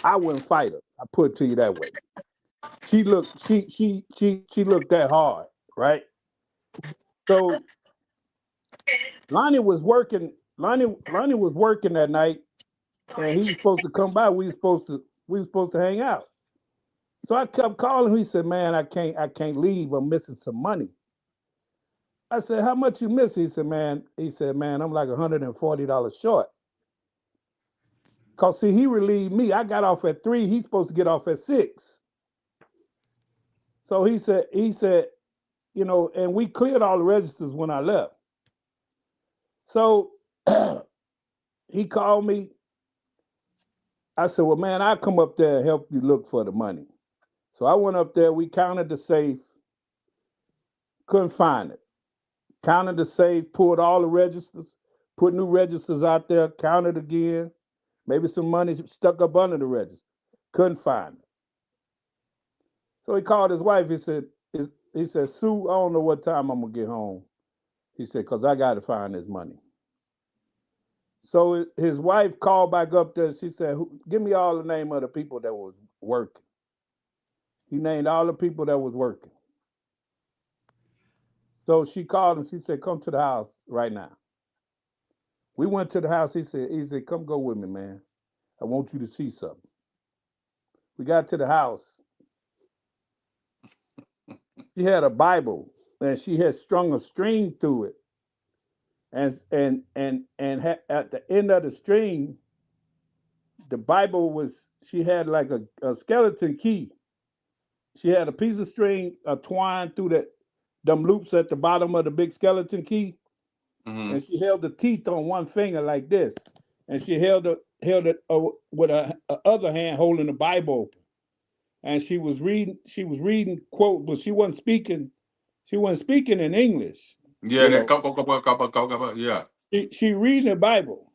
I wouldn't fight her. I put it to you that way. She looked that hard, right? So Lonnie was working. Lonnie was working that night, and he was supposed to come by. We were supposed to hang out. So I kept calling him. He said, "Man, I can't leave. I'm missing some money." I said, "How much you miss?" He said, "Man, I'm like $140 short." Cause see, he relieved me. I got off at 3. He's supposed to get off at 6. So he said, you know, and we cleared all the registers when I left. So he called me. I said, well, man, I'll come up there and help you look for the money. So I went up there. We counted the safe. Couldn't find it. Counted the safe, pulled all the registers, put new registers out there, counted again. Maybe some money stuck up under the register. Couldn't find it. So he called his wife. He said, Sue, I don't know what time I'm going to get home. He said, because I got to find this money. So his wife called back up there. She said, give me all the name of the people that was working. He named all the people that was working. So she called him. She said, come to the house right now. We went to the house. He said, come go with me, man. I want you to see something. We got to the house. She had a Bible, and she had strung a string through it. And at the end of the string, the Bible was, she had like a skeleton key. She had a piece of string twined through them loops at the bottom of the big skeleton key. Mhm. And she held the teeth on one finger like this. And she held it with her other hand holding the Bible open. And she was reading quote, but she wasn't speaking in English. Yeah, that couple, yeah. She reading the Bible.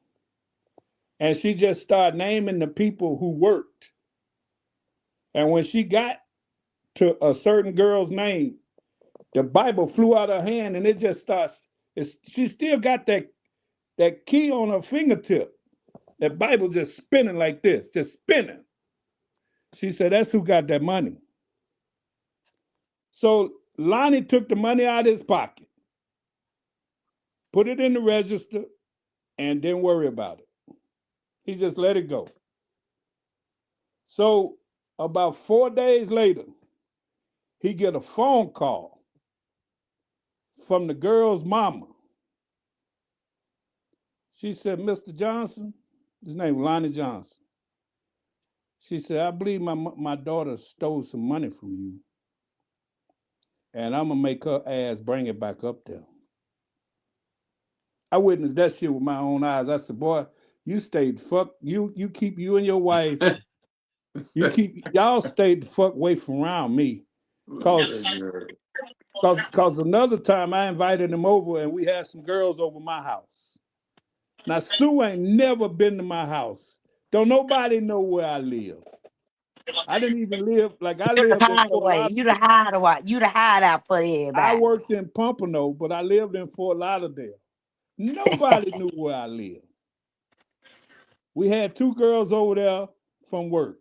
And she just started naming the people who worked. And when she got to a certain girl's name, the Bible flew out of her hand, and it just starts. She still got that key on her fingertip. That Bible just spinning like this, just spinning. She said, that's who got that money. So Lonnie took the money out of his pocket, put it in the register, and didn't worry about it. He just let it go. So about 4 days later, he get a phone call from the girl's mama. She said, Mr. Johnson, his name was Lonnie Johnson. She said, I believe my daughter stole some money from you. And I'm going to make her ass bring it back up there. I witnessed that shit with my own eyes. I said, boy, you stayed you keep you and your wife, y'all stayed the fuck away from around me. Cause another time I invited him over and we had some girls over my house. Now Sue ain't never been to my house. Don't nobody know where I live. I didn't even live like I lived in Fort Lauderdale. You the hideaway. You the hideout for everybody. I worked in Pompano, but I lived in Fort Lauderdale. Nobody knew where I lived. We had 2 girls over there from work.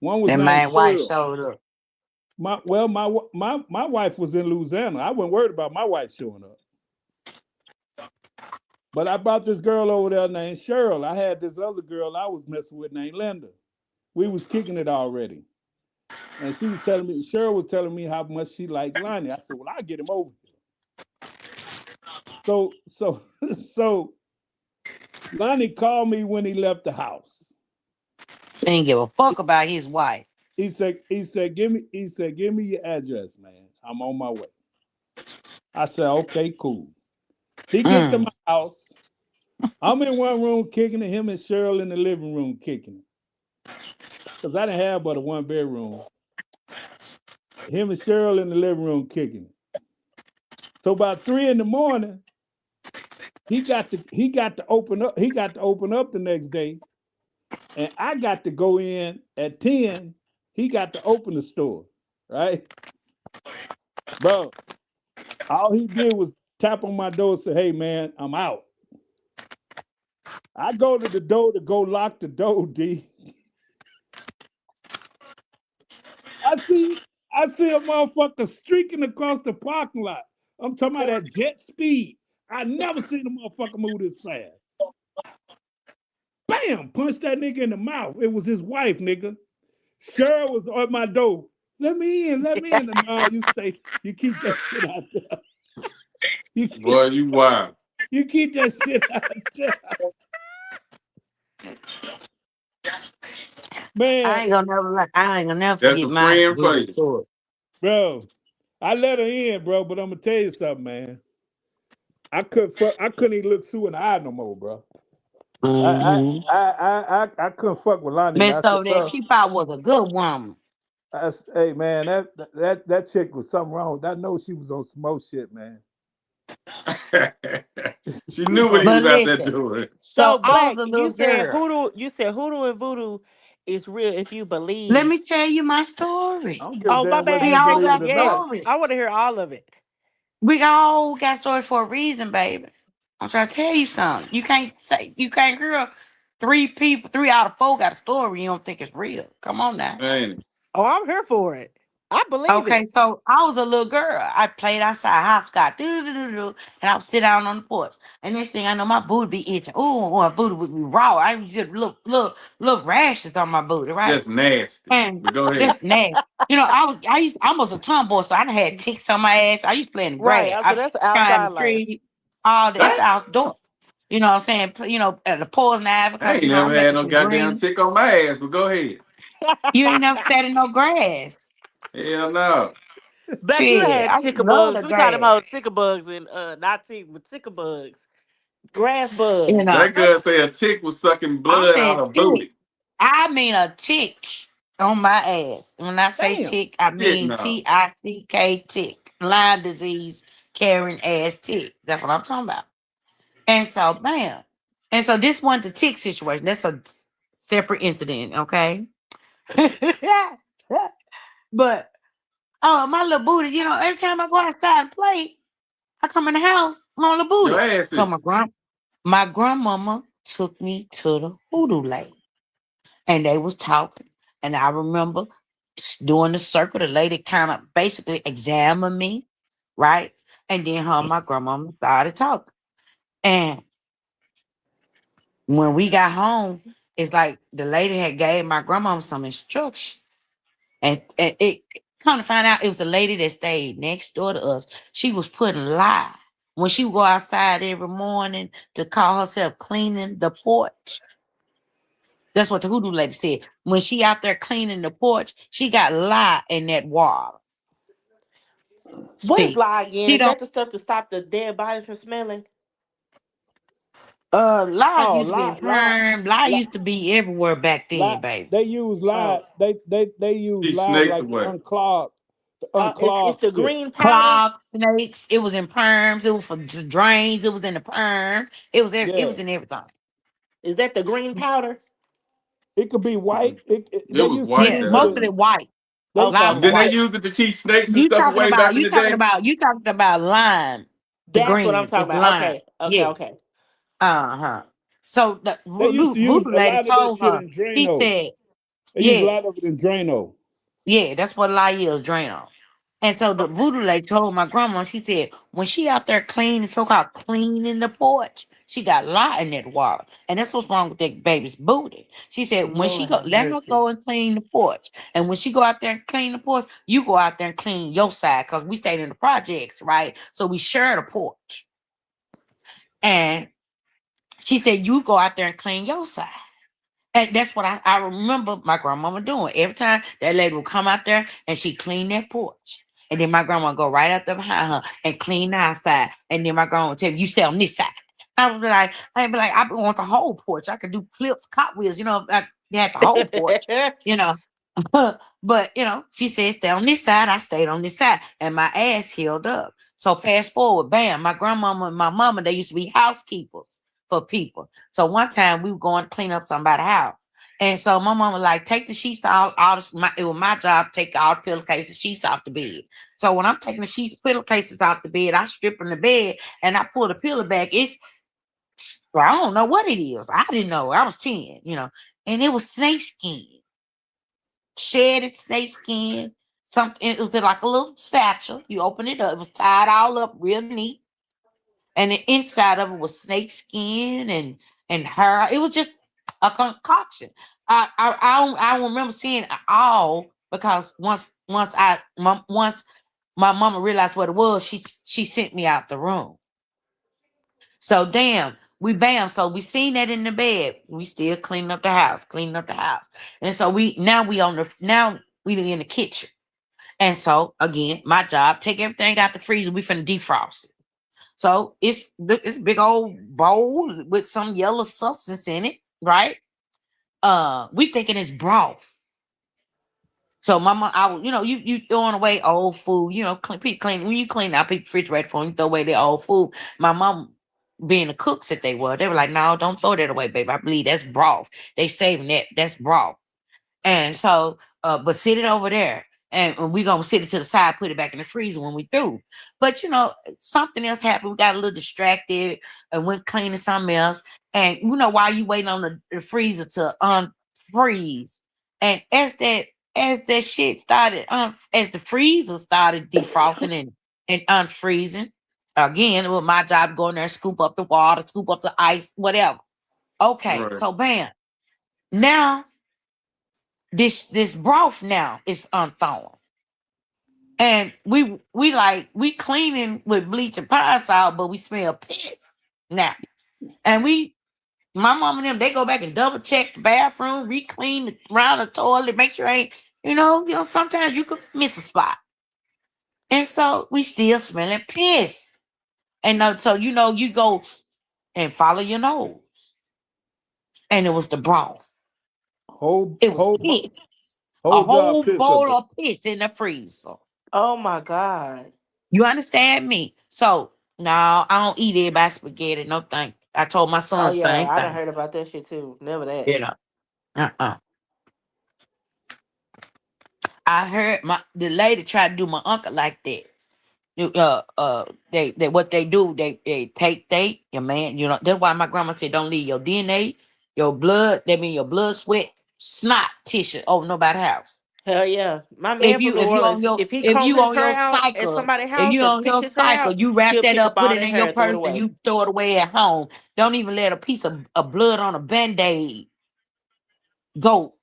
One was and named my wife Cheryl. showed up. My wife was in Louisiana. I wasn't worried about my wife showing up. But I brought this girl over there named Cheryl. I had this other girl I was messing with named Linda. We was kicking it already. And Cheryl was telling me how much she liked Lonnie. I said, well, I'll get him over here. So Lonnie called me when he left the house. He didn't give a fuck about his wife. He said, give me your address, man. I'm on my way. I said, okay, cool. He gets to my house. I'm in one room kicking it, him and Cheryl in the living room kicking it. Because I didn't have but a 1-bedroom. Him and Cheryl in the living room kicking it. So about 3 a.m, he got to open up. He got to open up the next day. And I got to go in at 10. He got to open the store, right? Bro, all he did was tap on my door and say, hey, man, I'm out. I go to the door to go lock the door, D. I see a motherfucker streaking across the parking lot. I'm talking about that jet speed. I never seen a motherfucker move this fast. Bam! Punched that nigga in the mouth. It was his wife, nigga. Cheryl was at my door. Let me in. No, you keep that shit out there. Boy, you wild. You keep that shit out there. Man, I ain't gonna never That's forget a my friend for you. story. bro, I let her in, bro. But I'm gonna tell you something, man. I couldn't even look Sue in the eye no more, bro. Mm-hmm. I couldn't fuck with Lonnie. And I Messed said, over that bro, peep out was a good woman. hey man, that chick was something wrong. I know she was on smoke shit, man. She knew what he But was out there listen, doing. so So I was Black, a you little said girl. hoodoo. You said hoodoo and voodoo is real if you Let believe. me tell you my I story. don't give a Oh, my damn whether We you bad. all Take believe it. it got or Yes, not. I stories. want to hear all of it. We all got stories for a reason, baby. I'm trying to tell you something. You can't hear three people, 3 out of 4 got a story. You don't think it's real. Come on now. Man, Oh, I'm here for it. I believe Okay, it. so I was a little girl. I played outside, hopscotch, and I would sit down on the porch. And next thing I know, my booty be itching. Ooh, my booty would be raw. I would get little rashes on my booty, right? just nasty. And But go ahead. just nasty. I was a tomboy, so I done had ticks on my ass. I used to play in the Right. grass. I said I that's climbed outside the life. tree, all that. It's Damn, outdoor. You know what I'm saying? At the poison ivy, I because ain't I'm never had making no some goddamn green. tick on my ass, but go ahead. You ain't never sat in no grass. Hell no. Black, you done Shit, had I love chickabugs. the We call them grass. all chickabugs and not ticks, but chickabugs, grass You bugs. know. That girl say a tick was sucking I blood out said of tick. booty. I mean a tick on my ass. When I say Damn. tick, I Shit mean no. TICK tick. Lyme disease carrying ass tick. That's what I'm talking about. And so, bam. And so this wasn't the tick situation. That's a separate incident, okay? But my little booty, every time I go outside and play, I come in the house, I'm on the Your booty. ass So is. my grandmama took me to the hoodoo lady. And they was talking. And I remember doing the circle, the lady kind of basically examined me, right? And then her and my grandmama started talking. And when we got home, it's like the lady had gave my grandmama some instructions. And it kind of find out it was the lady that stayed next door to us. She was putting lye. When she would go outside every morning to call herself cleaning the porch. That's what the hoodoo lady said. When she out there cleaning the porch, she got lye in that water. What is See, lye again? she Is that don't. the stuff to stop the dead bodies from smelling? Lye Oh, used to be in perm. Lye lie, used to be everywhere back lie. then, baby. They use Oh, live. They use Keep live snakes like away. to it's unclog the shit. green powder. Clog snakes. It was in perms. It was for drains. It was in the perm. It Yeah, was in everything. Is that the green powder? it could be white. It They was used to white Yeah, use it. most there. of it white. Lye Okay. was Then they white. use it to keep snakes and stuff away back in the day. You talking about lime, the That's what I'm green. talking It's about. lime. Okay. Okay. Yeah. Okay. Uh-huh. So the They used to use voodoo a lady lot of that told shit her, in he Drano. said, They use a yeah, lot of it in Drano. yeah, that's what lye is, Drano. And so the voodoo lady told my grandma, she said, when she out there cleaning, so-called cleaning the porch, she got lye in that water. And that's what's wrong with that baby's booty. She said, when she Lord go, have let her mercy. go and clean the porch. And when she go out there and clean the porch, you go out there and clean your side, because we stayed in the projects, right? So we share the porch. And she said, you go out there and clean your side. And that's what I remember my grandmama doing. Every time that lady would come out there and she cleaned that porch. And then my grandma would go right out there behind her and clean the outside. And then my grandma would tell me, you stay on this side. I'd be like, I want the whole porch. I could do flips, cartwheels, if I had the whole porch, you know. But she said, stay on this side. I stayed on this side. And my ass healed up. So fast forward, bam, my grandmama and my mama, they used to be housekeepers for people. So one time we were going to clean up somebody's house. And so my mama was like, take the sheets it was my job to take all the pillowcases, sheets off the bed. So when I'm taking the sheets, pillowcases off the bed, I strip from the bed and I pull the pillow back. I don't know what it is. I didn't know. I was 10, and it was snake skin, shedded snake skin. Something, it was like a little satchel. You open it up, it was tied all up real neat. And the inside of it was snake skin and hair. It was just a concoction. I don't remember seeing it all because once my mama realized what it was, she sent me out the room. So so we seen that in the bed. We still cleaning up the house. And so now we in the kitchen. And so again, my job, take everything out the freezer. We finna defrost it. So it's big old bowl with some yellow substance in it, right? We thinking it's broth. So mama, you throwing away old food, clean when you clean out people refrigerator for you throw away their old food. My mom, being the cooks that they were like, no, don't throw that away, baby. I believe that's broth. They saving that's broth. And so, but sit it over there. And we're gonna sit it to the side, put it back in the freezer when we through. But something else happened. We got a little distracted and went cleaning something else. And while you waiting on the freezer to unfreeze, and as that shit started, as the freezer started defrosting and unfreezing, again, it was my job to go in there and scoop up the water, scoop up the ice, whatever. Okay, Right. so bam. Now this broth now is unthawing. And we cleaning with bleach and pine salt, but we smell piss now. And my mom and them, they go back and double check the bathroom, re-clean around the toilet, make sure ain't, sometimes you could miss a spot. And so we still smelling piss. And so you go and follow your nose. And it was the broth. It was piss. A whole bowl of piss in the freezer. Oh my God. You understand me? So no, I don't eat everybody's spaghetti. No thank. I told my son Oh the yeah, same I done thing. heard about that shit too. Never that. I heard the lady tried to do my uncle like that. They what they do, they take your man, that's why my grandma said don't leave your DNA, your blood, that mean your blood, sweat, snot tissue over nobody's house. Hell yeah. My If man from you New if you on Orleans, your if he if combed you his on hair your out at cycle, somebody's if house you or on picked your his hair cycle, out, you wrap he'll that pick a up, put ball it of in hair your and throw it purse, and away. you throw it away at home. Don't even let a piece of blood on a band-aid go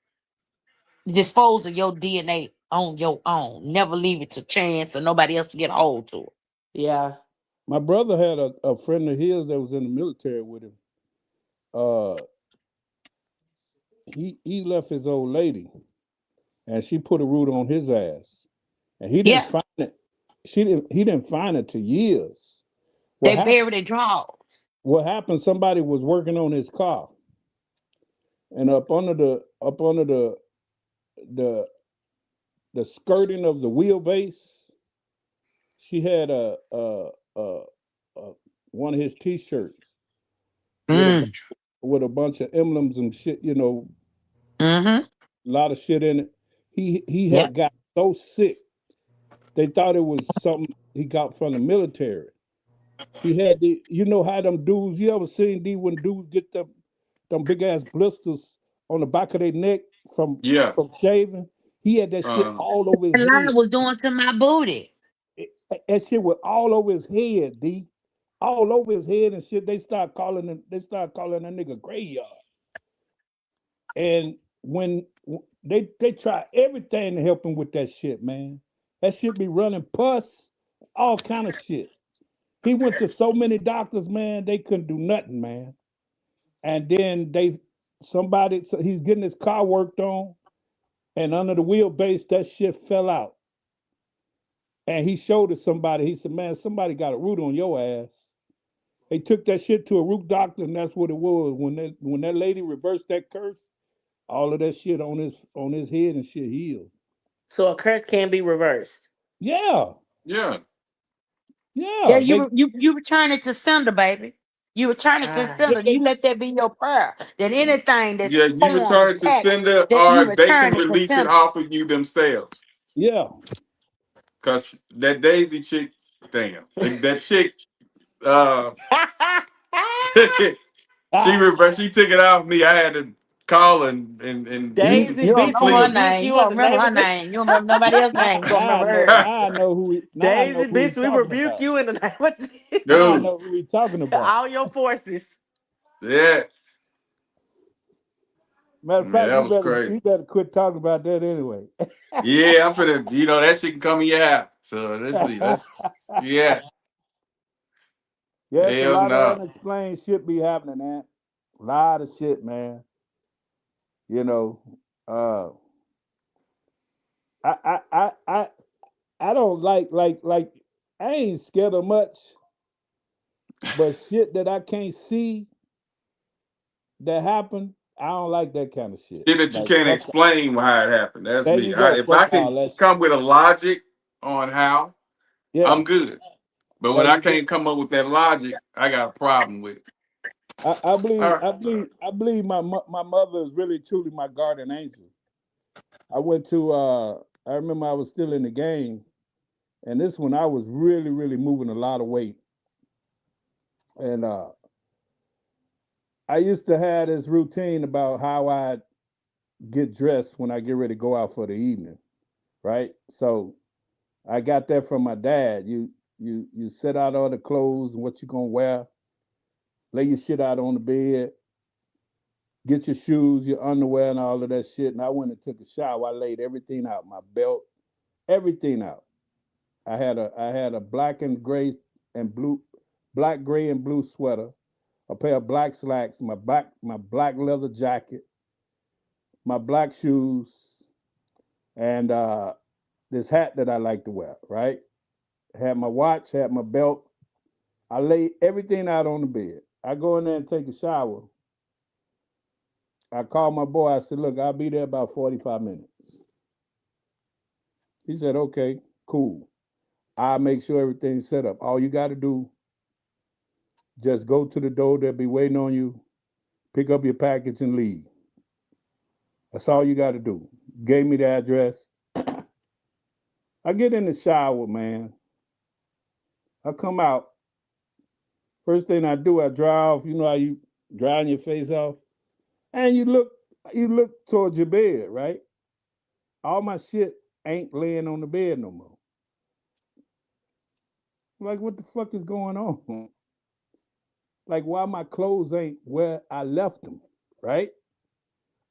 dispose of your DNA on your own. Never leave it to chance or nobody else to get a hold to it. Yeah. My brother had a friend of his that was in the military with him. Uh, he left his old lady, and she put a root on his ass, and he didn't Yeah, find it. He didn't find it to years. What they happened? bury their drawers. What happened? Somebody was working on his car, and the the skirting of the wheelbase, she had a one of his T-shirts with Mm. a bunch of emblems and shit. Mm-hmm. A lot of shit in it. He Yeah. had got so sick. They thought it was something he got from the military. He had how them dudes. You ever seen when dudes get them big ass blisters on the back of their neck from Yeah. shaving? He had that shit Um, all over his The head. line was doing to my booty. That shit was all over his head, D. All over his head and shit. They start calling him. They start calling that nigga graveyard. And when they try everything to help him with that shit, man. That shit be running pus, all kind of shit. He went to so many doctors, man. They couldn't do nothing, man. And then so he's getting his car worked on, and under the wheelbase, that shit fell out. And he showed it somebody. He said, "Man, somebody got a root on your ass." They took that shit to a root doctor, and that's what it was. When that lady reversed that curse, all of that shit on his head and shit healed. So a curse can be reversed. Yeah, yeah. Yeah, yeah. you return it to sender, baby. You return it to Ah. sender. You let that be your prayer. That anything that's Yeah, you foreign return it to attack, sender that you or they can return it to release it sender. off of you themselves. Yeah. Cause that Daisy chick, damn. That chick, uh she took it off me. I had to call and get some Daisy You don't some bitch, know we her clean. rebuke name. You you in don't the remember name her of Jesus. name. You don't remember nobody else's name. You don't remember hers. Now I know who. Now I know Daisy who he's bitch, we talking rebuke about. you in the name of Jesus. Now I Dude. know who he's talking about. All your forces. Yeah. Matter of Yeah, fact, that was crazy. you better quit talking about that anyway. Yeah, I'm finna, that shit can come in your house. So let's see. Yeah. Yes, a Hell lot of no. unexplained shit be happening, man. A lot of shit, man. You know, uh, I I don't like I ain't scared of much, but shit that I can't see that happen, I don't like that kind of shit. Shit that you Like can't fuck, explain how it happened. That's there me. you go. If I Fuck all can that come shit. with a logic on how, Yeah, I'm good. But when there I you go. can't come up with that logic, I got a problem with it. I All believe right. I believe my mother is really truly my guardian angel. I went to I remember I was still in the game, and this one I was really moving a lot of weight, and I used to have this routine about how I get dressed when I get ready to go out for the evening, right? So I got that from my dad. You set out all the clothes and what you're gonna wear, lay your shit out on the bed, get your shoes, your underwear, and all of that shit. And I went and took a shower. I laid everything out, my belt, everything out. I had a black and gray and blue, black, gray, and blue sweater, a pair of black slacks, my black leather jacket, my black shoes, and this hat that I like to wear, right? Had my watch, had my belt. I lay everything out on the bed. I go in there and take a shower. I called my boy. I said, look, I'll be there about 45 minutes. He said, okay, cool. I'll make sure everything's set up. All you got to do, just go to the door. They'll be waiting on you. Pick up your package and leave. That's all you got to do. Gave me the address. I get in the shower, man. I come out. First thing I do, I dry off. You know how you drying your face off? And you look towards your bed, right? All my shit ain't laying on the bed no more. Like, what the fuck is going on? Like, why my clothes ain't where I left them, right?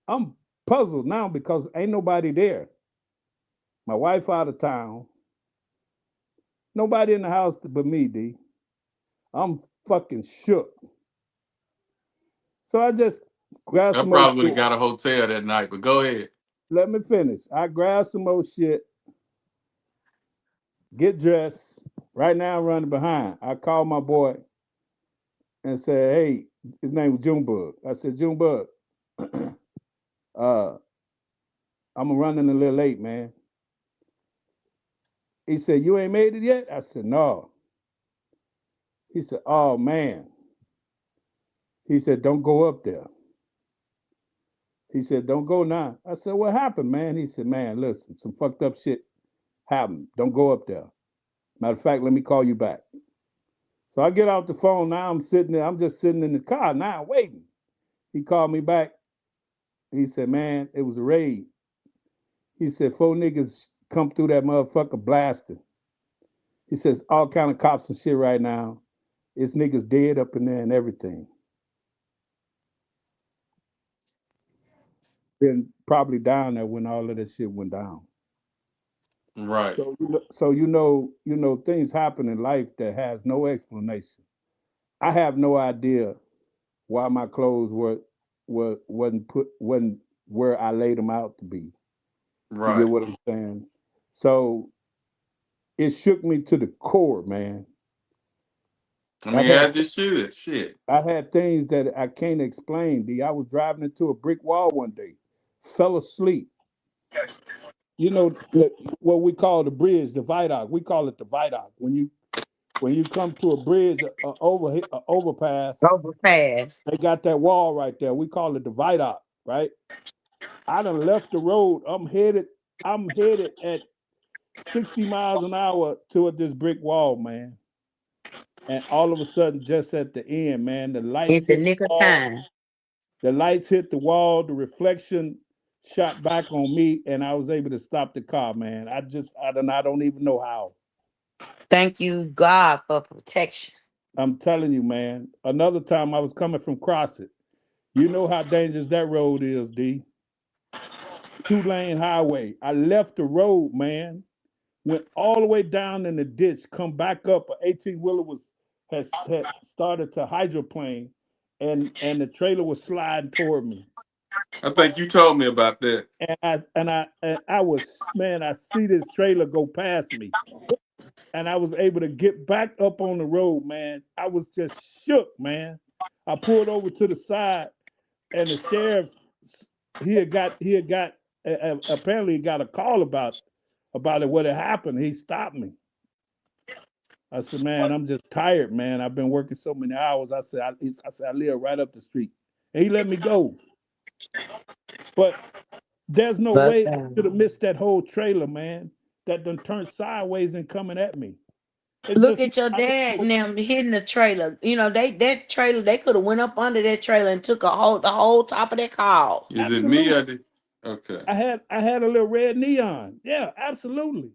I'm puzzled now because ain't nobody there. My wife out of town. Nobody in the house but me, D. I'm fucking shook. So I just grabbed I some more probably would have shit. got a hotel that night, but go ahead. Let me finish. I grabbed some more shit, get dressed. Right now I'm running behind. I called my boy and said, hey, his name was Junebug. I said, Junebug, uh, I'm running a little late, man. He said, you ain't made it yet? I said, no. He said, oh, man. He said, don't go up there. He said, don't go now. I said, what happened, man? He said, man, listen, some fucked up shit happened. Don't go up there. Matter of fact, let me call you back. So I get off the phone. Now I'm sitting there. I'm just sitting in the car now waiting. He called me back. He said, man, it was a raid. He said, 4 niggas come through that motherfucker blasting. He says, all kind of cops and shit right now. It's niggas dead up in there and everything. Been probably down there when all of that shit went down. Right. So things happen in life that has no explanation. I have no idea why my clothes wasn't where I laid them out to be. You get Right. what I'm saying? So it shook me to the core, man. I I've mean, had I just should. Shit. I had things that I can't explain. D. I was driving into a brick wall one day, fell asleep. You know what we call the bridge, the viaduct. We call it the viaduct. When you come to a bridge, overpass, Overpass. they got that wall right there. We call it the viaduct, right? I done left the road. I'm headed at 60 miles an hour toward this brick wall, man. And all of a sudden, just at the end, man, the lights At the hit the nick of wall. time. The lights hit the wall. The reflection shot back on me, and I was able to stop the car, man. I don't even know how. Thank you, God, for protection. I'm telling you, man. Another time I was coming from Crossett. You know how dangerous that road is, D. 2-lane highway. I left the road, man. Went all the way down in the ditch. Come back up. An 18-wheeler had started to hydroplane, and the trailer was sliding toward me. I think you told me about that. and I was, man, I see this trailer go past me, and I was able to get back up on the road, man. I was just shook, man. I pulled over to the side, and the sheriff, he had got apparently he got a call about it, what had happened. He stopped me. I said, man, I'm just tired, man. I've been working so many hours. I live right up the street, and he let me go. But there's no But way I should have missed that whole trailer, man. That done turned sideways and coming at me. It's look just, at your dad and them hitting the trailer. You know, that trailer, they could have went up under that trailer and took the whole top of that car. Is it me or did? Okay. I had a little red neon. Yeah, absolutely.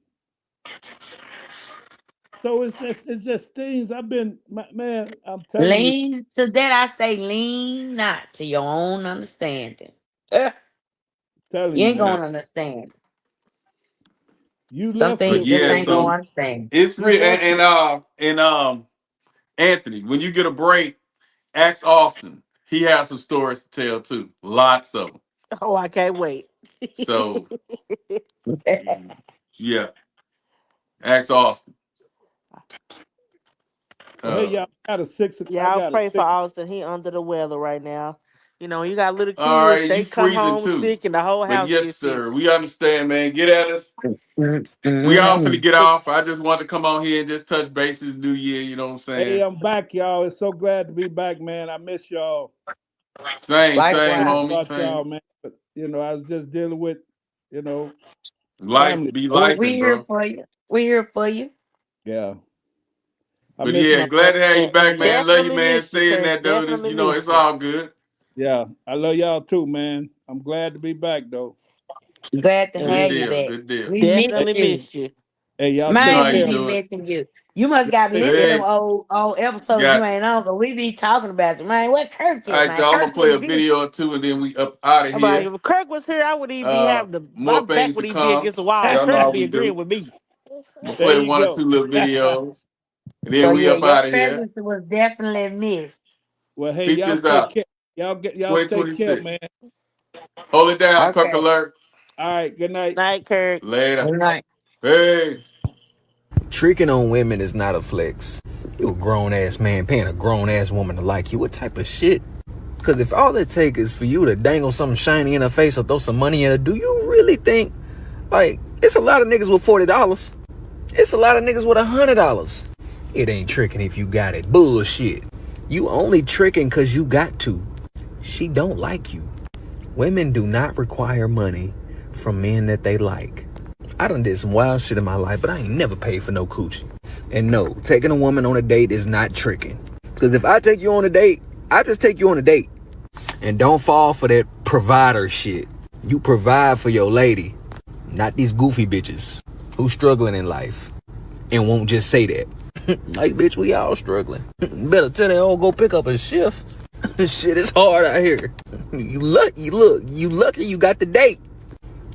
So it's just things I've been, man. I'm telling you, Lean to that, I say lean not to your own understanding. You telling ain't you, gonna man. understand. You Some left But things with you just yeah, ain't gonna so understand. it's you real. left. And Anthony, when you get a break, ask Austin. He has some stories to tell too. Lots of them. Oh, I can't wait. So yeah, ask Austin. Well, hey, Uh, y'all, I got a six. I Y'all got a pray for six. Austin. He under the weather right now. You know, you got little all kids, right, and they you come freezing home too. sick and the whole But house yes, gets sick. sir, we understand, man. Get at us. We all finna Mhm. get off. I just wanted to come on here and just touch bases, New Year. You know what I'm Hey, saying? I'm back, y'all. It's so glad to be back, man. I miss y'all. Same, Likewise. homie. About y'all, Same. man. But I was just dealing with, you know, Life family. be Well, life, we here bro. for you. We here for you. Yeah, I But miss yeah, my. glad to have you back, And man. Love you, definitely man. miss you, Stay in Kirk. that though. This, Definitely you know, miss it's you. all good. Yeah, I love y'all too, man. I'm glad to be back though. Glad to Good have And you deal. back. Good deal. We miss Hey, definitely you. miss you. hey, y'all You know take how Man, we you care. be doing. missing you. You must got to Take listen to care. them Hey, old episodes you got you. ain't on, 'cause we be talking about you. Man, what Kirk All is, right, man. y'all. I'm gonna Kirk play is a this. video or two, and then we up out of I'm like, here. if Kirk was here, I would even be having my More back things would to even be come. against the wall. Y'all know Kirk how would be we agreeing do. with me. I'm gonna There play you one or go. two little videos, and So then we yeah, up your out of here. presence was definitely missed. Well, hey, Peep y'all this take out. care. Y'all take care, 2026. man. Hold it down, Kirk Okay. Alert. All right. Good night. Night, Kirk. Later. Good night. Peace. Tricking on women is not a flex. You a grown ass man paying a grown ass woman to like you. What type of shit? Because if all it takes is for you to dangle something shiny in her face or throw some money in her, do you really think, like, it's a lot of niggas with $40. It's a lot of niggas with $100. It ain't tricking if you got it. Bullshit. You only tricking because you got to. She don't like you. Women do not require money from men that they like. I done did some wild shit in my life, but I ain't never paid for no coochie. And no, taking a woman on a date is not tricking. Because if I take you on a date, I just take you on a date. And don't fall for that provider shit. You provide for your lady, not these goofy bitches who struggling in life and won't just say that. Like, bitch, we all struggling. Better tell that old go pick up a shift. Shit is hard out here. You lucky you got the date.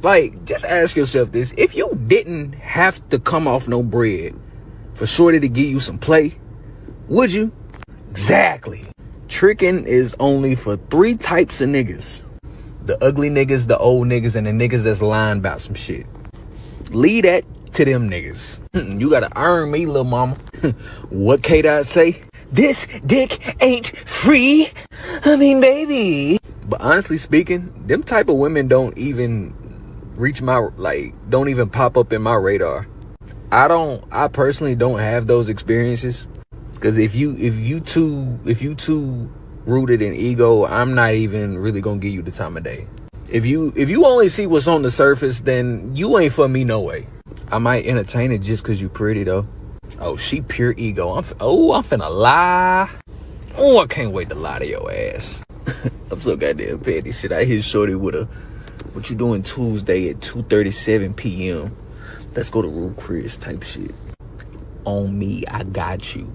Like, just ask yourself this. If you didn't have to come off no bread for shorty to give you some play, would you? Exactly. Tricking is only for 3 types of niggas. The ugly niggas, the old niggas, and the niggas that's lying about some shit. Leave that to them niggas. You gotta earn me, little mama. What K-Dot say? This dick ain't free. I mean, baby. But honestly speaking, them type of women don't even reach my, don't even pop up in my radar. I personally don't have those experiences. Because if you too rooted in ego, I'm not even really gonna give you the time of day. If you only see what's on the surface, then you ain't for me no way. I might entertain it just because you pretty though. Oh, she pure ego. I'm finna lie. Oh, I can't wait to lie to your ass. I'm so goddamn petty. Shit, I hit shorty with a, what you doing Tuesday at 2:37 p.m. Let's go to Rude Chris type shit. On me, I got you.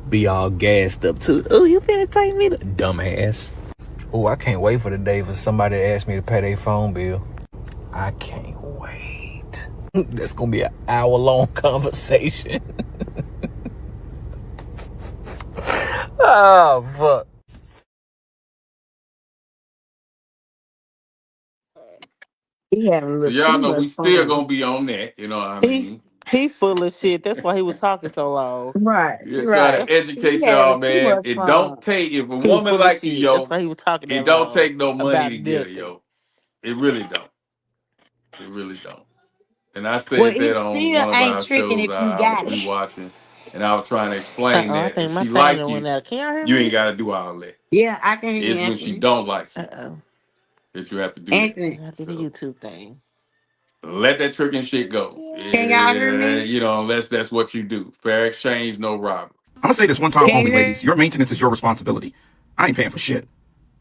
Be all gassed up too. Oh, you finna take me to dumbass. Oh, I can't wait for the day for somebody to ask me to pay their phone bill. I can't wait. That's gonna be an hour-long conversation. Oh, fuck. He having a So little y'all too know much we still fun. gonna be on that. You know what I He mean? he full of shit. That's why he was talking so long. Right, Yeah, try to right. That's educate He y'all, having too man. much It don't fun. take if a he was woman full of like you, shit. That's yo. why he was talking It that don't long take no money about to get her, nothing. yo. It really don't. It really don't. And I Well, said it that on still one of ain't our tricking shows if you I was got it. rewatching, and I was trying to explain I that think if my she thing like done went you, out. Can y'all hear you ain't me? got to do all that. Yeah, I can hear you, It's when she Anthony. don't like you Oh. that you have to do that. I Anthony, gotta do the So YouTube thing. let that tricking shit go. can y'all hear me? You know, unless that's what you do. Fair exchange, no robbery. I'm gonna say this one time Can only, you hear? ladies. Your maintenance is your responsibility. I ain't paying for shit.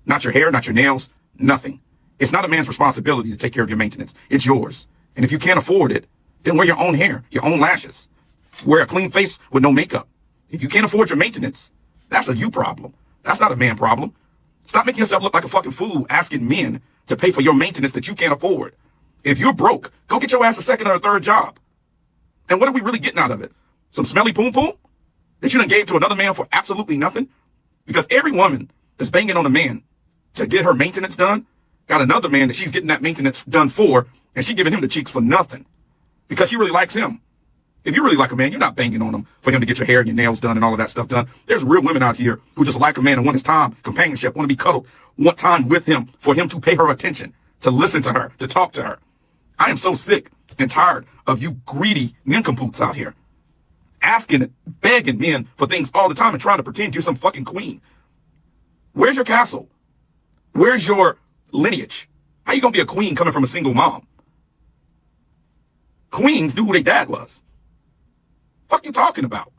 Not your hair, not your nails, nothing. It's not a man's responsibility to take care of your maintenance. It's yours. And if you can't afford it, then wear your own hair, your own lashes. Wear a clean face with no makeup. If you can't afford your maintenance, that's a you problem. That's not a man problem. Stop making yourself look like a fucking fool asking men to pay for your maintenance that you can't afford. If you're broke, go get your ass a second or a third job. And what are we really getting out of it? Some smelly poom poom that you done gave to another man for absolutely nothing? Because every woman that's banging on a man to get her maintenance done got another man that she's getting that maintenance done for, and she giving him the cheeks for nothing because she really likes him. If you really like a man, you're not banging on him for him to get your hair and your nails done and all of that stuff done. There's real women out here who just like a man and want his time, companionship, want to be cuddled, want time with him, for him to pay her attention, to listen to her, to talk to her. I am so sick and tired of you greedy nincompoops out here asking, begging men for things all the time and trying to pretend you're some fucking queen. Where's your castle? Where's your lineage? How you gonna be a queen coming from a single mom? Queens knew who their dad was. Fuck you talking about?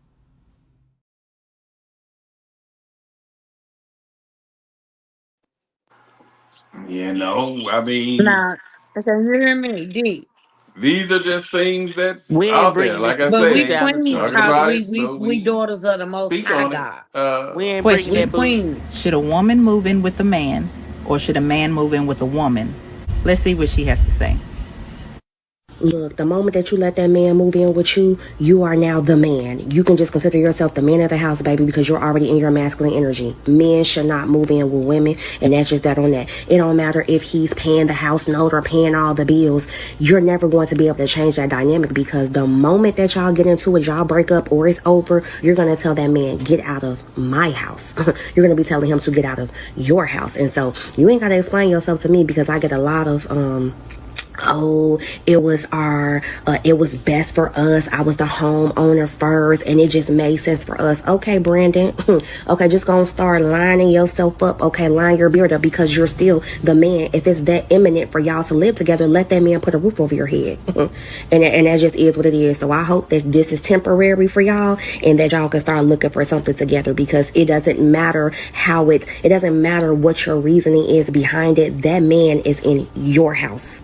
You know, I mean, Nah, can you hear me? D. these are just things that's We ain't out there. bringing Like this I But say, we they queens, talking 2026. cause about we it, we so we we daughters of the Most speak High on it. God. We ain't bringing We that Question. boo. queens. Should a woman move in with a man or should a man move in with a woman? Let's see what she has to say. Look, the moment that you let that man move in with you, you are now the man. You can just consider yourself the man of the house, baby, because you're already in your masculine energy. Men should not move in with women, and that's just that on that. It don't matter if he's paying the house note or paying all the bills. You're never going to be able to change that dynamic because the moment that y'all get into it, y'all break up or it's over, you're going to tell that man, get out of my house. You're going to be telling him to get out of your house. And so you ain't got to explain yourself to me because I get a lot of, oh, it was best for us. I was the homeowner first and it just made sense for us. Okay, Brandon. Okay, just gonna start lining yourself up. Okay, line your beard up because you're still the man. If it's that imminent for y'all to live together, let that man put a roof over your head. And that just is what it is. So I hope that this is temporary for y'all and that y'all can start looking for something together because it doesn't matter it doesn't matter what your reasoning is behind it. That man is in your house.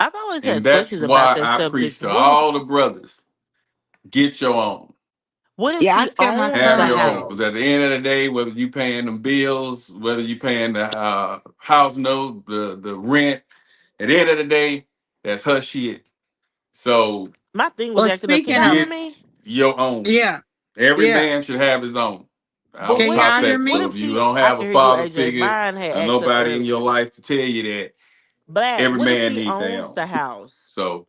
I've always And had that's questions about why that I subject. preach to all the brothers, get your own. What if Yeah, I she tell my owns Have the son your own. that. Because at the house? end of the day, whether you paying them bills, whether you paying the house note, the rent, at the end of the day, that's her shit. So My thing was Well, acting up. Can speaking y'all of, hear get me? your own. yeah, Every yeah. man should have his own. I But was Can what if taught y'all she? hear that. What So me? if if you she? don't I have a can hear you, father AJ. figure Mine had or asked up nobody in your earlier. life to tell you that, Black. every What if man he need their owns own. the house? So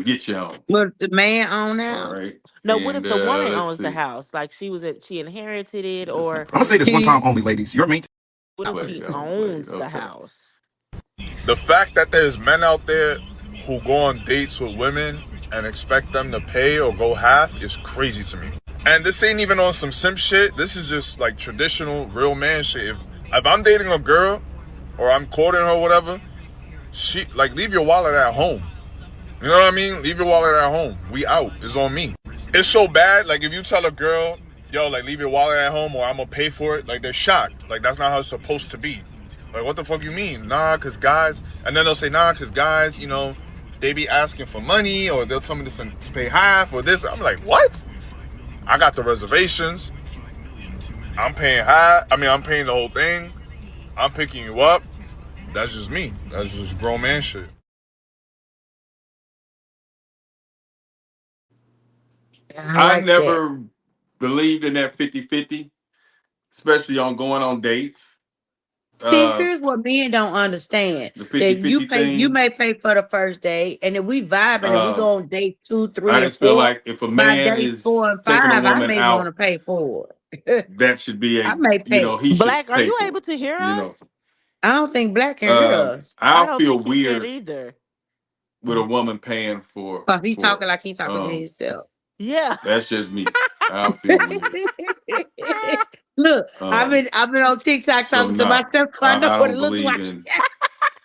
get your own. But the man on All out. right. No. What And if the woman let's owns the see. house? Like she inherited it, Listen, or I'm gonna say this one He, time only, ladies. Your maintenance. what if played. she That one played. owns the Okay. house? The fact that there's men out there who go on dates with women and expect them to pay or go half is crazy to me. And this ain't even on some simp shit. This is just like traditional real man shit. If I'm dating a girl or I'm courting her or whatever, she like leave your wallet at home. You know what I mean? Leave your wallet at home. We out. It's on me. It's so bad. Like if you tell a girl, yo, like leave your wallet at home or I'm gonna pay for it, like they're shocked. Like that's not how it's supposed to be. Like what the fuck you mean? Nah, cause guys, and then they'll say nah, cause guys, you know, they be asking for money or they'll tell me to pay half or this. I'm like, what? I got the reservations. I'm paying half. I mean, I'm paying the whole thing. I'm picking you up. That's just me. That's just grown man shit. I I like that. never believed in that 50-50. especially on going on dates. See, here's what men don't understand. The That 50-50 you thing. may pay for the first day, and if we vibing and we go on date 2, 3, I and just feel 4, like if a by man day is 4 and taking 5, a I woman may want out, to pay for it. that should be I may pay. he should Black, are pay you for able it. to hear You us? know, I don't think Black can hear us I I'll don't feel think he can weird either. with a woman paying for because he's talking like he's talking to himself. Yeah. That's just me. I'll feel weird. Look, I've been on TikTok So talking to myself, so I know I what don't it looks believe like. in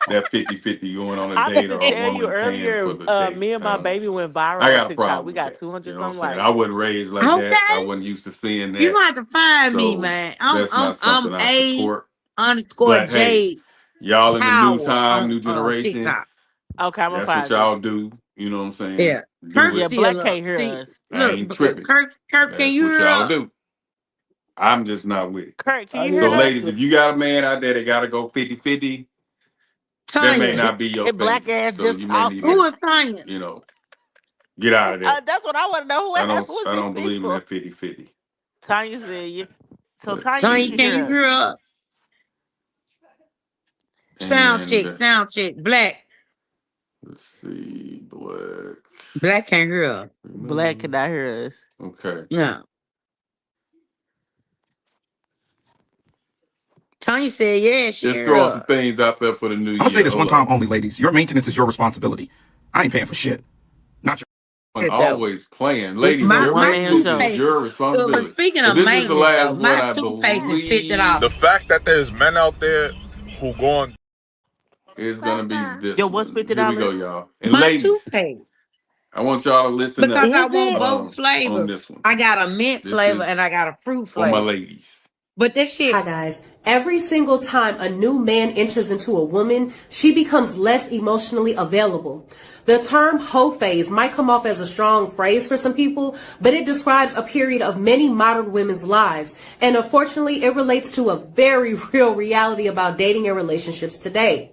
that 50-50 going on a I date meant or to a tell you woman paying for the earlier, date. me and I my don't know. baby went viral I on got a TikTok. problem We with got that. 200 You know what I'm something saying? likes. I wasn't raised like that. I Okay, wasn't used to seeing you gonna that. have to find me, So man. that's not something I I'm support. A_J But hey, y'all in the new Power time, new on generation, TikTok. Okay, I'm gonna that's what find it. y'all do. You know what I'm saying? Yeah, Do Kirk Yeah, it. still Black up. can't hear See, us. I look, ain't tripping. Kirk, can That's you what hear y'all us? do. I'm just not with it. Kurt, can I you hear hear So, us? ladies, if you got a man out there that got to go 50-50, that may Tanya, not be your Black thing. ass So just you may need who talking. to, is Tanya? you know, get out of there. That's what I want to know. Who I is don't these believe in people? that 50-50. Tanya said, "Yeah." So Let's Tanya, you Tanya, can see. can hear you us. hear us? And Sound check, Black. let's see. Black. Black can't hear us. Black cannot hear us. Okay. No. Tanya said, yeah, she Just hear throwing some us. things out there for the new I'm year. gonna say this one time Hello. only, ladies. Your maintenance is your responsibility. I ain't paying for shit. Not your. And always playing. This is Ladies, a your one My man maintenance is show. toothpaste, your but responsibility. speaking But of this is the maintenance, last though, one, my I toothpaste is $50. believe, The fact that there's men out there who go on is going to be this Yo, what's one. Here we go, $50? y'all. And My ladies, toothpaste. I want y'all to listen Because up I Is want it? both on flavors. this one. I got a mint This flavor and is I got a fruit for my flavor. ladies. But this shit. Hi guys. Every single time a new man enters into a woman, she becomes less emotionally available. The term hoe phase might come off as a strong phrase for some people, but it describes a period of many modern women's lives. And unfortunately, it relates to a very real reality about dating and relationships today.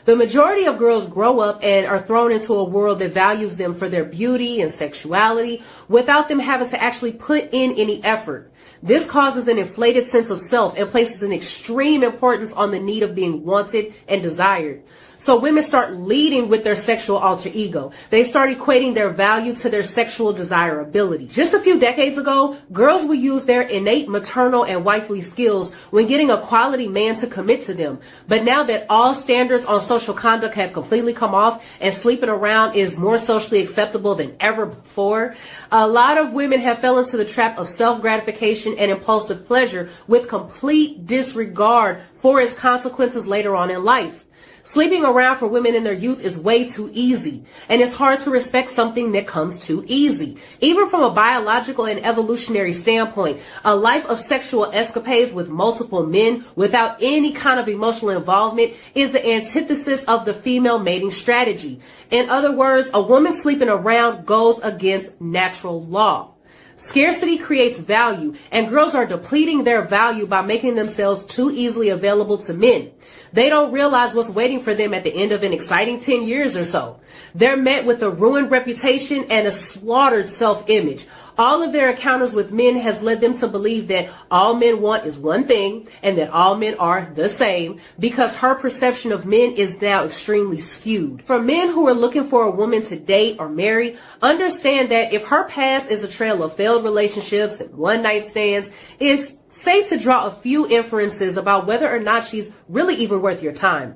The majority of girls grow up and are thrown into a world that values them for their beauty and sexuality without them having to actually put in any effort. This causes an inflated sense of self and places an extreme importance on the need of being wanted and desired. So women start leading with their sexual alter ego. They start equating their value to their sexual desirability. Just a few decades ago, girls would use their innate maternal and wifely skills when getting a quality man to commit to them. But now that all standards on social conduct have completely come off and sleeping around is more socially acceptable than ever before, a lot of women have fell into the trap of self-gratification and impulsive pleasure with complete disregard for its consequences later on in life. Sleeping around for women in their youth is way too easy, and it's hard to respect something that comes too easy. Even from a biological and evolutionary standpoint, a life of sexual escapades with multiple men without any kind of emotional involvement is the antithesis of the female mating strategy. In other words, a woman sleeping around goes against natural law. Scarcity creates value, and girls are depleting their value by making themselves too easily available to men. They don't realize what's waiting for them at the end of an exciting 10 years or so. They're met with a ruined reputation and a slaughtered self-image. All of their encounters with men has led them to believe that all men want is one thing and that all men are the same, because her perception of men is now extremely skewed. For men who are looking for a woman to date or marry, understand that if her past is a trail of failed relationships and one-night stands, it's safe to draw a few inferences about whether or not she's really even worth your time.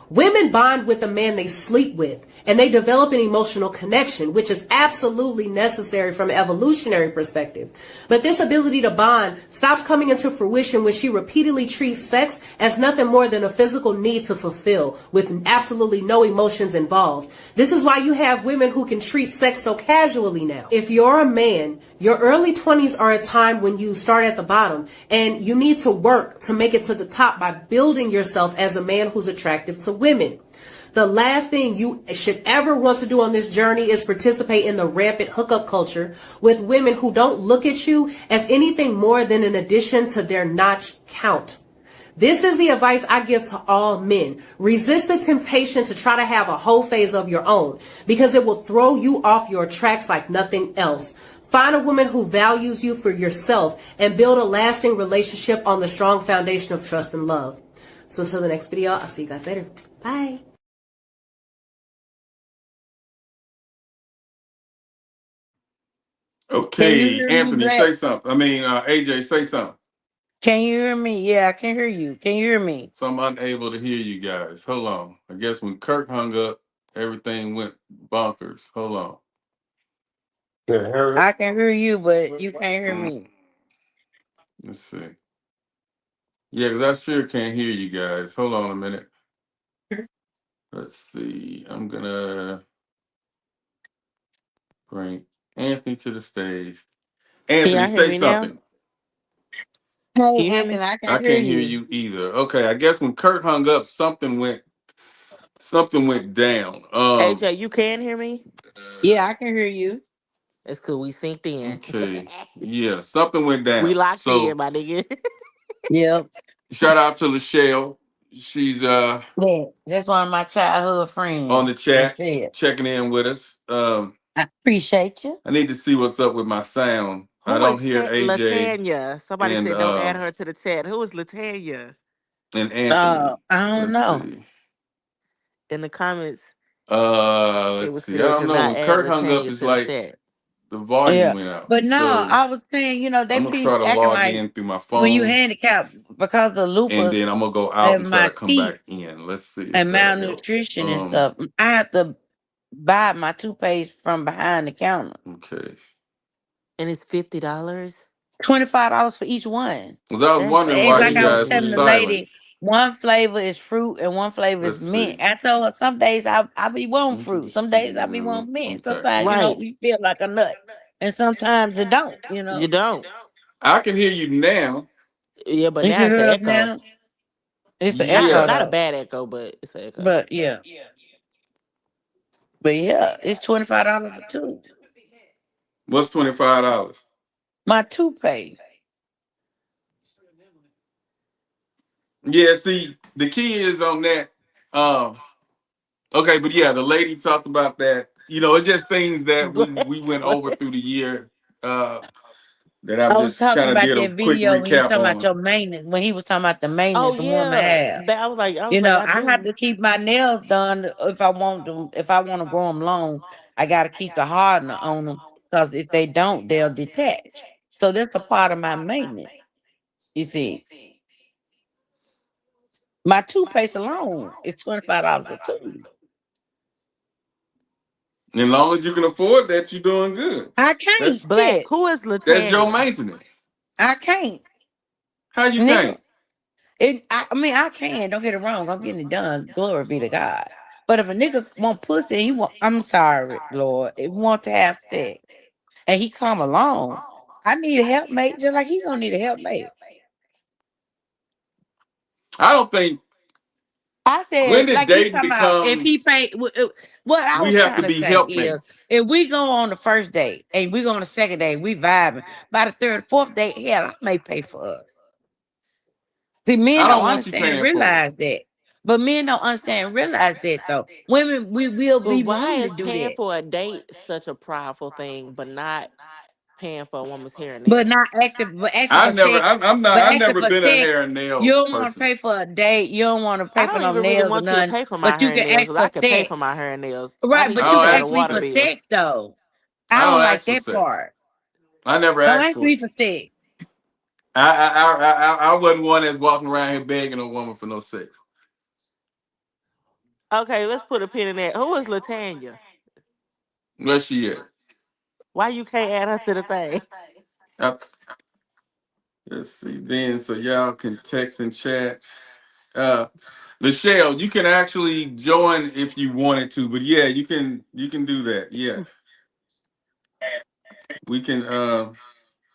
Women bond with the man they sleep with, and they develop an emotional connection, which is absolutely necessary from an evolutionary perspective. But this ability to bond stops coming into fruition when she repeatedly treats sex as nothing more than a physical need to fulfill, with absolutely no emotions involved. This is why you have women who can treat sex so casually now. If you're a man, your early 20s are a time when you start at the bottom, and you need to work to make it to the top by building yourself as a man who's attractive to women. The last thing you should ever want to do on this journey is participate in the rampant hookup culture with women who don't look at you as anything more than an addition to their notch count. This is the advice I give to all men. Resist the temptation to try to have a whole phase of your own, because it will throw you off your tracks like nothing else. Find a woman who values you for yourself and build a lasting relationship on the strong foundation of trust and love. So until the next video, I'll see you guys later. Bye. Can you Okay, hear me, Anthony, Black? say something. I mean, AJ, say something. Can you hear me? Yeah, I can hear you. Can you hear me? So I'm unable to hear you guys. Hold on. I guess when Kirk hung up, everything went bonkers. Hold on. I can hear you, but you can't hear me. Let's see. Yeah, because I sure can't hear you guys. Hold on a minute. Let's see. I'm gonna bring Anthony to the stage. Can Anthony, y'all hear say me now? something. Hey, Can you hear Anthony, me? I can I hear can't hear you. you either. Okay, I guess when Kurt hung up, something went down. AJ, you can hear me? Yeah, I can hear you. That's cool. We synced in. Okay. Yeah, something went We down. locked in, So my nigga. Yep. shout out to Lachelle. She's Yeah, that's one of my childhood friends. on the chat Michelle. checking in with us. I appreciate you. I need to see what's up with my sound. I Who is don't hear AJ Latanya? Somebody and said don't add her to the chat. Who is Latanya? Anthony. I don't Let's know. see. In the comments, it Let's was see. I said don't do know. not When add Kurt hung up, Latanya it's to the like chat. the volume Yeah, went out. but no, So I was saying, they I'm gonna be try to acting log like in through my when you phone, handicapped because of and lupus then I'm gonna go out and and try my to come teeth back in. Let's see if and that'll help. malnutrition and stuff. I have to buy my toothpaste from behind the counter. Okay. And it's $50. $25 for each one. Because I was That's wondering And why like you I was guys were telling the crazy. silent. lady, one flavor is fruit and one flavor is Let's mint. see. I told her some days I be wanting fruit, some days I be wanting mint. Okay. Sometimes Right. you feel like a nut, and sometimes you don't. You don't. I can hear you now. Yeah, but You now can it's an hear us echo. now. It's an Not echo Yeah. not a though, bad echo, but it's an echo. but yeah, it's $25 a tube. What's $25? My toothpaste. Yeah, see, the key is on that. Okay, but yeah, the lady talked about that. It's just things that we went over through the year that I've I was just talking kind of about did a that quick video when he was recap talking about on. your maintenance. When he was talking about the Oh maintenance the woman yeah. have. I was like, I I have do. to keep my nails done if I want them. If I want to grow them long, I got to keep the hardener on them because if they don't, they'll detach. So that's a part of my maintenance. You see, my toothpaste alone is $25 a tube. And as long as you can afford that, you're doing good. I can't. Black, Shit, who is That's your Latanya? maintenance. I can't, How you nigga. can't? I can. Don't get it wrong. I'm getting it done. Glory be to God. But if a nigga want pussy, I'm sorry, Lord. If he want to have sex and he come along, I need a helpmate just like he gonna need a helpmate. I don't think I when said, did like you dating talking about, if he becomes pay, what I we was have trying to to be say is, helpmates. if we go on the first date and we go on the second date, we vibing. By the third, fourth date, hell, I may pay for us. See, men I don't don't want you understand and paying for it. realize that. But men don't understand and realize that though. Women, we will But be why wanting to is do paying that. for a date such a prideful thing, but not paying for a woman's hair and But nails? not asking for sex. But I've asking never for been a sex, hair and you nail don't want to person. pay for a date. You don't want to I pay for don't no even really nails or want you to nothing. pay for my But hair you and can nails ask because for I can pay sex. for my hair and nails. I Right, need but you I you to don't can pay the ask ask for me water for sex. bill. sex though. I I don't don't like ask for that sex. part. I never Don't asked ask for it. me for sex. I wasn't one that's walking around here begging a woman for no sex. Okay, let's put a pin in that. Who is Latanya? Where's she at? Why you can't add her to the thing? Uh, let's see then, so y'all can text and chat. Michelle, you can actually join if you wanted to, but yeah, you can do that. Yeah, we can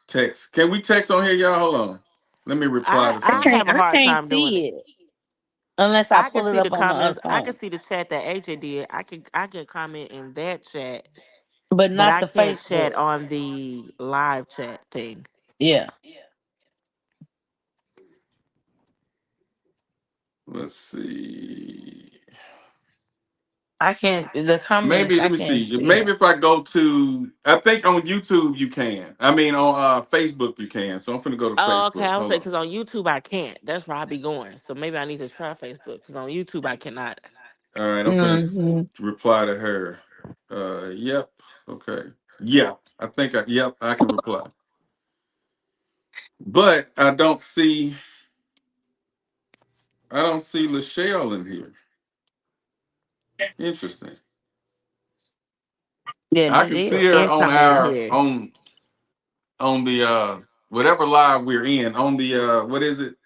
text. Can we text on here, y'all? Hold on. Let me reply to I something. have a I hard can't time doing see it. it unless I I can pull it see the up on my other comments. I can phone. see the chat that AJ did. I can comment in that chat, But but not I the can't chat Facebook. on the live chat thing. Yeah. Let's see. I can't. The comments. Maybe I let me can't. see. Yeah. Maybe if I go to, I think on YouTube you can. I mean on Facebook you can. So I'm gonna go to Oh, okay. Facebook. I would Hold say on. because on YouTube I can't. That's where I be going. So maybe I need to try Facebook because on YouTube I cannot. All right, I'm gonna Mm-hmm. reply to her. Yep. Okay. Yeah, I think yep, I can reply. But I don't see Lachelle in here. Interesting. Yeah, I that can is. see her on Incoming in our here. on the whatever live we're in on the what is it?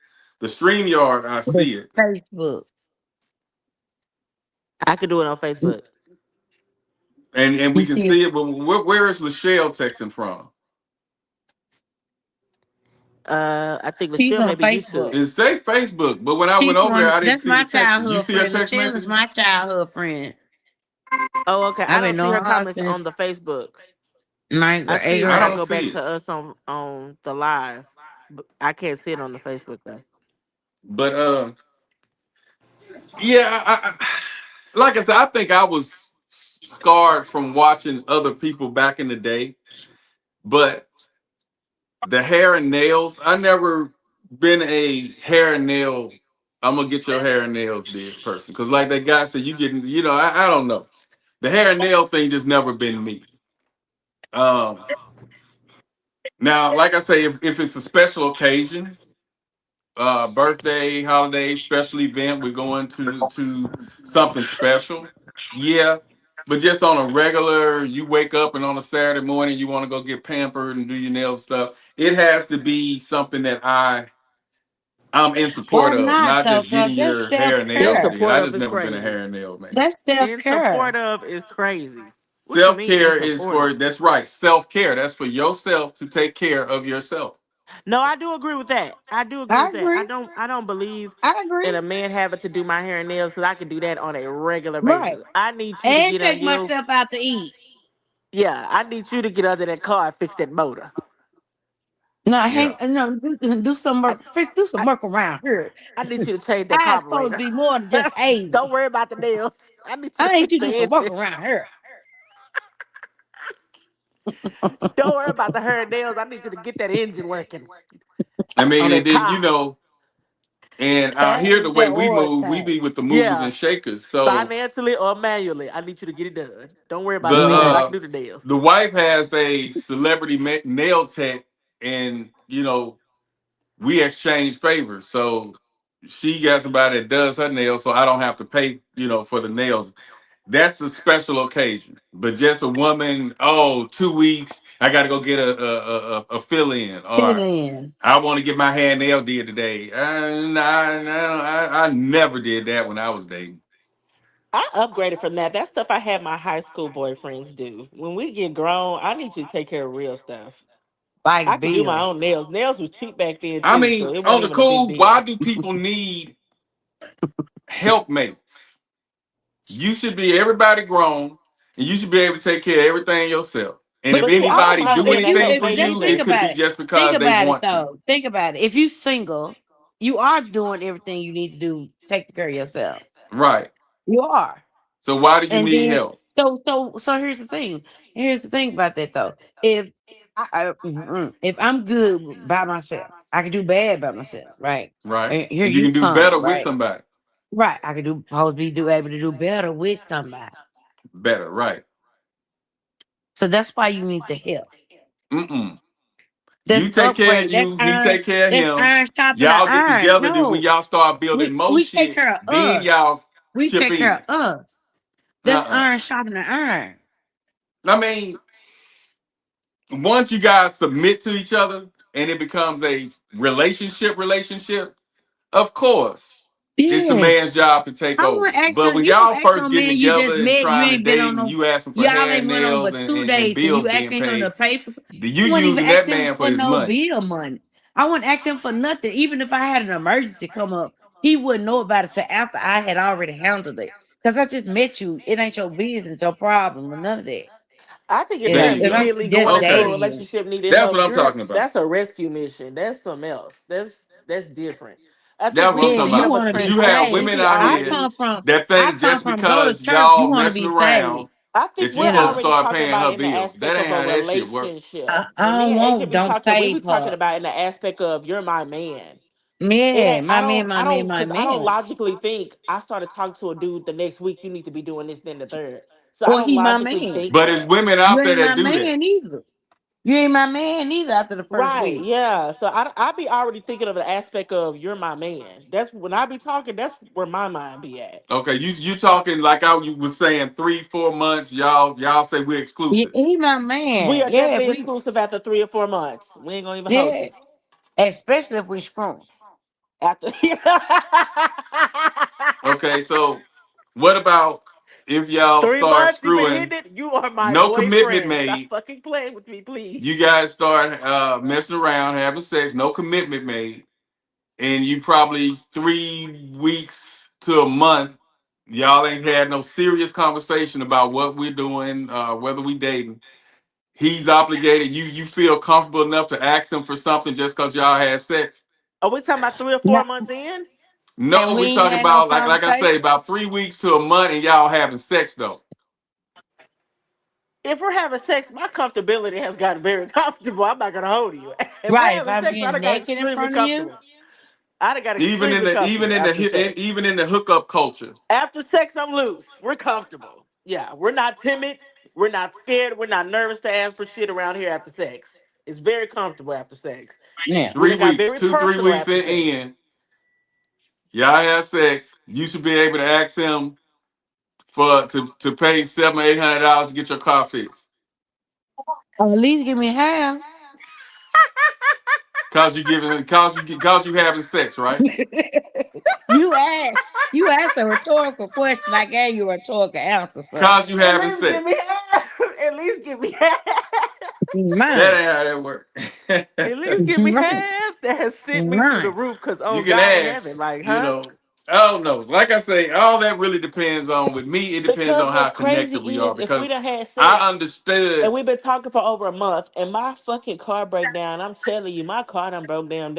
The StreamYard, I The see it. Facebook. I could do it on Facebook. And You we can see, see it, but where is Lachelle texting from? I think she's Lachelle on maybe Facebook. YouTube. It say Facebook, but when I went She's over there, one. I didn't That's see the my text. You childhood see her friend. text Michelle is message? my childhood friend. Oh, okay. I I've been don't see her knowing her comments since on the Facebook. ninth I or see eighth I when I don't grade. go back see to it. us on the live, but I can't see it on the Facebook though. But yeah, like I said, I think I was scarred from watching other people back in the day. But the hair and nails, I never been a hair and nail. I'm gonna get your hair and nails did person, because like that guy said, you getting, I don't know. The hair and nail thing just never been me. Um, Now, like I say, if it's a special occasion, birthday, holiday, special event, we're going to something special. Yeah. But just on a regular, you wake up and on a Saturday morning you want to go get pampered and do your nails stuff. It has to be something that I'm in Or support of, not not though, just cause getting that's your self hair and In nails care. did. support I of just is never been a crazy. hair and nail man. That's self In care. support of is crazy. What you mean in Self-care is support for, of? that's right, self-care. That's for yourself to take care of yourself. No, I do agree with that. I do agree I with that. agree. I don't believe I in agree. a man having to do my hair and nails because I can do that on a regular Right. basis. I need you to And get on take you. myself out to eat. Yeah, I need you to get under that car and fix that motor. No, Yeah. do some I, work. Do some I, work around here. I need you to change that I supposed to carburetor. be more than just Hazel. Don't worry about the nails. I need you to I need fix you to the do some work engine. around here. Don't worry about the hair and nails. I need you to get that engine working I on mean, and that then car. and out here Change the way that we oil move, we tank. be with the movers Yeah, and shakers. So financially or manually, I need you to get it done. Don't worry about the the nails. I Yeah. can do the nails. the wife has a celebrity nail tech, and we exchange favors. So she got somebody that does her nails, so I don't have to pay for the nails. That's a special occasion. But just a woman, 2 weeks, I got to go get a fill in, Fill or in. I want to get my hair and nail did today. I never did that when I was dating. I upgraded from that. That stuff I had my high school boyfriends do. When we get grown, I need you to take care of real stuff. I Like can do my bills. own nails. Nails was cheap back then I too, so mean, it on wasn't the even a big cool, deal. why do people need helpmates? You should be everybody grown, and you should be able to take care of everything yourself. And if But you I don't anybody also, mind do being a anything if for helpmate just you, think it either. could about be it. just Think because they about it want to. though. Think about it. If you single, you are doing everything you need to do to take care of yourself. Right. You are. So why do you And need then help? so here's the thing. Here's the thing about that though. If I'm good by myself, I can do bad by myself, right? Right. And here And you you can do come, better with right? somebody. Right. I could do able to do better with somebody. Better, right. So that's why you need to help. Mm-mm. That's You take care of upgrade. That's you, he iron. take care of That's him. iron sharpening the Y'all get iron. together, then when No, y'all start building more we take shit, care of then us. y'all We chip take care in. of us. That's Uh-uh. iron sharpening iron. I mean, once you guys submit to each other and it becomes a relationship, of course, it's the man's Yes. job to take I over. won't ask But no. when You don't y'all ask first no getting man you just together and met. You trying to ain't been date on and no. you asking for Y'all hair ain't went on nails but and, two and, and dates, and bills you being asking him to paid, pay for. you I wouldn't even using ask that him man for for his no money. bill money. I wouldn't ask him for nothing. Even if I had an emergency come up, he wouldn't know about it till after I had already handled it. Because I just met you. It ain't your business, your problem, or none of that. I think if There you're you If I'm go. immediately just going into a Okay. dating you. relationship needing That's what help, I'm talking about. that's a rescue mission. That's something else. That's different. I That's think what I'm we Yeah, talking you have about. a want to But be you have transition. We saved. women be out I here come already. from that I think come just from go to because church. You y'all want to messing be saved. around I think that you You we're supposed to know, already start talking paying about her it in the bills. That aspect ain't of a how that shit work. relationship. I When me don't and AJ want be don't talking, we save be talking her. about in the aspect of you're my man. It Yeah, ain't. I my man, don't. my I man, don't. my Because I don't man. logically think I started talking to a dude the next week. You need to be doing this, then the third. So I Or don't he my logically man. think But it's that. women You out there ain't my that do that. man either. You ain't my man either after the first Right? week. Yeah. So I be already thinking of the aspect of you're my man. That's when I be talking. That's where my mind be at. Okay, you talking like I was saying 3-4 months. Y'all say we're Yeah, exclusive. he my We man. are Yeah, definitely we exclusive after 3 or 4 months. We ain't gonna even hold yeah. you. Especially if we sprung. After Okay, so what about if y'all three start months, you been screwing, hitting it. You are my no commitment boyfriend. Stop made? fucking playing with me, please. You guys start messing around, having sex, no commitment made, and you probably 3 weeks to a month, y'all ain't had no serious conversation about what we're doing, whether we dating. He's obligated. You feel comfortable enough to ask him for something just because y'all had sex? Are we talking about 3 or No, 4 months in? No, and we we ain't talking had no about like I say, conversation. about 3 weeks to a month, and y'all having sex though. If we're having sex, my comfortability has gotten very comfortable. I'm not gonna hold you. If we're Right. If having I'm sex, I being done got naked in extremely front of you. comfortable. I done got Even in extremely the even comfortable in after the sex. even in the hookup culture. After sex, I'm loose. We're comfortable. Yeah, we're not timid. We're not scared. We're not nervous to ask for shit around here after sex. It's very comfortable after sex. Yeah. We Three done got weeks, very 2-3 personal weeks after sex. in, y'all have sex. You should be able to ask him to pay $700-800 to get your car fixed. At least give me half. Cause you having sex, right? You asked a rhetorical question. I gave you a rhetorical answer, sir. Cause you At having least give sex. me half. At least give me half. That Mine. ain't how that work. At least give me Right. half. That has sent me through the Right. roof. Cause You oh can God in heaven, ask, like, you huh? know. I don't know. Like I say, all that really depends on with me. It depends Because on how what's crazy connected we are is if we because done had I sex and understood. we've been talking for over a month and my fucking car break down, I'm telling you, my car done broke down.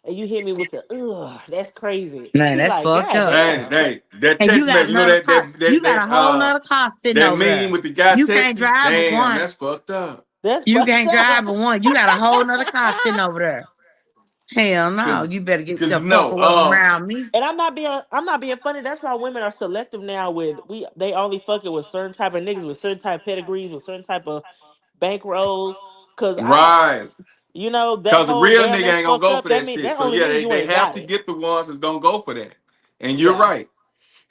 And you hit me with the ugh, that's crazy. Man, Be that's like, fucked God up. Hey, damn. hey, that And you text got message, you know another car. You got a whole nother car sitting that over meme there. with the guy You can't texting. drive but Damn, one. that's fucked up. That's You fucked can't drive up. but one. You got a whole nother car sitting over there. Hell no. Cause, You better get the cause fuck no, away from around me. And I'm not being funny. That's why women are selective now with they only fucking with certain type of niggas with certain type of pedigrees, with certain type of bankrolls. Cause I don't right. that Cause a whole real damn nigga that's ain't gonna fucked go up. for That that mean shit. that So only yeah, means you they ain't have got to it. get the ones that's gonna go for that. And you're Yeah. right.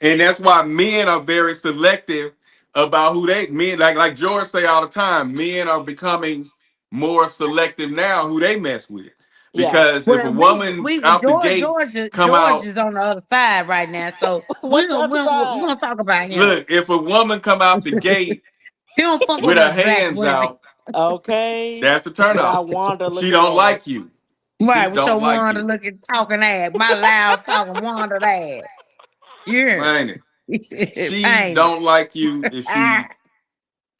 And that's why men are very selective about who they men like George say all the time. Men are becoming more selective now who they mess with. Yeah. Because if a Well, woman out the gate come George out, is on the other side right now. So What's the other we're side? gonna talk about him. look, if a woman come out the gate He don't fuck with with her us black hands women. out, Okay. that's a We turnoff. got Wanda She looking don't ass. like you. She Right, with your don't like Wanda you. looking talking ass, my loud talking Wanda ass. Yeah. Ain't it? She Ain't it? don't like you if Ah, she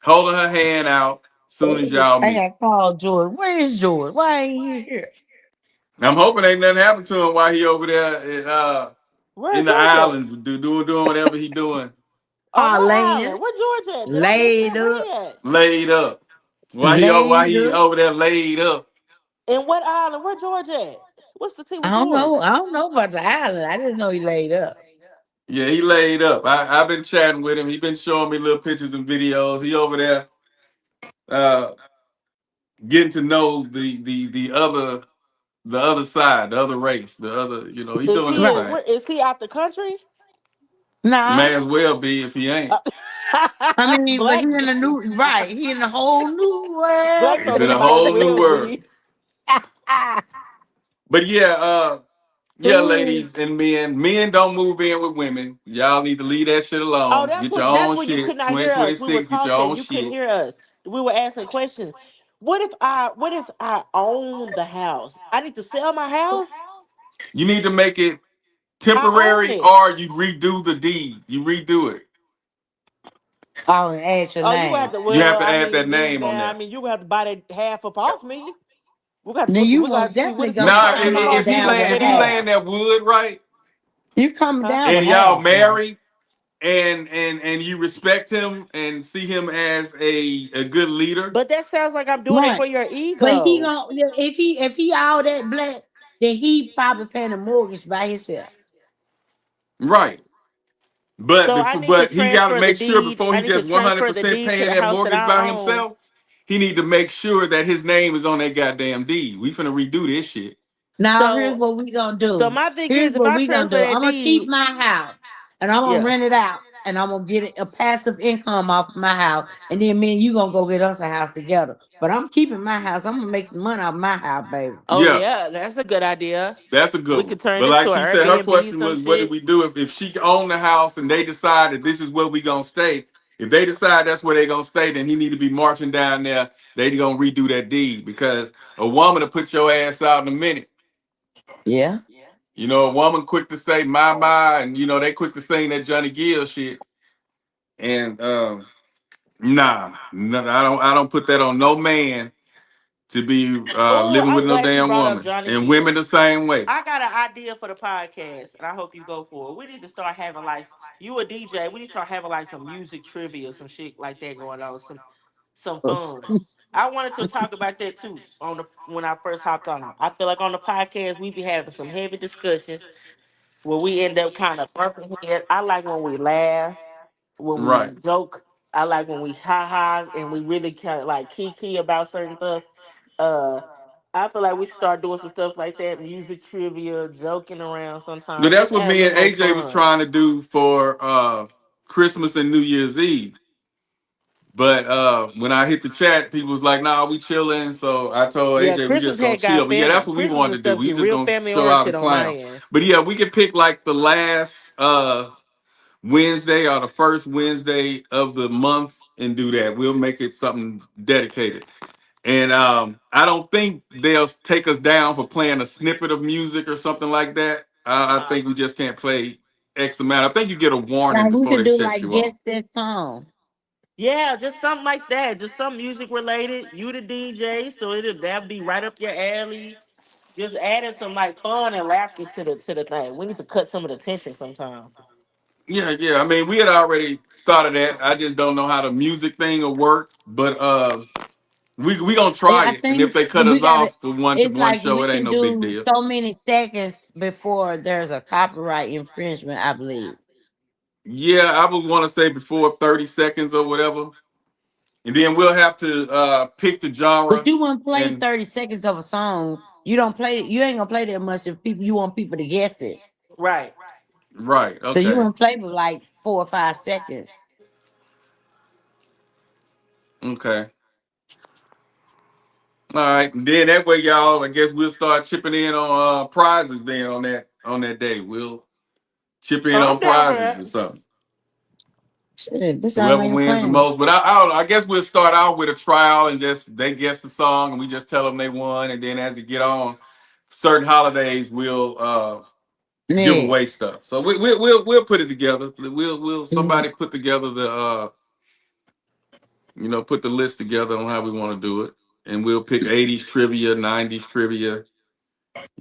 holding her hand out soon as y'all I meet. got called George. Where is George? Why ain't he here? I'm hoping ain't nothing happened to him while he over there Where in the George at? islands doing whatever he doing, Oh, Oh, what laying, island? Where George at? Did I miss laid that? Where up, he at? laid up. While laid he up. over there laid up. And what island? Where George at? What's the T I with don't George? know. I don't know about the island. I just know he laid up. Yeah, he laid up. I've been chatting with him. He been showing me little pictures and videos. He over there uh getting to know the other side, the other race, the other, he Is doing his he Right. thing. where is he out the country? Nah. May as well be if he ain't. I mean, but he Black in the new right. He in the whole new world. Black He's folks in a might as whole new well world. be. But yeah, Ooh. ladies and men don't move in with women. Y'all need to leave that shit Oh, alone. Get your that's own when you could shit. not hear us. We were 2026, get your talking. own You couldn't shit. hear us. We were asking questions. What if I own the house? I need to sell my house? You need to make it I own temporary it. or you redo the deed. You redo it. Oh, and add your Oh, you gonna have name. to. You have Well, to I add that mean, name on now I there. mean, you gonna have to buy that half up off me. We got to Then put. you We got most to see what definitely is the gonna Nah, come time on if he down to with land, if get he half. land that wood right, You coming Huh? down with and y'all half now. marry, and you respect him and see him as a good leader, But that sounds like I'm doing it Right. for your But he ego. gonna if he all that black, then he probably paying a mortgage by himself. right? But So I before, need to but he got to transfer the make sure deed. before I he need to just transfer the 100% deed to paying the that house that mortgage I by own. himself. He need to make sure that his name is on that goddamn deed. We finna redo this shit. Now here's So what we gonna so do. my thing Here's is, if what I we gonna transfer do. that I'm gonna keep deed, my house and I'm gonna yeah. rent it out and I'm gonna get a passive income off of my house. And then me and you gonna go get us a house together. But I'm keeping my house. I'm gonna make some money off my house, baby. Oh Yeah, yeah, that's a good idea. that's a We good one. could turn But this like to an she said, her Airbnb, question some was, what do shit. we do if she own the house and they decide that this is where we gonna stay? If they decide that's where they gonna stay, then he need to be marching down there. They gonna redo that deed because a woman to put your ass out in a minute. Yeah. You know, a woman quick to say my, and you know they quick to sing that Johnny Gill shit. And nah, no, I don't put that on no man to be Oh, living with I'm no glad you damn brought up woman, Johnny and women Gill. the same way. I got an idea for the podcast, and I hope you go for it. We need to start having like you a DJ. We need to start having like some music trivia, some shit like that going on, some fun. I wanted to talk about that too on the when I first hopped on. I feel like on the podcast we be having some heavy discussions where we end up kind of bumping head. I like when we laugh, when we Right. joke. I like when we ha ha and we really kind of like kiki about certain stuff. Uh, I feel like we should start doing some stuff like that, music trivia, joking around But sometimes, that's just what add a me little and more AJ was fun. trying to do for Christmas and New Year's Eve. But when I hit the chat, people was like, "Nah, we chilling." So I told Yeah, AJ we Christmas just gonna had chill. got But yeah, that's what we Christmas and wanted to do. stuff We get just real gonna family show out oriented and on my clown. end. But yeah, we can pick like the last Wednesday or the first Wednesday of the month and do that. We'll make it something dedicated. And I don't think they'll take us down for playing a snippet of music or something like that. I think we just can't play X amount. I think you get a warning Like we before could they do shut like you guess off. that song. Yeah, just something like that. Just some music related. You the DJ, so that'll be right up your alley. Just adding some like fun and laughter to the thing. We need to cut some of the tension sometimes. Yeah, yeah. I mean, we had already thought of that. I just don't know how the music thing will work. But we gonna try Yeah, I it. And if think they cut we us gotta. off for one to It's one like show, we it ain't can no big do deal. so many seconds before there's a copyright infringement, I believe. Yeah, I would want to say before 30 seconds or whatever. And then we'll have to pick the But genre. you wouldn't play And 30 seconds of a song. You don't play it. You ain't gonna play that much if you want people to guess it. Right. right, So you okay. wouldn't play for like 4 or 5 seconds. Okay. All right. And then that way, y'all, I guess we'll start chipping in on prizes then on that day. We'll chip in I'm on down for prizes that. or something. Shit, this sounds Whoever like a wins the plan. most. But I don't know. I guess we'll start out with a trial and just they guess the song and we just tell them they won. And then as it get on certain holidays, we'll give Yeah. away stuff. So we'll put it together. We'll Mhm. somebody put together the put the list together on how we want to do it. And we'll pick 80s trivia, 90s trivia,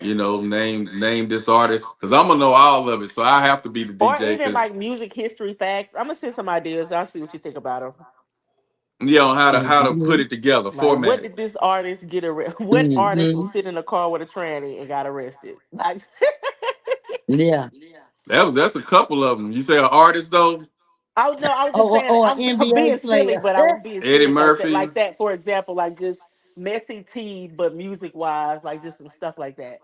name this artist. Because I'm gonna know all of it. So I have to be the Or DJ even because like music history facts. I'm gonna send some ideas. I'll see what you think about them. on how to put Mhm. it together, Like, what format it. did this artist get arrested? What artist was Mhm. sitting in a car with a tranny and got arrested? Like, Yeah. That's a couple of them. You say an artist though? I was just saying, Or I'm being NBA silly, player. but I was being Eddie serious Murphy. like that. For example, like just messy T, but music wise, like just some stuff like that.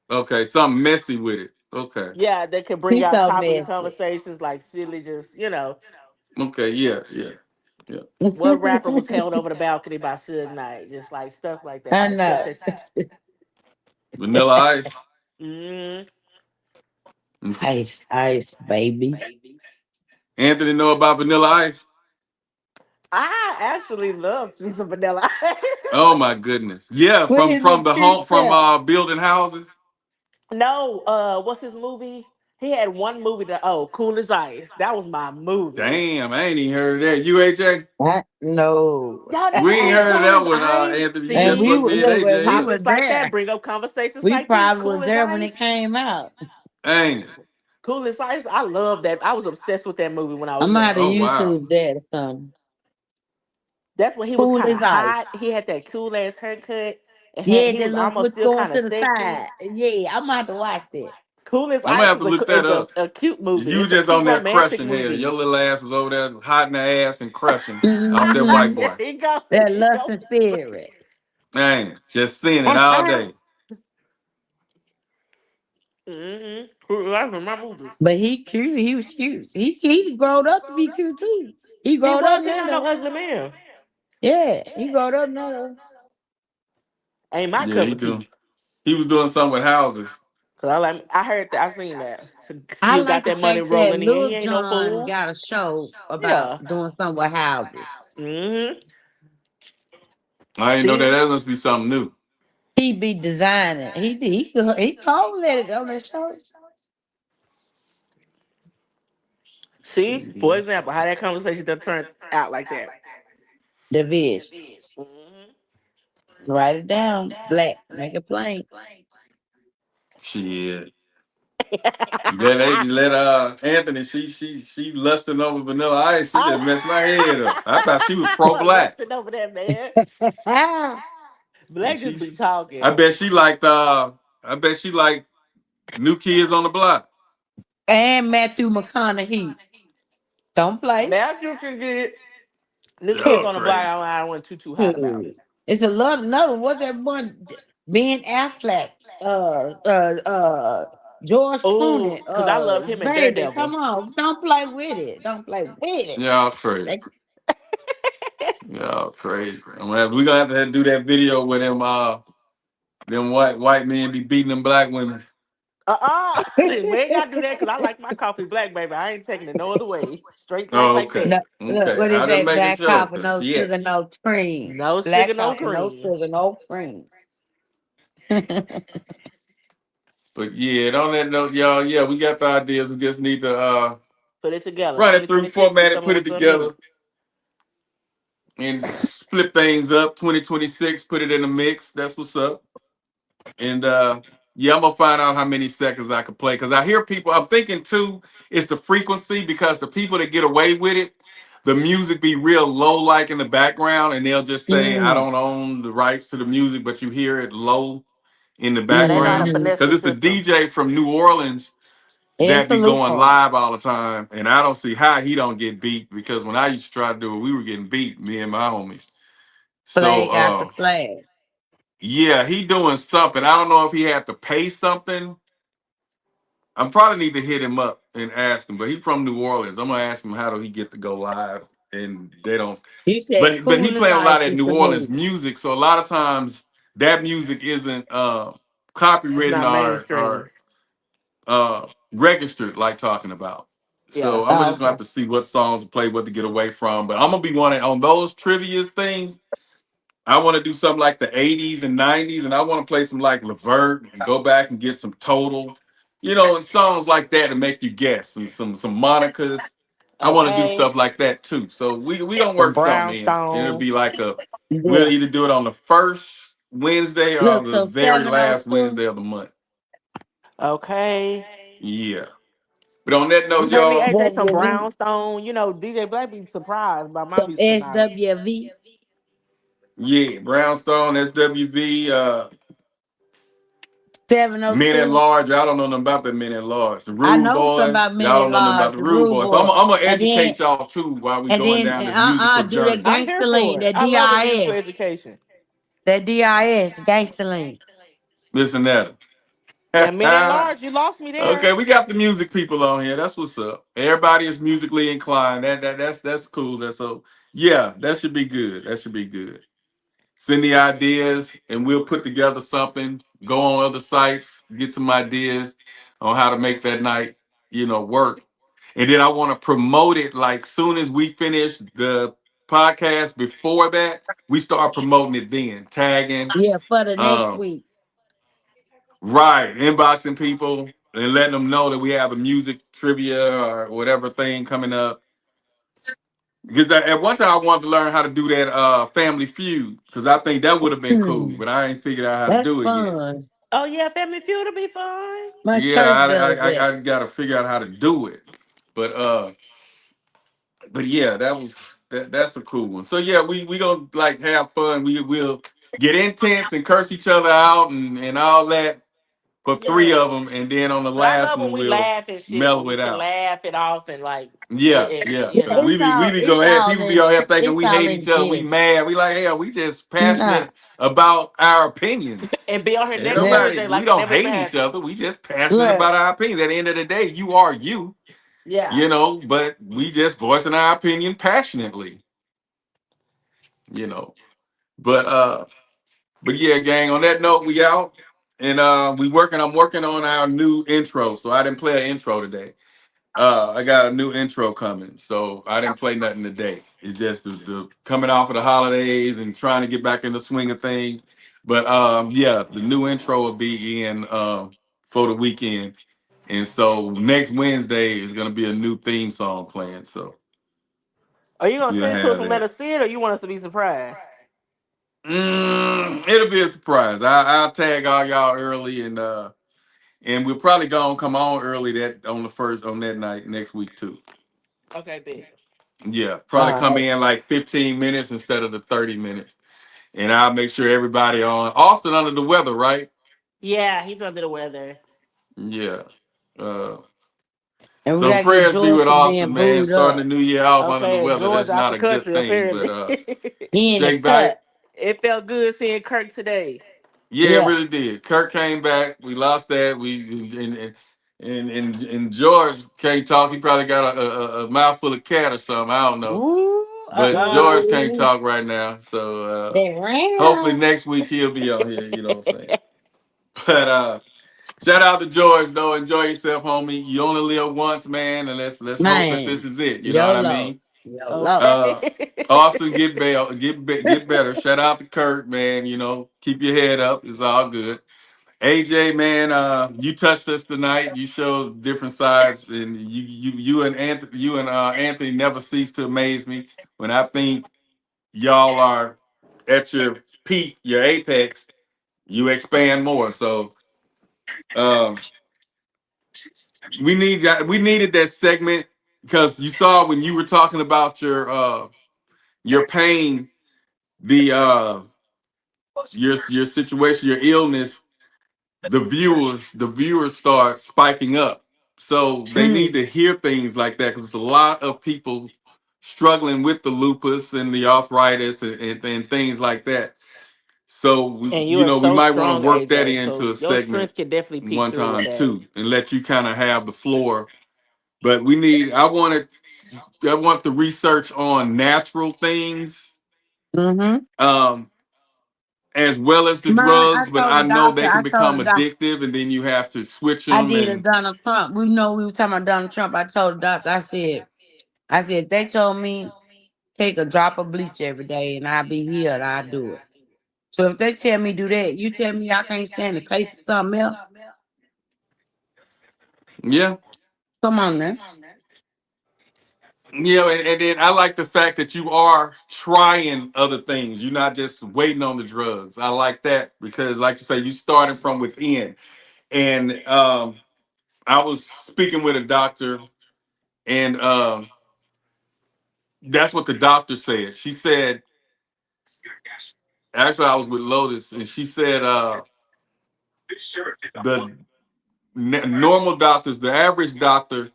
Okay, something messy with it. Okay. Yeah, that could bring He's out so topic of messy. conversations like silly, just Okay, yeah, yeah, yeah. what rapper was held over the balcony by Suge Knight, just like stuff like that, I like stuff know. that. Vanilla Ice. Mm, Ice, baby. Anthony know about Vanilla Ice? I actually love me some Vanilla Ice. Oh my goodness. Yeah, With from his little the cute home from self. building houses. No, what's his movie? He had one movie that Cool as Ice. That was my movie. Damn, I ain't even heard of that. You, AJ? No. Y'all never We ain't seen heard of Cool that as one, Ice? Anthony. You And just See, we looked were at look, we AJ. was topics like that there. bring up conversations We like this. probably Cool was as there when Ice. it came out. Ain't it? Cool as Ice. I love that. I was obsessed with that movie when I was I'm gonna have young. to Oh, wow. YouTube that or something. That's when he was Cool kind of as ice. hot. He had that cool ass haircut. And Yeah, he that was look almost what's still going kind of to the sexy. side. Yeah, I'm gonna have to watch that. Cool as I'm gonna Ice have is to look that up. a cute movie. You It's a just cute on there romantic crushing here. movie. Your little ass was over there hot in the ass and crushing off that white Mm-hmm. boy. There you go. That There you lust go. and spirit. Ain't it? Just seeing it all day. Mm-hmm. Cool as Ice was my movie. But he cute. He was cute. He growed up to be cute too. He He growed up was. He now not no though. ugly man. Yeah, he growed up now though. Ain't my Yeah, cup of tea. he was doing something with houses. Cause I heard that. I seen that. I Still like got the that money fact that rolling in. He Lil ain't no Jon fool. got a show about Yeah. doing something with houses. Mm-hmm. I didn't know that. See? That must be something new. He be designing. He co-let it on that show. See? For example, how that conversation done turned out like that. The vision. Mm-hmm. Write it down. Black. Make it plain. Shit. Let Anthony, she lusting over Vanilla Ice. She just messed my head up. I thought she was pro black. Lusting over that, man. And Black just be talking. I bet she liked New Kids on the Block. And Matthew McConaughey. Don't play. Matthew can get New Kids Y'all on the Block. crazy. I wasn't too hot about. It's a lot. Another. What's that one? Ben Affleck. George Oh, Clooney. because I loved him in Baby, Daredevil. come on. Don't play with it. Don't play with it. Y'all crazy. Y'all crazy. We gonna have to do that video with them white men be beating them black women. We ain't gotta do that because I like my coffee black, baby. I ain't taking it no other way. Straight black Oh, like okay. that. No, look, what I is just that? making Black sure. coffee, no 'Cause, sugar, no cream. No Black sugar, no coffee, no cream. sugar, no cream. But yeah, on that note, y'all, yeah, we got the ideas. We just need to Put it together. run it through, 2026 format is it, coming put it with something new. together, and flip things up. 2026, put it in the mix. That's what's up. And yeah, I'm gonna find out how many seconds I can play because I hear people. I'm thinking too, it's the frequency because the people that get away with it, the music be real low, like in the background, and they'll just say, "I don't own the rights to the music," but you hear it low in the Yeah, they know how to background finesse because the it's a system. DJ from New Orleans It's that a be going loophole. live all the time, and I don't see how he don't get beat because when I used to try to do it, we were getting beat, me and my homies. Flag got the So flag. yeah, he doing something. I don't know if he had to pay something. I probably need to hit him up and ask him, but he's from New Orleans. I'm gonna ask him how do he get to go live, and they don't. You said But he cool as playing a lot ice of is New the Orleans movie. music, so a lot of times that music isn't It's copywritten not mainstream. or registered like talking about. Yeah. So I'm Oh, just gonna have to see what songs to play, what to get away from. But I'm gonna be wanting on those trivia's things. I want to do something like the 80s and 90s, and I want to play some like Levert and go back and get some Total, and songs like that to make you guess. Some Monicas. I want to do Okay. stuff like that too. So we gonna Some work something in. And it'll brownstone. be like we'll yeah. either do it on the first Wednesday or Look, the so very last 702. Wednesday of the month. Okay. Yeah. But on that note, Maybe y'all, AJ some WV. brownstone. DJ Black be surprised by my Some music tonight. SWV. yeah, Brownstone, SWV, Men at 702. Large. I don't know nothing about the Men at Large. The I Rude know something Boys. about Men Y'all at don't know nothing about Large, the the Rude Rude Boys. So Boy. I'm gonna And then educate y'all too while we and going then down this musical do that journey. I'm here gangster link, for it. that I love a musical DIS. education. That DIS, gangster link. Listen at Now, Men at it. Large, you lost me there. Okay, we got the music people on here. That's what's up. Everybody is musically inclined. That's cool. That's so yeah, that should be good. That should be good. Send the ideas and we'll put together something. Go on other sites, get some ideas on how to make that night, work. And then I want to promote it like soon as we finish the podcast. Before that, we start promoting it then, tagging, Yeah, for the next um, week. right, inboxing people. and letting them know that we have a music trivia or whatever thing coming up. Because at one time I wanted to learn how to do that Family Feud, because I think that would have been cool, but I ain't figured out how to That's do it yet. fun. Oh yeah, Family Feud will be fun. My Yeah, church does that. I gotta figure out how to do it. But yeah, that's a cool one. So yeah, we gonna like have fun. We'll get intense and curse each other out and all that for three Yeah. of them, and then on the But I last love when one we we'll laugh and shit, when mellow we it can out. laugh it off and like, Yeah, and, yeah. you Because know. we be going ahead. People be on here thinking we hate each other. We jest. mad. We like, hell, we just Nah. passionate about our opinions. And be on here Ain't next nobody, Thursday we like it don't never hate even each happened. other. We just passionate Look, about our opinions. At the end of the day, you are you, Yeah. you know, but we just voicing our opinion passionately, you know. But yeah, gang, on that note, we out. And I'm working on our new intro. So I didn't play an intro today. I got a new intro coming, so I didn't play nothing today. It's just the coming off of the holidays and trying to get back in the swing of things. But yeah, the new intro will be in for the weekend, and so next Wednesday is gonna be a new theme song playing. So Are you gonna we'll send it to us have and let that. us see it, or you want us to be surprised? It'll be a surprise. I'll tag all y'all early, and we're probably gonna come on early that on that night next week too. Okay, big. Yeah, probably all come right. in like 15 minutes instead of the 30 minutes. And I'll make sure everybody on Austin under the weather, right? Yeah, he's under the weather. Yeah. Uh And we so gotta get prayers be George with for being Austin, man. booed Starting the up. new year off under the Okay, and weather. George That's out not the a good country thing. apparently. But He in the Shake back. cut. It felt good seeing Kirk today. Yeah, it Yeah. really did. Kirk came back. We lost that. And George can't talk. He probably got a mouthful of cat or something. I don't know. Ooh, But George can't uh-oh. talk right now. So That hopefully round. next week he'll be on here, you know what I'm saying? But shout out to George though. Enjoy yourself, homie. You only live once, man, and let's hope that this Man. is it. You know what I YOLO. mean? YOLO. Austin, get better. Shout out to Kurt, man. You know, keep your head up. It's all good. AJ, man, you touched us tonight. You showed different sides, and you and Anthony never cease to amaze me. When I think y'all are at your peak, your apex, you expand more. So um, we needed that segment, because you saw when you were talking about your pain, your situation, your illness, the viewers start spiking up. So they need to hear things like that, because there's a lot of people struggling with the lupus and the arthritis and things like that. So And you you are know, we so might want strong, to work that AJ. into So a your segment strength can definitely peek one through with time that. too, and let you kind of have the floor. But I want the research on natural things, Mm-hmm. as well as the Man, I drugs, but told I the know doctor, they can I told become the doctor, addictive, and then you have to switch I them. did a And Donald Trump. We know we was talking about Donald Trump. I told the doctor, I said, they told me take a drop of bleach every day and I'll be healed. I'll do it. So if they tell me do that, you tell me I can't stand the taste of something else. yeah, Come on now. and then I like the fact that you are trying other things. You're not just waiting on the drugs. I like that, because, like you say, you started from within. And I was speaking with a doctor, and that's what the doctor said. She said, actually, I was with Lotus, and she said the normal doctors, the average doctor,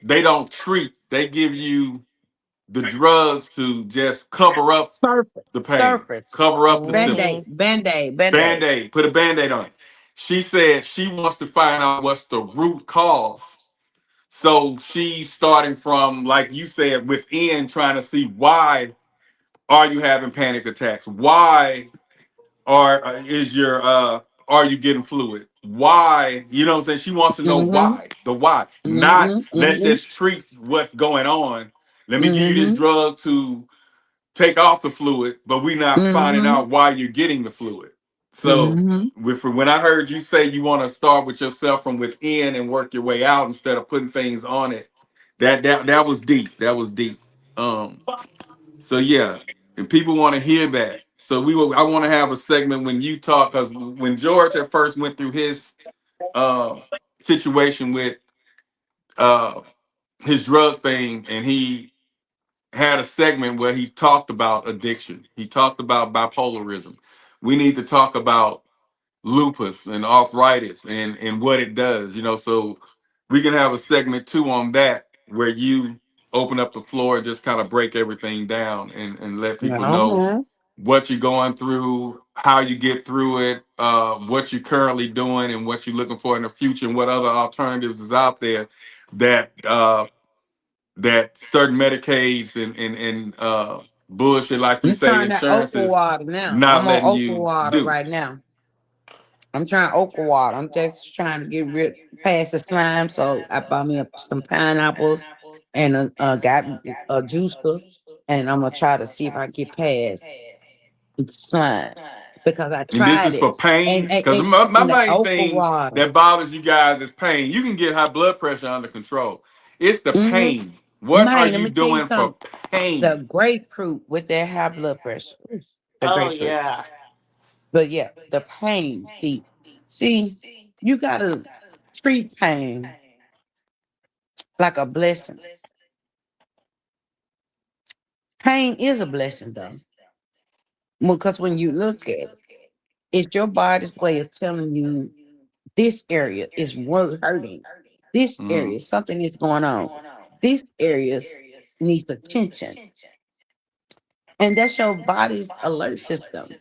they don't treat. They give you the drugs to just cover up the pain, Surface. cover up the symptom. Band-aid. Band-aid. Band-aid. Band-aid, put a band-aid on it. She said she wants to find out what's the root cause. So she's starting from, like you said, within, trying to see why are you having panic attacks? Why are you getting fluid? Why? You know what I'm saying? She wants to know Mm-hmm. why. The why. Not Mm-hmm. let's Mm-hmm. just treat what's going on. Let me give you this Mm-hmm. drug to take off the fluid, but we're not finding Mm-hmm. out why you're getting the fluid. So Mm-hmm. when I heard you say you want to start with yourself from within and work your way out instead of putting things on it, that was deep. That was deep. So yeah, and people want to hear that. So I want to have a segment when you talk, because when George at first went through his situation with his drug thing, and he had a segment where he talked about addiction. He talked about bipolarism. We need to talk about lupus and arthritis and what it does, so we can have a segment 2 on that, where you open up the floor and just kind of break everything down and let people know Uh-huh. what you're going through, how you get through it, what you're currently doing and what you're looking for in the future, and what other alternatives is out there that that certain Medicaids and bullshit, like you I'm say, trying that okra insurances water now. not I'm on letting okra you water do. right now. I'm trying okra water. I'm just trying to get rid past the slime. So I bought me some pineapples and got a juicer, and I'm gonna try to see if I get past the slime because I And this tried is it. for pain, And because my and the main okra thing water. that bothers you guys is pain. You can get high blood pressure under control. It's the Mm-hmm. pain. What are Man, let you me tell you doing for something. The pain? grapefruit with that high blood pressure. The Oh grapefruit. yeah. But yeah, the pain. See, you gotta treat pain like a blessing. Pain is a blessing, though, because when you look at it, it's your body's way of telling you this area is worth hurting. This area, something is going on. This area needs attention, and that's your body's alert system.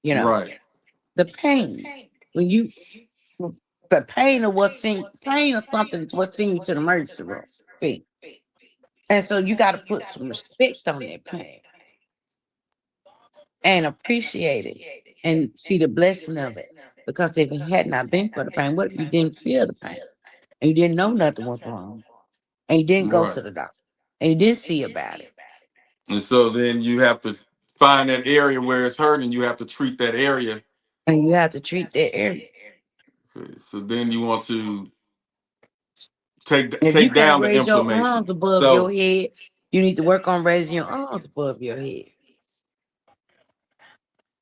You know, Right. the pain when you the pain of pain of something is what's sent you to the emergency room. See, and so you got to put some respect on that pain and appreciate it and see the blessing of it. Because if it had not been for the pain, what if you didn't feel the pain and you didn't know nothing was wrong and you didn't go Right. to the doctor and you didn't see about it? And so then you have to find that area where it's hurting. You have to treat that area. And you have to treat that area. So then you want to take If you take can't down the raise your inflammation. arms above your So head, you need to work on raising your arms above your head.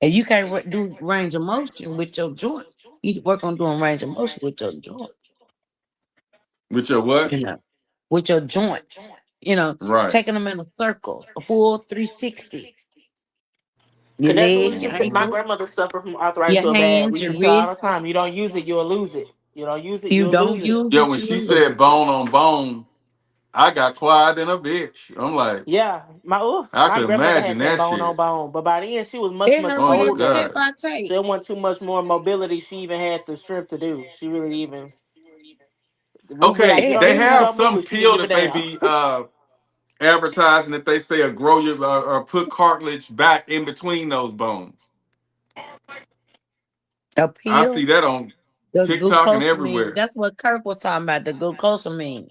If you can't do range of motion with your joints, you need to work on doing range of motion with your joints. with your what? You know, with your joints. You know, Right. taking them in a circle, a full 360. Your Cause that's what we leg, your used to. My ankle, grandmother suffered from arthritis your so bad. hands, We used your to tell her all the wrist. time, you don't use it, you'll lose it. You don't use it, You you'll don't lose it. use Yeah, it, when you she will lose said it. bone on bone, I got quiet than a bitch. I'm like, Yeah, I my could grandmother imagine had that that bone on shit. bone, but by then she was much It much hurt Oh with my every older. step God. I So take. there wasn't too much more mobility. She even had the strength to do. She really even. We'd be like, Okay, get It, on they your it feet, have hurt. don't move some it. She didn't pill give a that they damn. be advertising that they say grow your or put cartilage back in between those bones. A I see pill, that on the TikTok and glucosamine. everywhere. That's what Kirk was talking about, the glucosamine.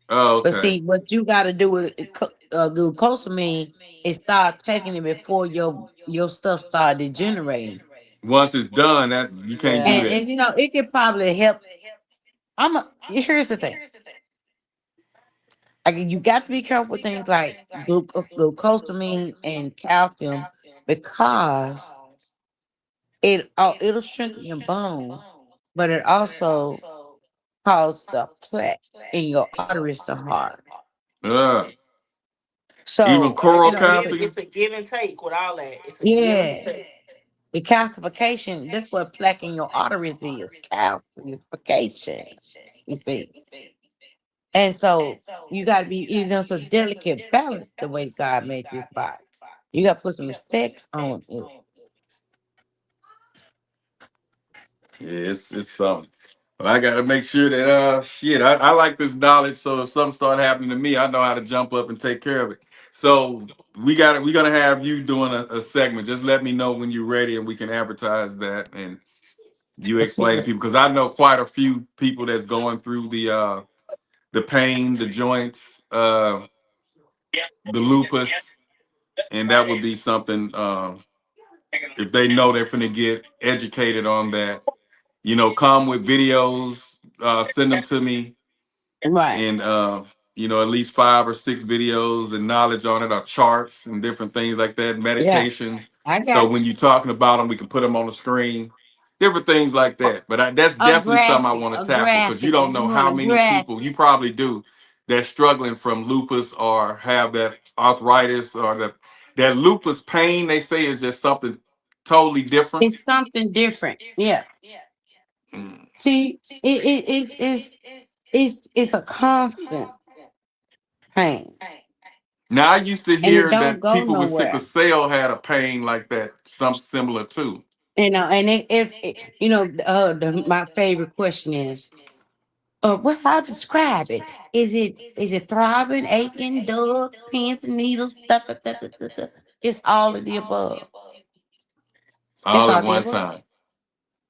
Oh, But okay. see, what you got to do with glucosamine is start taking it before your stuff start degenerating. Once it's done, that you can't do Yeah. that. And you know, it could probably help. Here's the thing. Like, you got to be careful with things like glucosamine and calcium because it'll strengthen your bone, but it also causes the plaque in your arteries to harden. Uh, even So, coral It's calcium. a give and take with all that. It's a give and yeah, take. the calcification, that's what plaque in your arteries is, calcification, you see. And so you got to be, it's a delicate balance the way God made this body. You got to put some respect on it. Yeah, it's something. But I gotta make sure that shit, I like this knowledge, so if something start happening to me, I know how to jump up and take care of it. So we're gonna have you doing a segment. Just let me know when you're ready and we can advertise that and you explain to people, because I know quite a few people that's going through the pain, the joints, the lupus, and that would be something if they know they're finna get educated on that, you know, come with videos, send them to me, Right. and you know, at least 5 or 6 videos and knowledge on it, or charts and different things like that, Yeah. meditations. I So got when you're talking about them, we can put them on the screen, different things like that. But that's definitely something I want to a tackle, because you graphic. don't If know you how want a many people, graphic. you probably do, that's struggling from lupus or have that arthritis, or that lupus pain they say is just something totally different. It's something different. Yeah. Mm. See, it's a constant pain. Now I used to And it hear don't that go people with sickle nowhere. cell had a pain like that, something similar too. You know, and my favorite question is, what? How to describe it? Is it throbbing, aching, dull, pins and needles? It's all of the above. It's All all at of the one above. time.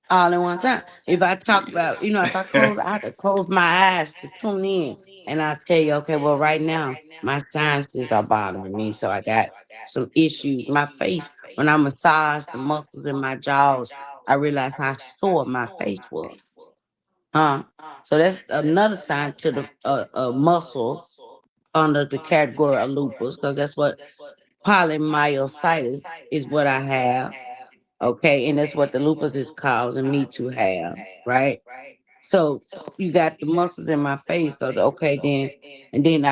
All in one time. If I talk about, if I have to close my eyes to tune in, and I tell you, okay, well, right now my sinuses are bothering me, so I got some issues. My face, when I massage the muscles in my jaws, I realized how sore my face was. So that's another sign to the muscle under the category of lupus, because that's what polymyositis is what I have. Okay, and that's what the lupus is causing me to have, right? So you got the muscles in my face. So okay, then, and then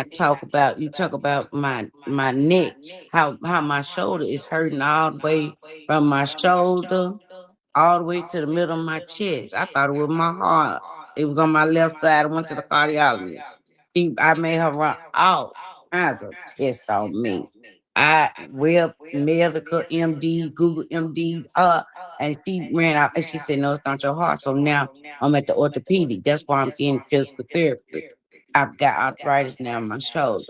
you talk about my neck, how my shoulder is hurting all the way from my shoulder all the way to the middle of my chest. I thought it was my heart. It was on my left side. I went to the cardiologist. I made her run all kinds of tests on me. I web medical MD, Google MD, and she ran out and she said, "No, it's not your heart." So now I'm at the orthopedic. That's why I'm getting physical therapy. I've got arthritis now in my shoulder.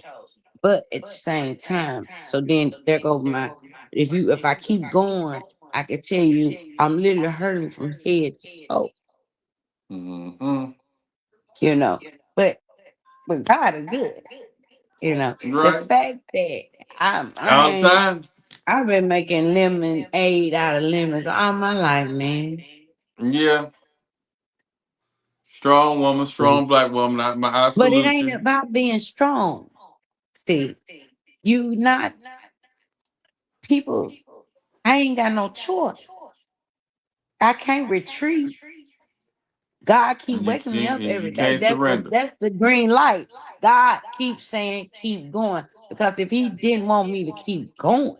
But at the same time, so then there goes my, if I keep going, I can tell you I'm literally hurting from head to toe, Mhm. you know. But God is good. The Right. fact that All the time. I've been making lemonade out of lemons all my life, man. Yeah. Strong woman, strong black woman. I But it salute ain't you. about being strong, Steve. You not people. I ain't got no choice. I can't retreat. God keep waking me up You every day. can't surrender. That's the green light. God keeps saying keep going, because if He didn't want me to keep going,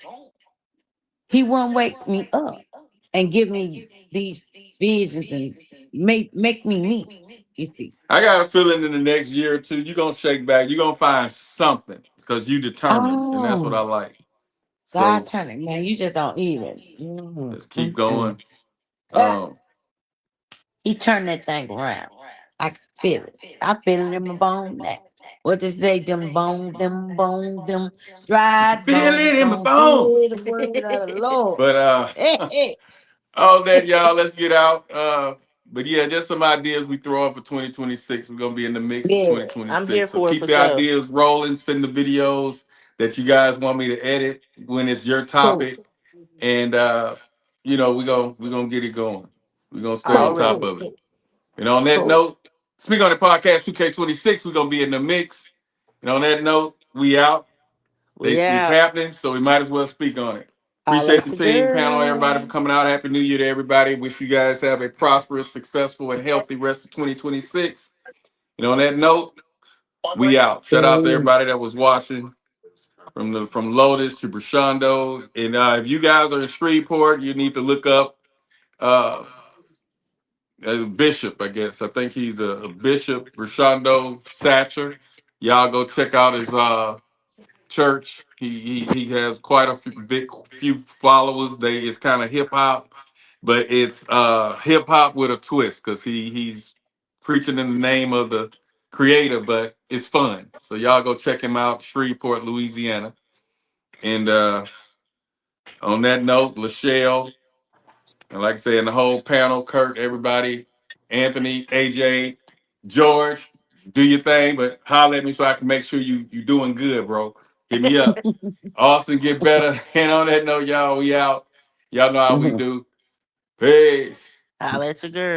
He wouldn't wake me up and give me these visions and make me meet. You see, I got a feeling in the next year or two, you're gonna shake back. You're gonna find something because you determined, and that's what I oh, like. God So turn it, man. You just don't even. let's keep going. Ah, Um, He turned that thing around. I can feel it. I feel it in my bone now. What they say, them you can dried feel bones it in my don't hear bones. the word of the Lord. But Hey, hey. all that, y'all, let's get out. But yeah, just some ideas we throw out for 2026. We're gonna be in the mix of Yeah, I'm here 2026. So for it keep for the sure. ideas rolling, send the videos that you guys want me to edit when it's your cool. topic. And you know, we're gonna get it going. We're gonna stay on Cool, top Already. cool, of it. cool, And on that cool. note, speak on the podcast 2K26. We're gonna be in the mix. And on that note, we out. We It's out. happening, so we might as well speak on it. I'll Appreciate let the you, team, panel, everybody for girl. coming out. Happy New Year to everybody. Wish you guys have a prosperous, successful, and healthy rest of 2026. And on that note, we out. Shout out to Yeah. everybody that was watching from Lotus to Brashando. And if you guys are in Shreveport, you need to look up uh, a bishop, I guess. I think he's a bishop, Brashando Satcher. Y'all go check out his church. He has quite a few followers. It's kind of hip hop, but it's hip hop with a twist because he's preaching in the name of the creator, but it's fun. So y'all go check him out, Shreveport, Louisiana. And on that note, Lachelle, and like I said, the whole panel, Kurt, everybody, Anthony, AJ, George, do your thing, but holler at me so I can make sure you doing good, bro. Hit me up. Austin, get better. And on that note, y'all, we out. Y'all know how we do. Peace. I'll let you girl.